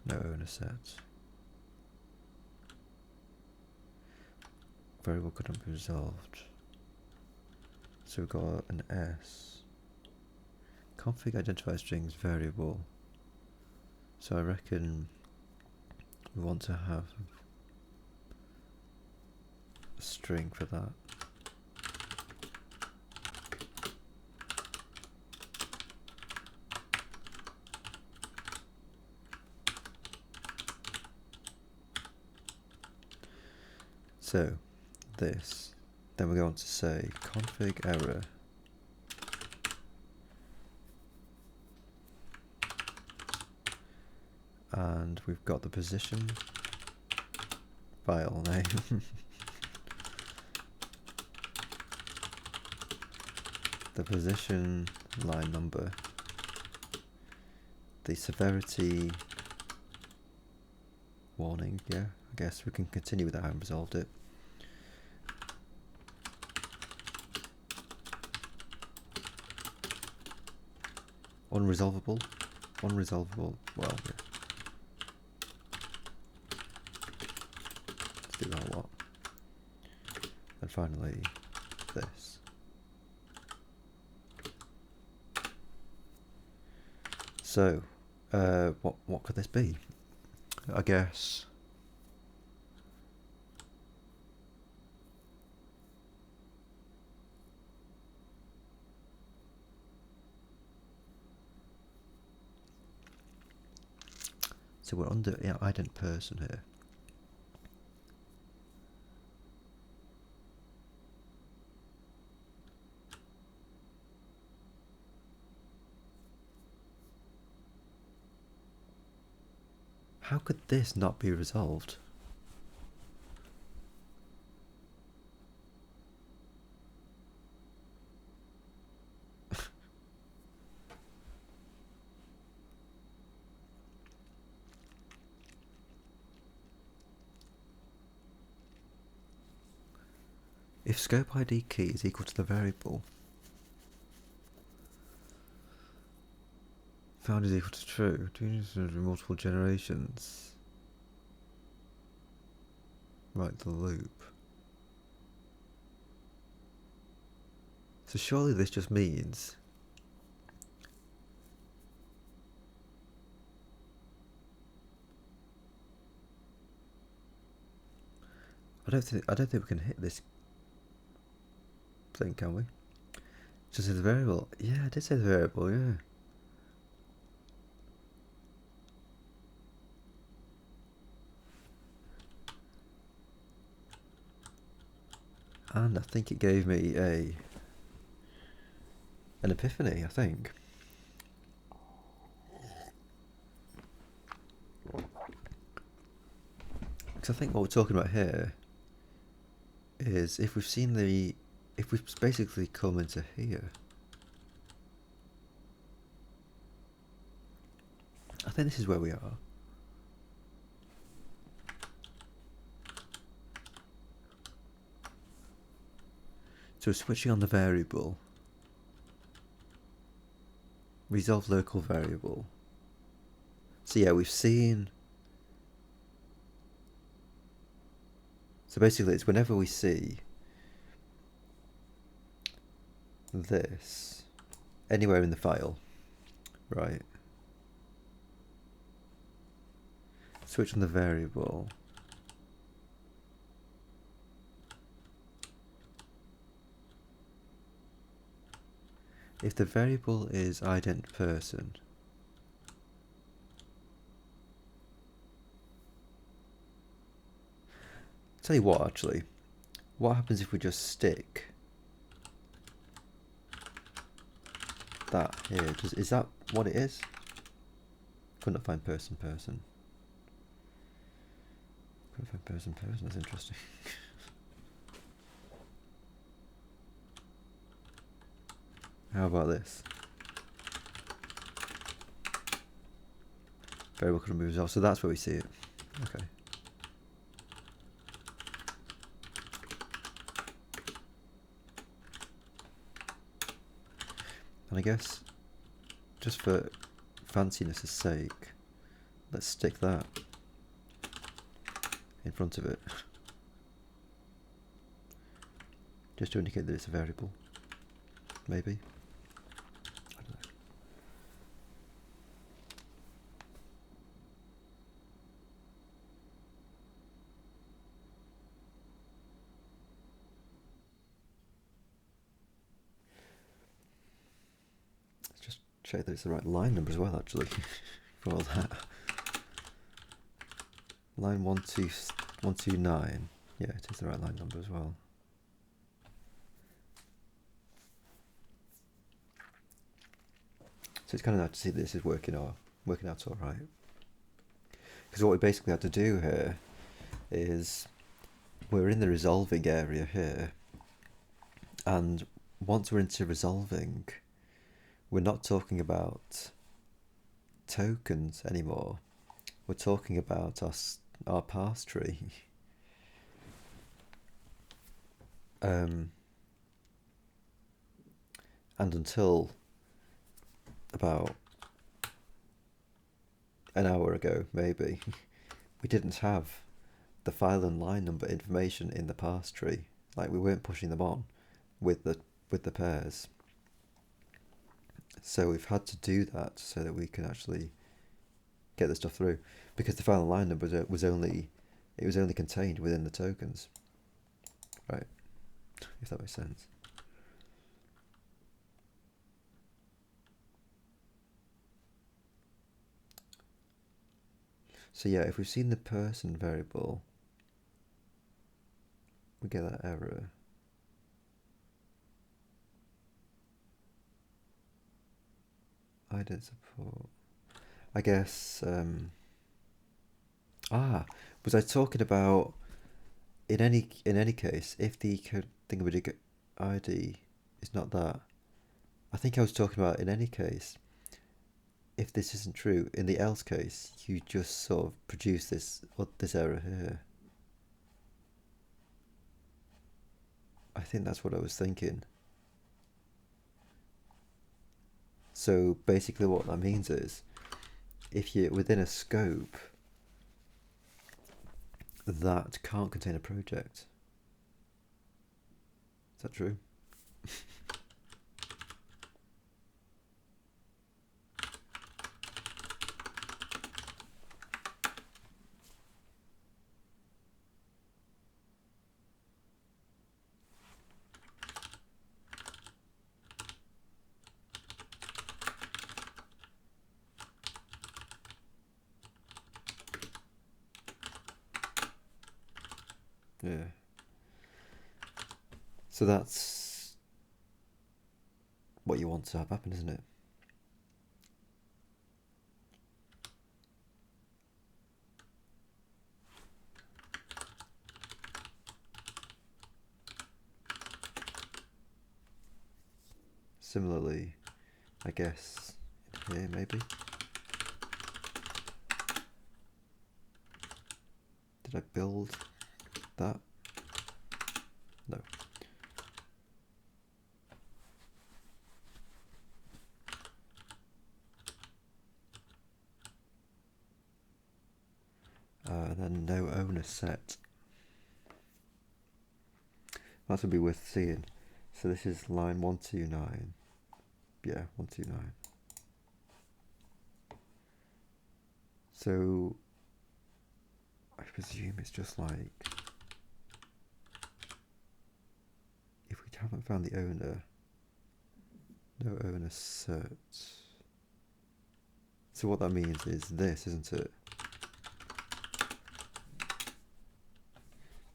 No owner set. Variable couldn't be resolved. So we've got an S. Config identifier strings variable. So I reckon we want to have a string for that. So this, then we're going to say config error and we've got the position file name. The position line number, the severity warning. Yeah, I guess we can continue with that. I haven't resolved it. Unresolvable. Well, yeah. Let's do that a lot. And finally, this. So, what could this be? I guess. So we're under ident person here. How could this not be resolved? If scope ID key is equal to the variable found is equal to true, do you need to do multiple generations? Write the loop. So surely this just means I don't think we can hit this thing, can we? Just says the variable. Yeah, I did say the variable, yeah. And I think it gave me an epiphany, I think. Because I think what we're talking about here is if we've basically come into here, I think this is where we are. So switching on the variable, resolve local variable. So yeah, we've seen. So basically it's whenever we see this anywhere in the file, right? Switch on the variable. If the variable is ident person, tell you what, actually, what happens if we just stick that here? Is that what it is? Couldn't find person. Couldn't find person. That's interesting. How about this? Variable could remove result. So that's where we see it. Okay. And I guess, just for fanciness' sake, let's stick that in front of it. Just to indicate that it's a variable. Maybe. I don't know. Let's just check that it's the right line number as well, actually, for all that. Line 129. Yeah, it is the right line number as well. So it's kind of nice to see that this is working out all right. Because what we basically had to do here is we're in the resolving area here, and once we're into resolving, we're not talking about tokens anymore. We're talking about our parse tree. And until about an hour ago, maybe, we didn't have the file and line number information in the parse tree. Like, we weren't pushing them on with the pairs. So we've had to do that so that we can actually get the stuff through, because the file and line number was only contained within the tokens, right? If that makes sense. So yeah, if we've seen the person variable, we get that error. I don't support. I guess. Was I talking about in any case, if the thingamajig ID is not that? I think I was talking about in any case, if this isn't true, in the else case, you just sort of produce this error here. I think that's what I was thinking. So basically what that means is, if you're within a scope that can't contain a project. Is that true? Yeah. So that's what you want to have happen, isn't it? Similarly, I guess here maybe. Did I build that? No. Then no owner set. That would be worth seeing. So this is line 129. Yeah, 129. So I presume it's just like, if we haven't found the owner, no owner cert. So what that means is this, isn't it?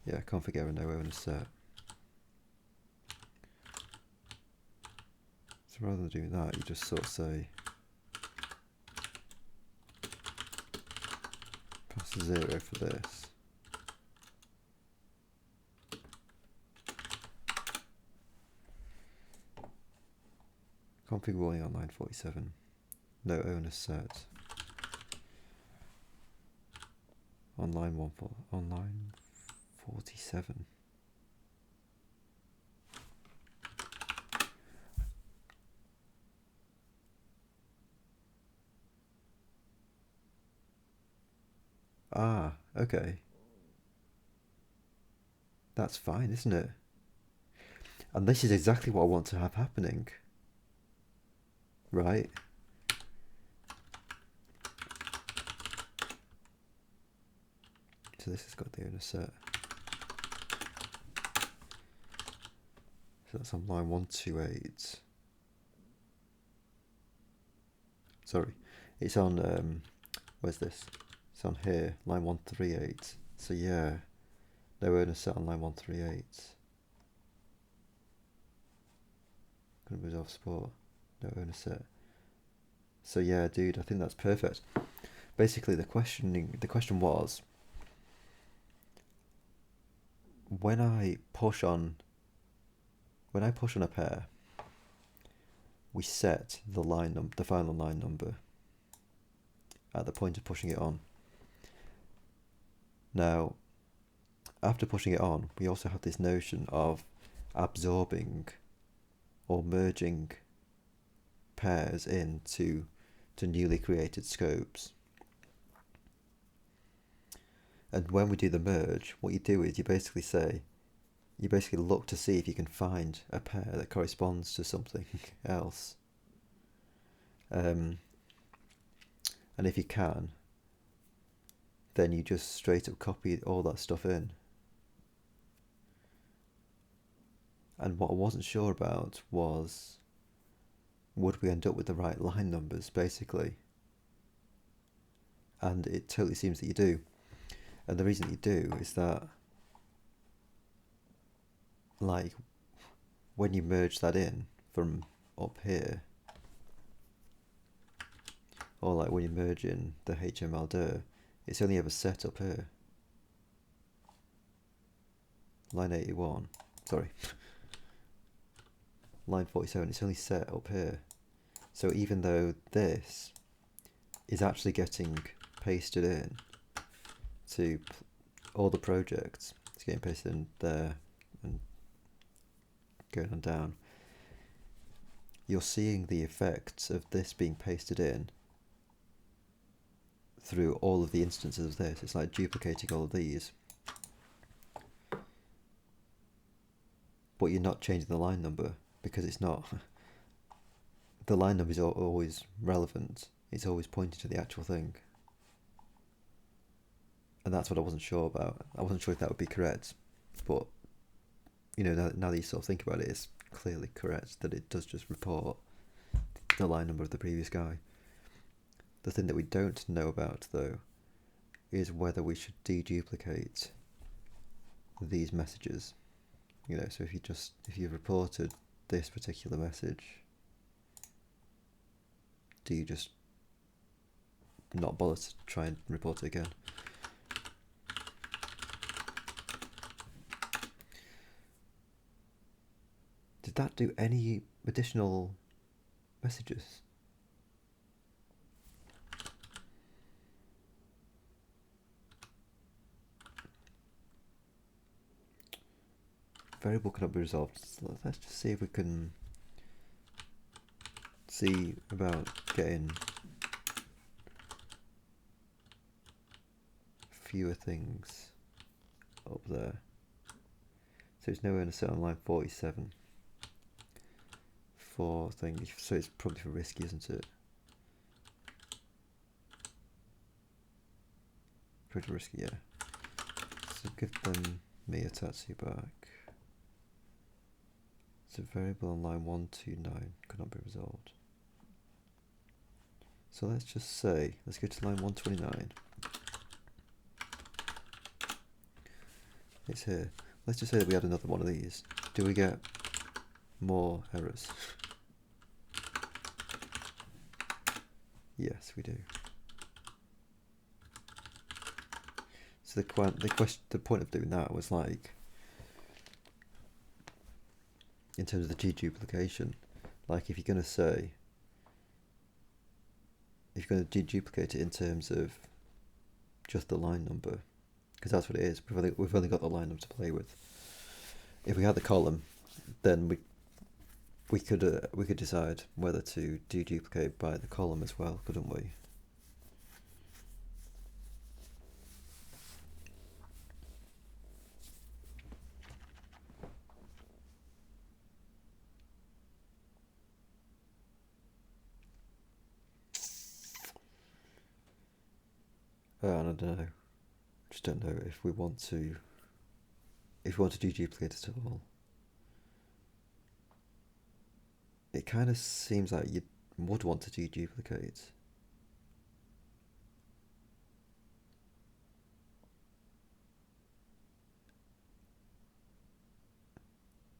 Yeah, config error, no owner cert. So rather than doing that, you just sort of say pass 0 for this. Config warning on line 47. No owner set. On line 47. Ah, okay. That's fine, isn't it? And this is exactly what I want to have happening. Right? So this has got the owner set. So that's on line 128. Sorry, it's on, where's this? It's on here, line 138. So yeah, no owner set on line 138. Couldn't resolve support, no owner set. So yeah, dude, I think that's perfect. Basically, the question was, when I push on a pair, we set the final line number at the point of pushing it on. Now, after pushing it on, we also have this notion of absorbing or merging pairs into newly created scopes. And when we do the merge, what you do is you basically look to see if you can find a pair that corresponds to something else. And if you can, then you just straight up copy all that stuff in. And what I wasn't sure about was, would we end up with the right line numbers, basically? And it totally seems that you do. And the reason that you do is that, like, when you merge that in from up here, or like when you merge in the HMLDir, it's only ever set up here. Line 81, sorry. Line 47, it's only set up here. So even though this is actually getting pasted in to all the projects, it's getting pasted in there and going on down, you're seeing the effects of this being pasted in through all of the instances of this. It's like duplicating all of these, but you're not changing the line number, because it's not. The line number is always relevant. It's always pointing to the actual thing. And that's what I wasn't sure about. I wasn't sure if that would be correct, but now that you sort of think about it, it's clearly correct that it does just report the line number of the previous guy. The thing that we don't know about, though, is whether we should deduplicate these messages. So if you've reported this particular message, do you just not bother to try and report it again? Did that do any additional messages? Variable cannot be resolved. So let's just see if we can see about getting fewer things up there. So it's nowhere in a set on line 47 for things, so it's probably for risky, isn't it? Pretty risky, yeah. So give them me a tattoo back. It's a variable on line 129 cannot be resolved. So let's just say, let's go to line 129. It's here. Let's just say that we had another one of these. Do we get more errors? Yes, we do. So the point of doing that was, like, in terms of the deduplication, like if you're going to deduplicate it in terms of just the line number, because that's what it is. We've only got the line number to play with. If we had the column, then we could decide whether to deduplicate by the column as well, couldn't we? I don't know. Just don't know if we want to deduplicate it at all. It kind of seems like you would want to deduplicate.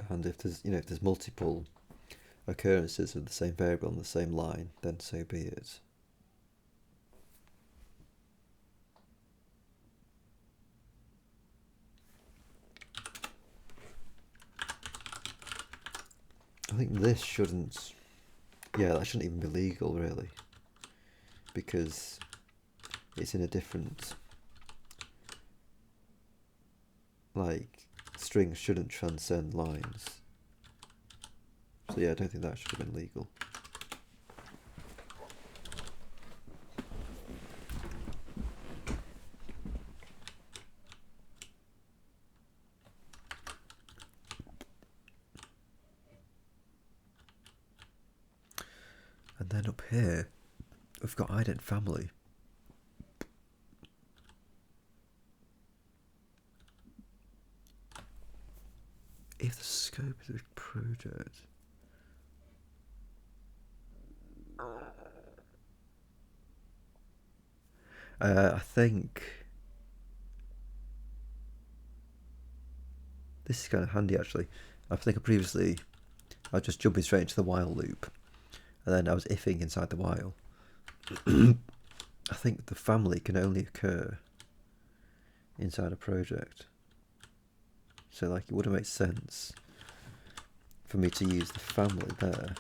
And if there's multiple occurrences of the same variable on the same line, then so be it. I think this shouldn't, yeah, that shouldn't even be legal really, because it's in a different, like, strings shouldn't transcend lines. So yeah, I don't think that should have been legal. And then up here, we've got ident family. If the scope is a project, I think this is kind of handy actually. I think previously I was just jumping straight into the while loop, and then I was ifing inside the while. I think the family can only occur inside a project. So like it wouldn't make sense for me to use the family there.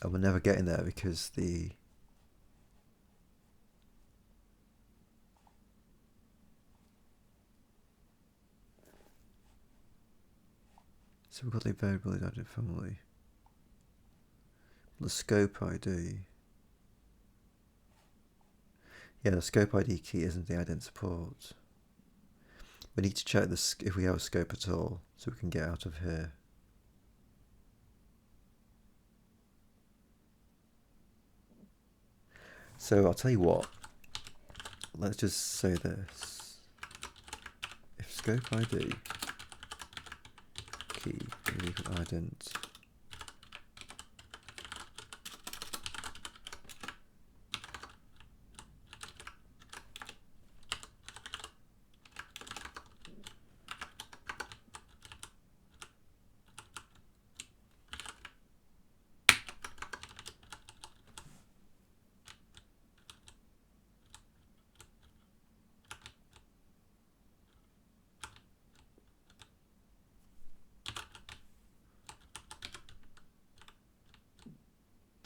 And we're never getting there because the so we've got the variable ident family. The scope ID. Yeah, the scope ID key isn't the ident support. We need to check this if we have a scope at all, so we can get out of here. So I'll tell you what. Let's just say this: if scope ID key is equal to ident,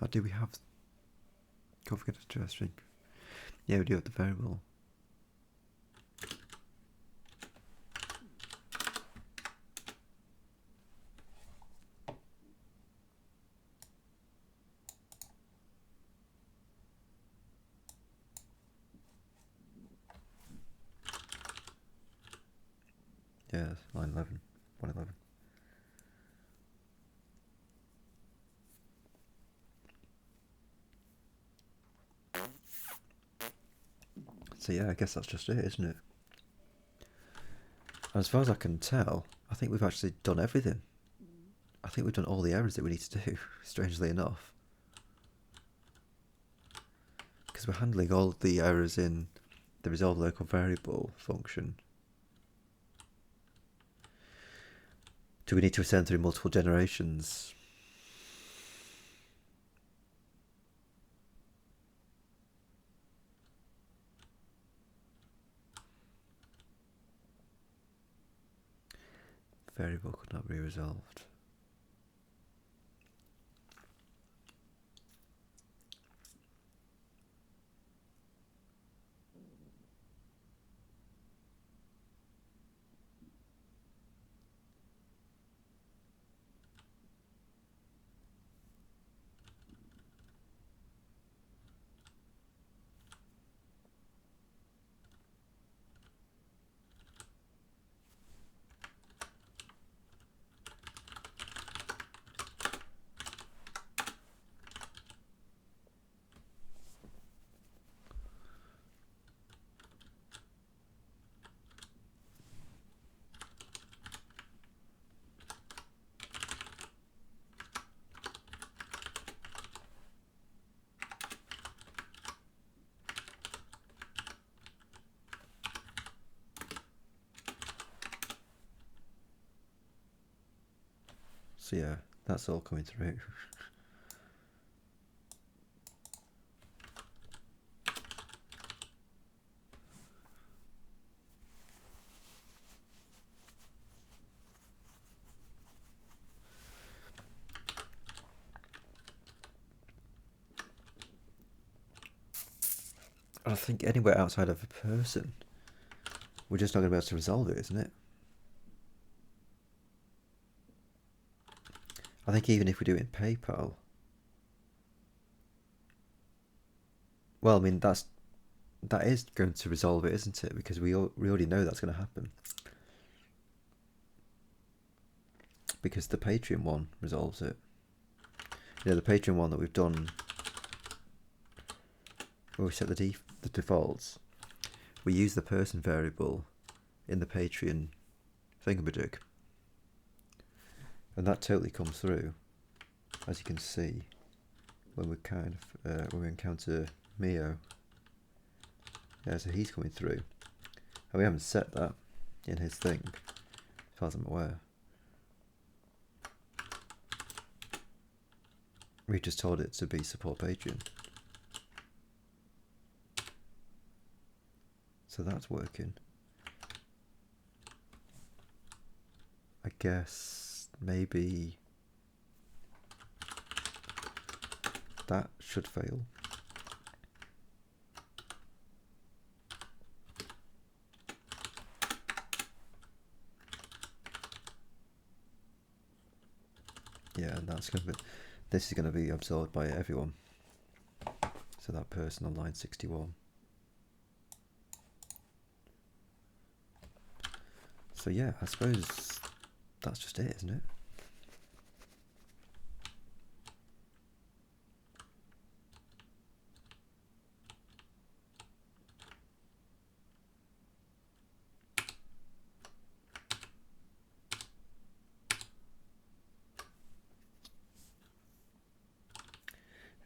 now do we have configure address string? Yeah, we do have the variable. Yeah, line 11, 111. So yeah, I guess that's just it, isn't it? And as far as I can tell, I think we've actually done everything. I think we've done all the errors that we need to do, strangely enough. Because we're handling all the errors in the resolve local variable function. Do we need to ascend through multiple generations? Variable could not be resolved. So yeah, that's all coming through. I think anywhere outside of a person, we're just not going to be able to resolve it, isn't it? I think even if we do it in PayPal, well, I mean that is going to resolve it, isn't it? Because we already know that's going to happen. Because the Patreon one resolves it. You know, the Patreon one that we've done, where we set the defaults, we use the person variable in the Patreon thingamajig, and that totally comes through, as you can see, when we when we encounter Mio. Yeah, so he's coming through, and we haven't set that in his thing, as far as I'm aware. We just told it to be support Patreon. So that's working. I guess maybe that should fail. Yeah, and this is going to be absorbed by everyone. So that person on line 61. So yeah, I suppose that's just it, isn't it?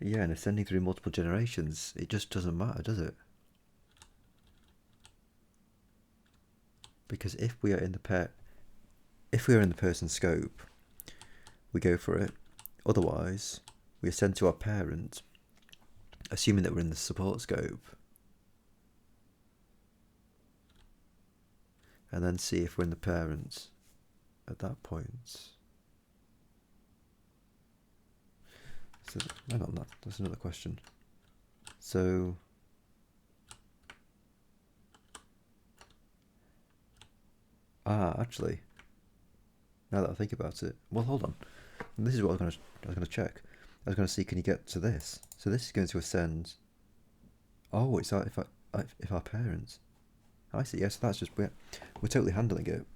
Yeah, and ascending through multiple generations, it just doesn't matter, does it? Because if we are in the person scope, we go for it. Otherwise, we ascend to our parent, assuming that we're in the support scope, and then see if we're in the parent at that point. So, hang on, that's another question. So, actually, now that I think about it, well, hold on. And this is what I was going to check. I was going to see, can you get to this? So this is going to ascend. Oh, it's if our parents. I see. Yes, that's just we're totally handling it,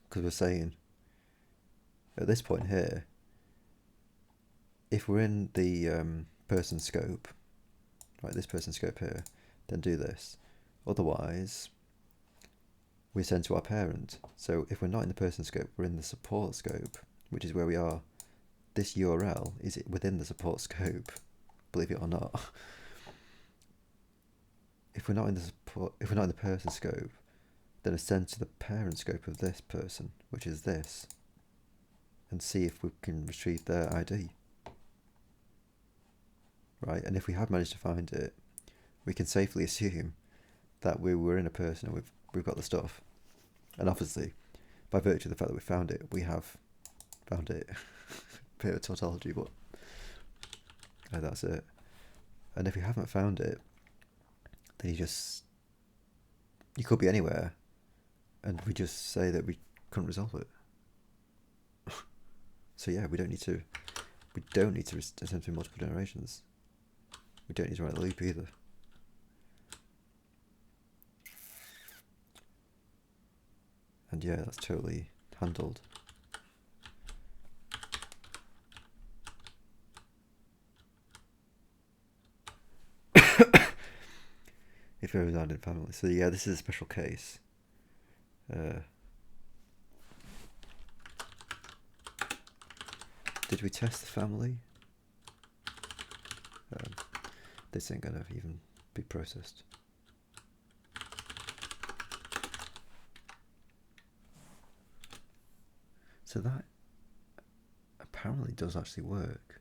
because we're saying at this point here, if we're in the person scope, right, this person scope here, then do this. Otherwise, we ascend to our parent. So if we're not in the person scope, we're in the support scope, which is where we are. This URL is within the support scope, believe it or not. If we're not in the person scope, then ascend to the parent scope of this person, which is this, and see if we can retrieve their ID. Right, and if we have managed to find it, we can safely assume that we were in a person and we've got the stuff. And obviously, by virtue of the fact that we found it, we have found it. Bit of tautology, but that's it. And if we haven't found it, then you could be anywhere, and we just say that we couldn't resolve it. So yeah, we don't need to ascend through multiple generations. We don't need to write a loop either. And yeah, that's totally handled. If we reside in family. So yeah, this is a special case. Did we test the family? This ain't gonna even be processed. So that apparently does actually work.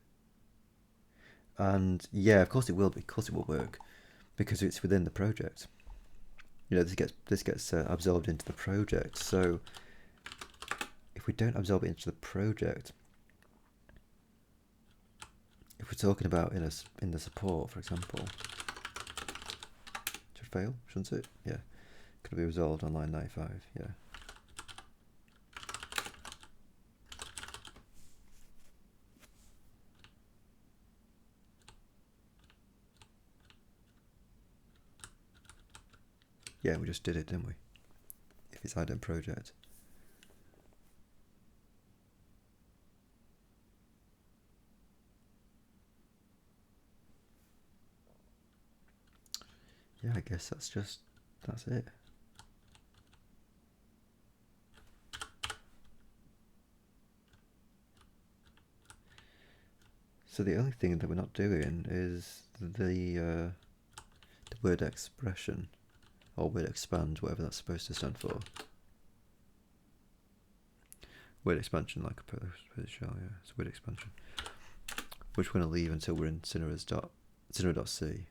And yeah, of course it will be. Of course it will work, because it's within the project. You know, this gets absorbed into the project. So if we don't absorb it into the project, if we're talking about in the support, for example, fail, shouldn't it? Yeah. Could be resolved on line 95, yeah. Yeah, we just did it, didn't we? If it's ident project. Yeah, I guess that's it. So the only thing that we're not doing is the word expression, or word expand, whatever that's supposed to stand for. Word expansion, like a post shell, yeah, it's word expansion. Which we're going to leave until we're in Cinera.c.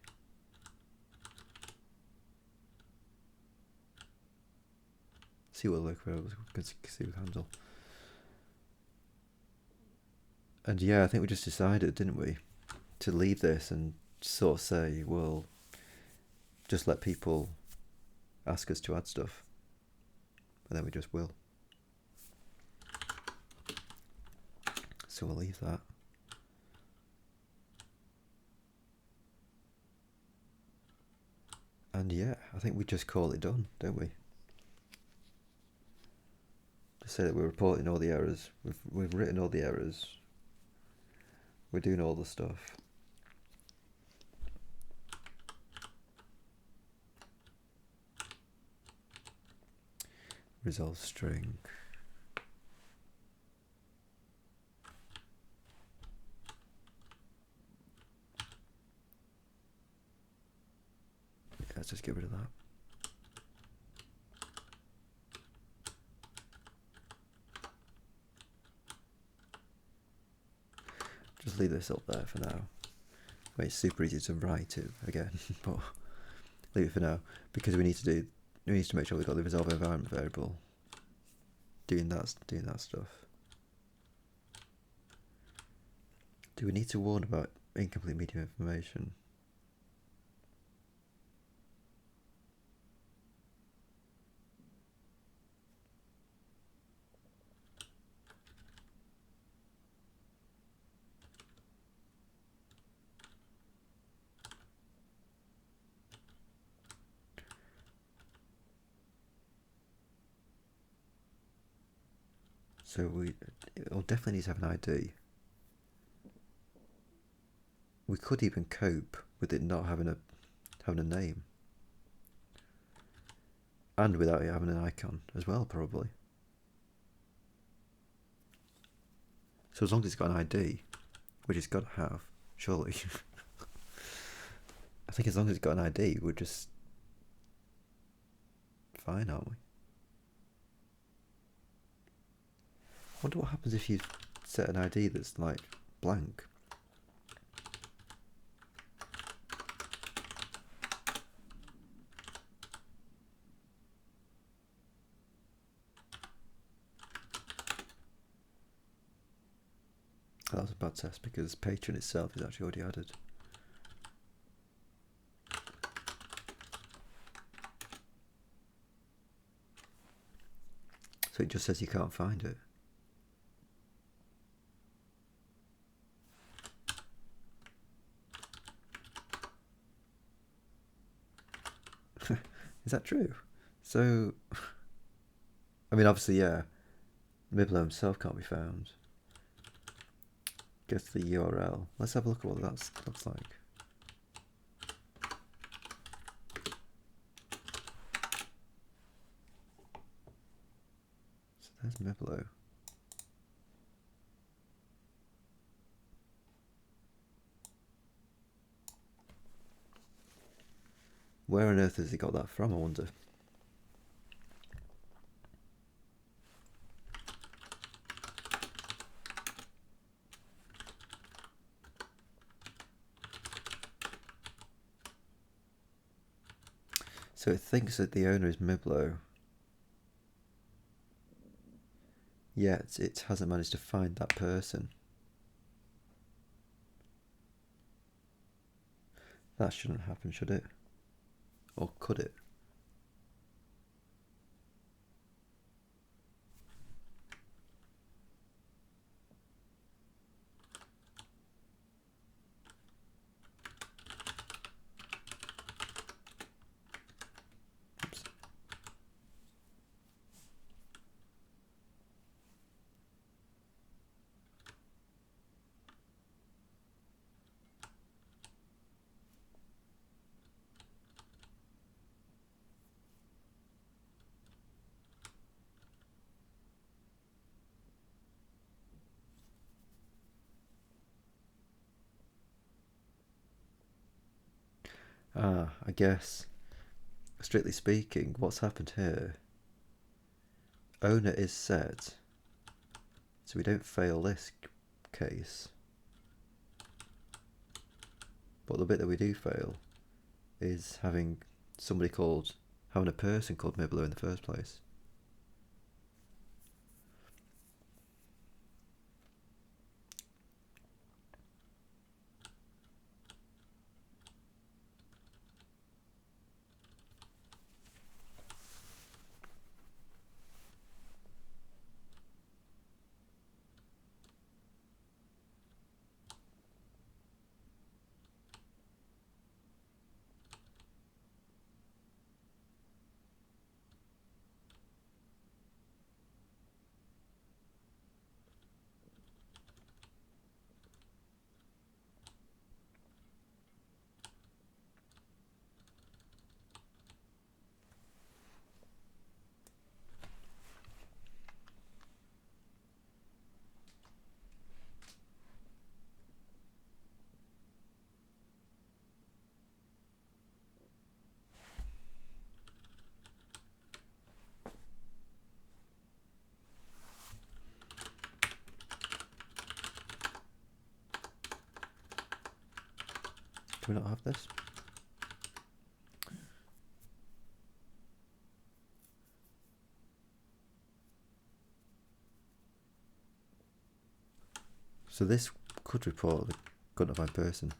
See what local variables we can see with handle. And yeah, I think we just decided, didn't we, to leave this and sort of say, well, just let people ask us to add stuff, and then we just will. So we'll leave that. And yeah, I think we just call it done, don't we? Just say that we're reporting all the errors. We've written all the errors. We're doing all the stuff. Resolve string. Yeah, let's just get rid of that. Just leave this up there for now. I mean, it's super easy to write it again, but leave it for now because we need to make sure we've got the resolve environment variable doing that stuff. Do we need to warn about incomplete medium information? So it'll definitely need to have an ID. We could even cope with it not having a name, and without it having an icon as well, probably. So as long as it's got an ID, which it's got to have, surely. I think as long as it's got an ID, we're just fine, aren't we? I wonder what happens if you set an ID that's like blank. That was a bad test because patron itself is actually already added. So it just says you can't find it. Is that true? So, I mean, obviously, yeah, Miblo himself can't be found. Get the URL. Let's have a look at what that looks like. So there's Miblo. Where on earth has he got that from, I wonder? So it thinks that the owner is Miblo. Yet it hasn't managed to find that person. That shouldn't happen, should it? Or could it? Oops. I guess, strictly speaking, what's happened here? Owner is set, so we don't fail this case. But the bit that we do fail is having having a person called Mibbler in the first place. Do we not have this? So this could report the gun of my person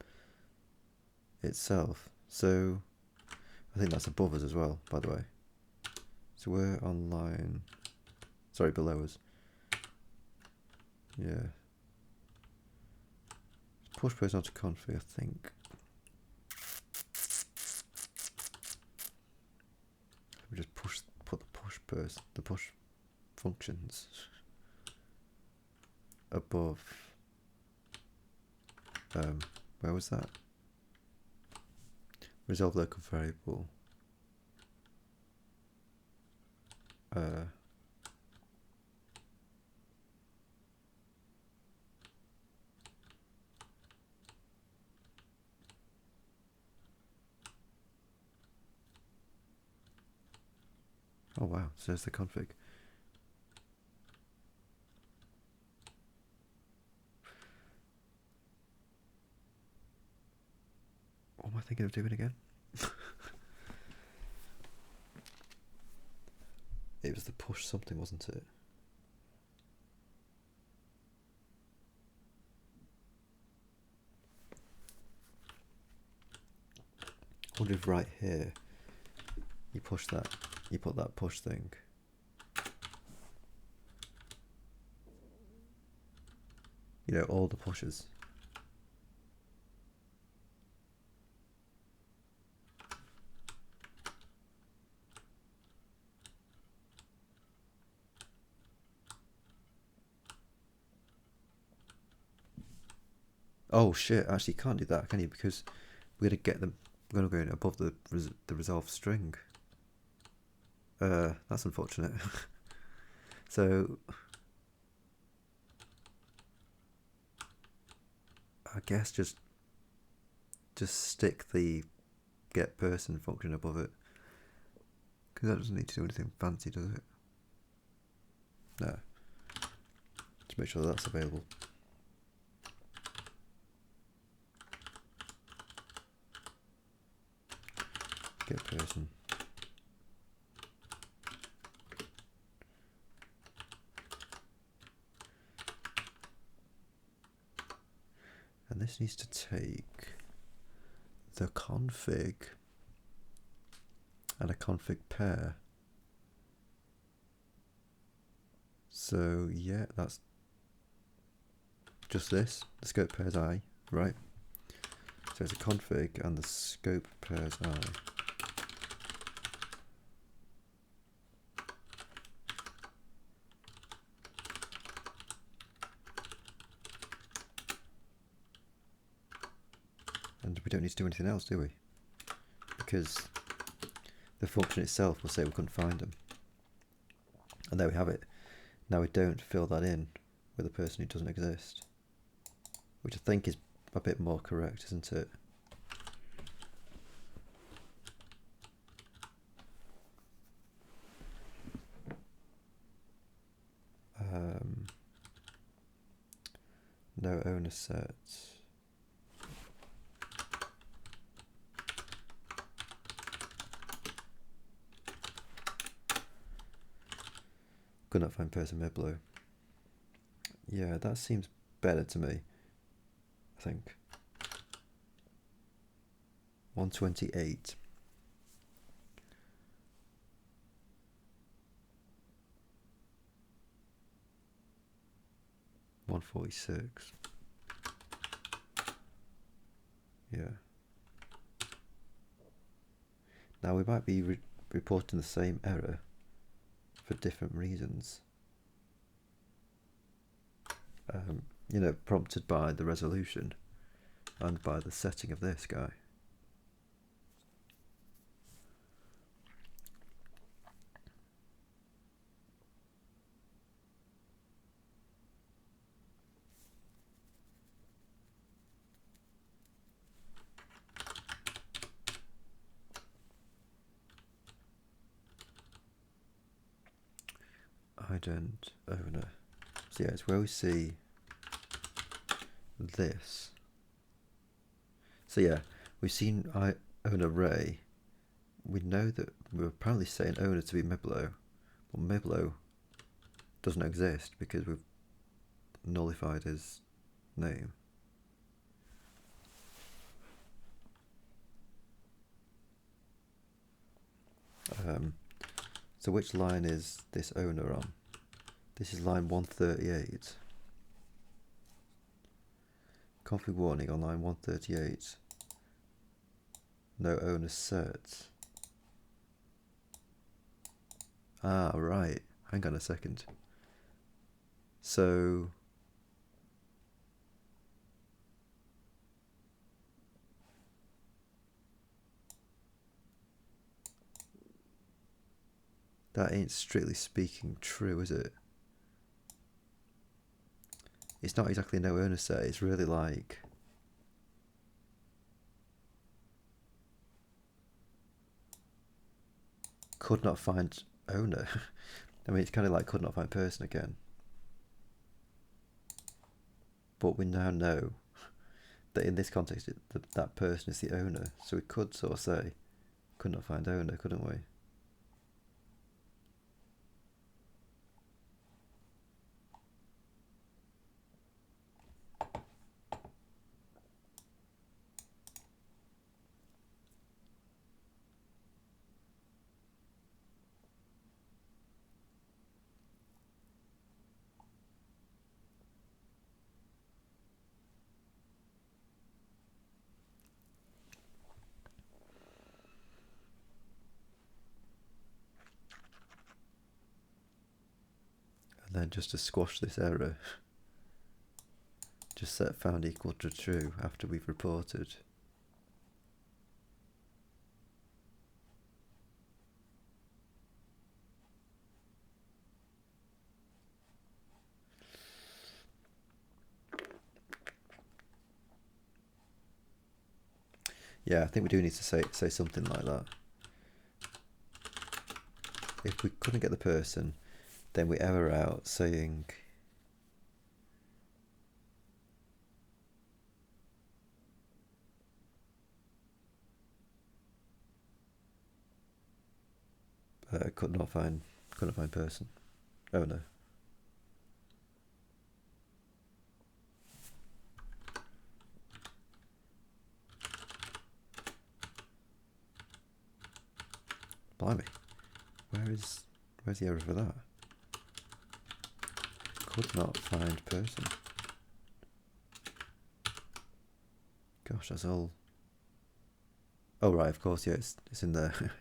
itself. So I think that's above us as well, by the way. So we're on line, sorry, below us. Yeah. Push person onto config, I think. We just put the push functions above. Where was that? Resolve local variable. Oh wow, so there's the config. What am I thinking of doing again? It was the push something, wasn't it? I wonder if right here you push that, you put that push thing. You know, all the pushes. Oh shit, actually you can't do that, can you? Because we're going to get them, we're going to go in above the resolve string. That's unfortunate. So I guess just stick the get person function above it, because that doesn't need to do anything fancy, does it? No. Just make sure that's available. Get person. And this needs to take the config and a config pair. So yeah, that's just this. The scope pairs I, right? So it's a config and the scope pairs I. And we don't need to do anything else, do we? Because the function itself will say we couldn't find them. And there we have it. Now we don't fill that in with a person who doesn't exist, which I think is a bit more correct, isn't it? No owner sets. Could not find person Miblo. Yeah, that seems better to me, I think. 128. $146. Yeah. Now we might be reporting the same error for different reasons. You know, prompted by the resolution and by the setting of this guy. Ident owner. So yeah, it's where we see this. So yeah, we've seen owner Ray. We know that we're apparently saying owner to be Miblo, but Miblo doesn't exist because we've nullified his name. So which line is this owner on? This is line 138. Config warning on line 138. No owner set. Ah, right. Hang on a second. So that ain't strictly speaking true, is it? It's not exactly no owner set, it's really like could not find owner. I mean, it's kind of like could not find person again. But we now know that in this context, that person is the owner. So we could sort of say, could not find owner, couldn't we? And then just to squash this error, just set found equal to true after we've reported. Yeah, I think we do need to say something like that. If we couldn't get the person, then we error out saying couldn't find person. Oh no. Blimey. Where's the error for that? Could not find person. Gosh, that's all. Oh right, of course, yeah, it's in there.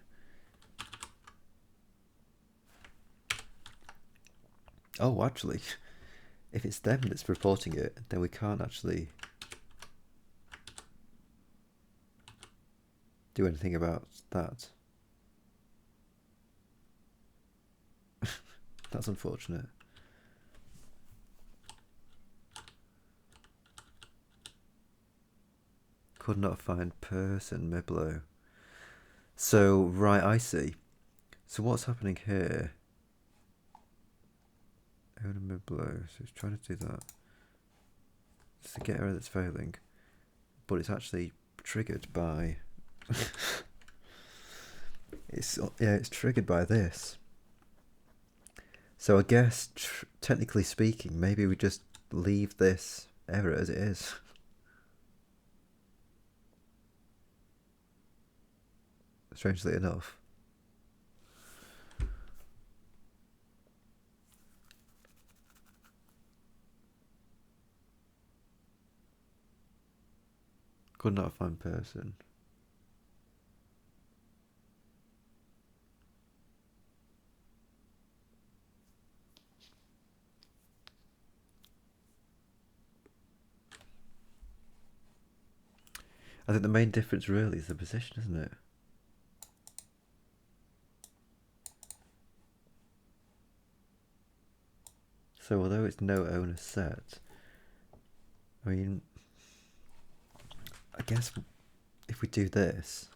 Oh, actually, if it's them that's reporting it, then we can't actually do anything about that. That's unfortunate. Could not find person, Miblo. So, right, I see. So what's happening here? Owner Miblo, so it's trying to do that. It's a get error that's failing. But it's actually triggered by... it's triggered by this. So I guess, technically speaking, maybe we just leave this error as it is. Strangely enough. Could not find person. I think the main difference really is the position, isn't it? So although it's no owner set, I mean, I guess if we do this,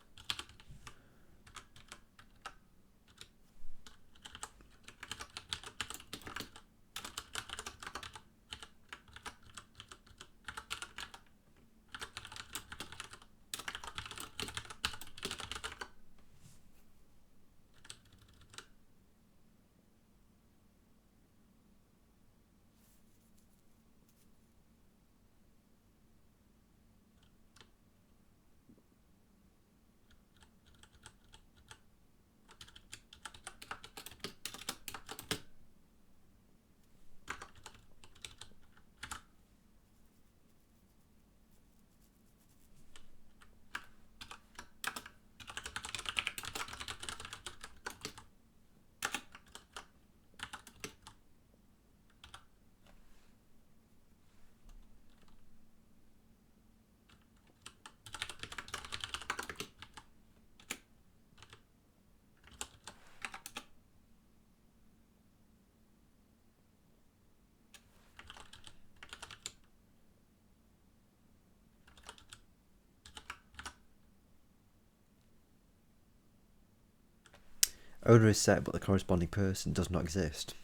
owner is set but the corresponding person does not exist.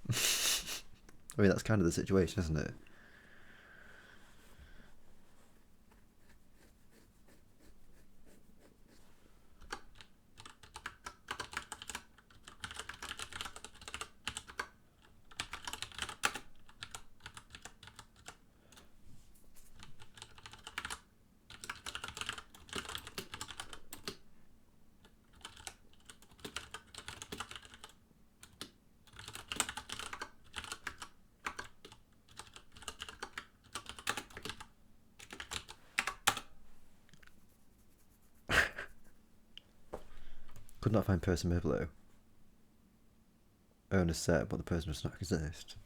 I mean, that's kind of the situation, isn't it? Could not find person Miblo. Owner set, but the person does not exist.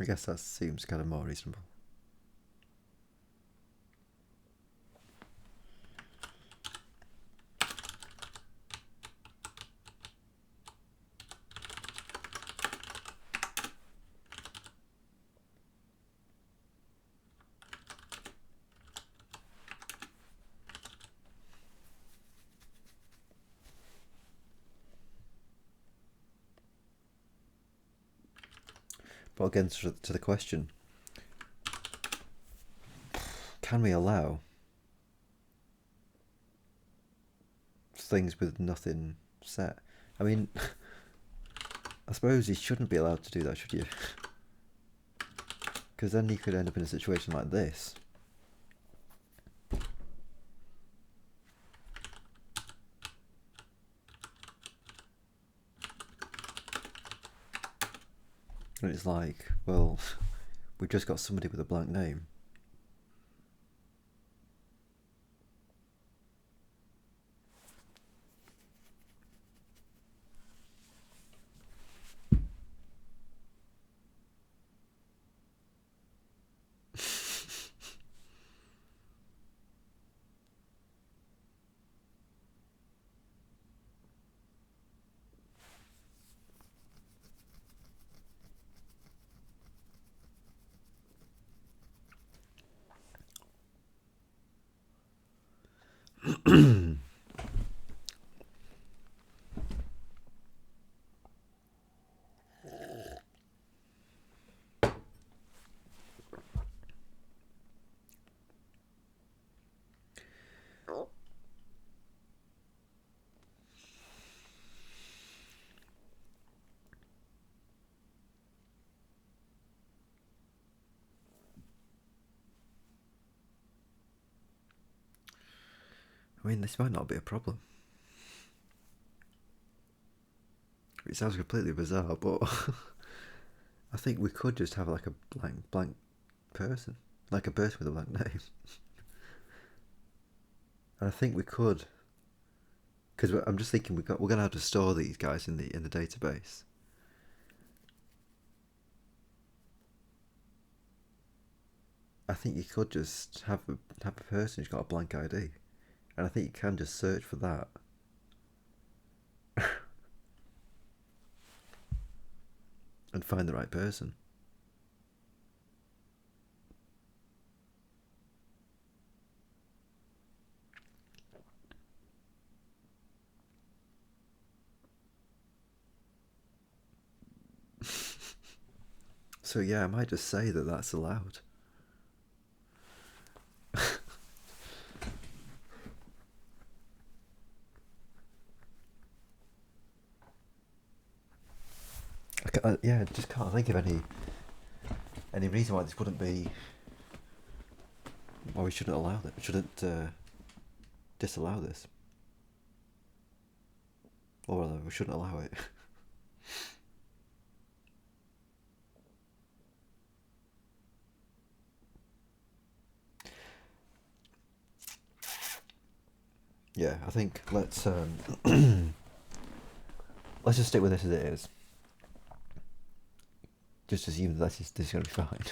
I guess that seems kind of more reasonable. But again, to the question, can we allow things with nothing set. I mean, I suppose you shouldn't be allowed to do that, should you? Because then you could end up in a situation like this. And it's like, well, we've just got somebody with a blank name. I mean, this might not be a problem. It sounds completely bizarre, but I think we could just have like a blank person, like a person with a blank name. And I think we could, because I'm just thinking we're gonna have to store these guys in the database. I think you could just have a person who's got a blank ID, and I think you can just search for that. And find the right person. So yeah, I might just say that that's allowed. I just can't think of any reason why this wouldn't be. Why we shouldn't allow that. We shouldn't disallow this. Or rather, we shouldn't allow it. Yeah, I think let's let's just stick with this as it is. Just assume that this is going to be fine.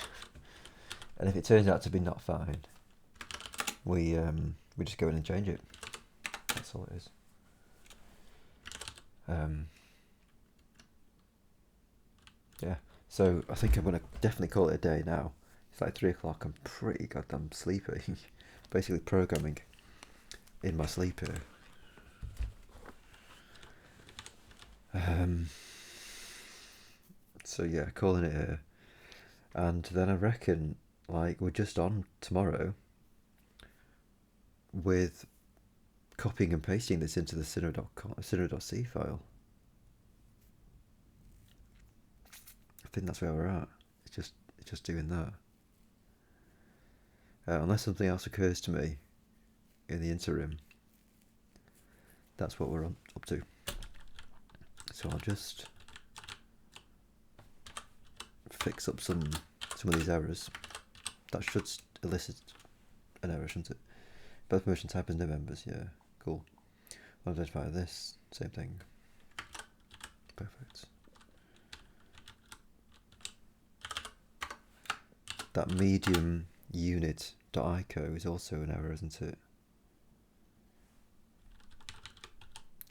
And if it turns out to be not fine, we just go in and change it. That's all it is. Yeah. So I think I'm gonna definitely call it a day now. It's like 3 o'clock. I'm pretty goddamn sleepy. Basically programming in my sleep here. So yeah, calling it here. And then I reckon, like, we're just on tomorrow with copying and pasting this into the Cinera.c file. I think that's where we're at. It's just doing that. Unless something else occurs to me in the interim, that's what we're up to. So I'll just fix up some of these errors. That should elicit an error, shouldn't it? Both motion type and no members, yeah, cool. I'll identify this, same thing. Perfect. That medium unit.ico is also an error, isn't it?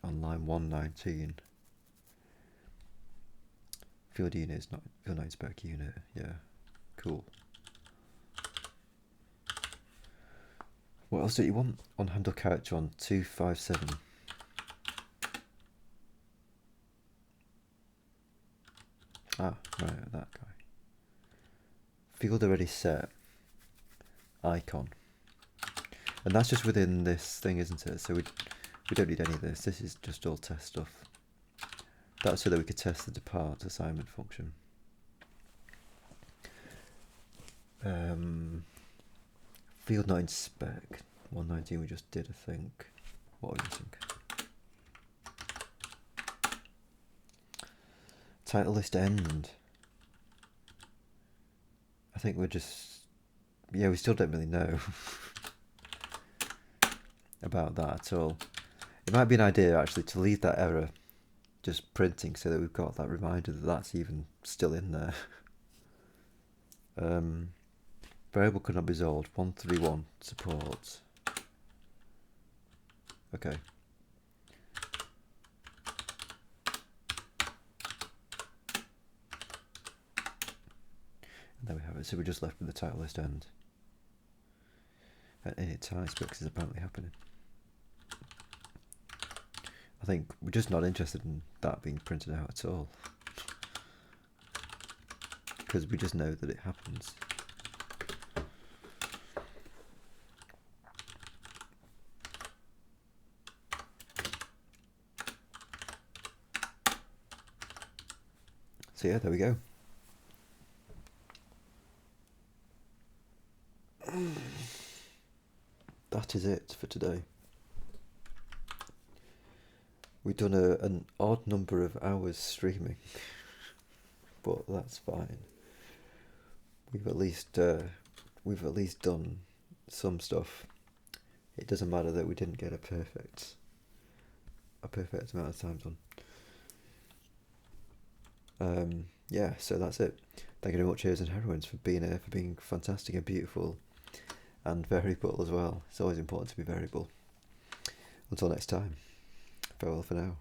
On line 119. Field unit is not field 9 spec unit, yeah, cool. What else do you want? On handle character on 257. Ah, right, that guy. Field already set. Icon. And that's just within this thing, isn't it? So We don't need any of this. This is just all test stuff. That's so that we could test the depart assignment function. Field not in spec. 119 we just did, I think. What are we missing? Title list end. I think we're just... Yeah, we still don't really know about that at all. It might be an idea, actually, to leave that error just printing so that we've got that reminder that that's even still in there. Variable could not be resolved. 131 supports. Okay. And there we have it. So we're just left with the title list end. And init type specs is apparently happening. I think we're just not interested in that being printed out at all, because we just know that it happens. So yeah, there we go. That is it for today. We've done an odd number of hours streaming, but that's fine. We've at least done some stuff. It doesn't matter that we didn't get a perfect amount of time done. Yeah, so that's it. Thank you very much, Heroes and Heroines, for being here, for being fantastic and beautiful and variable as well. It's always important to be variable. Until next time, farewell for now.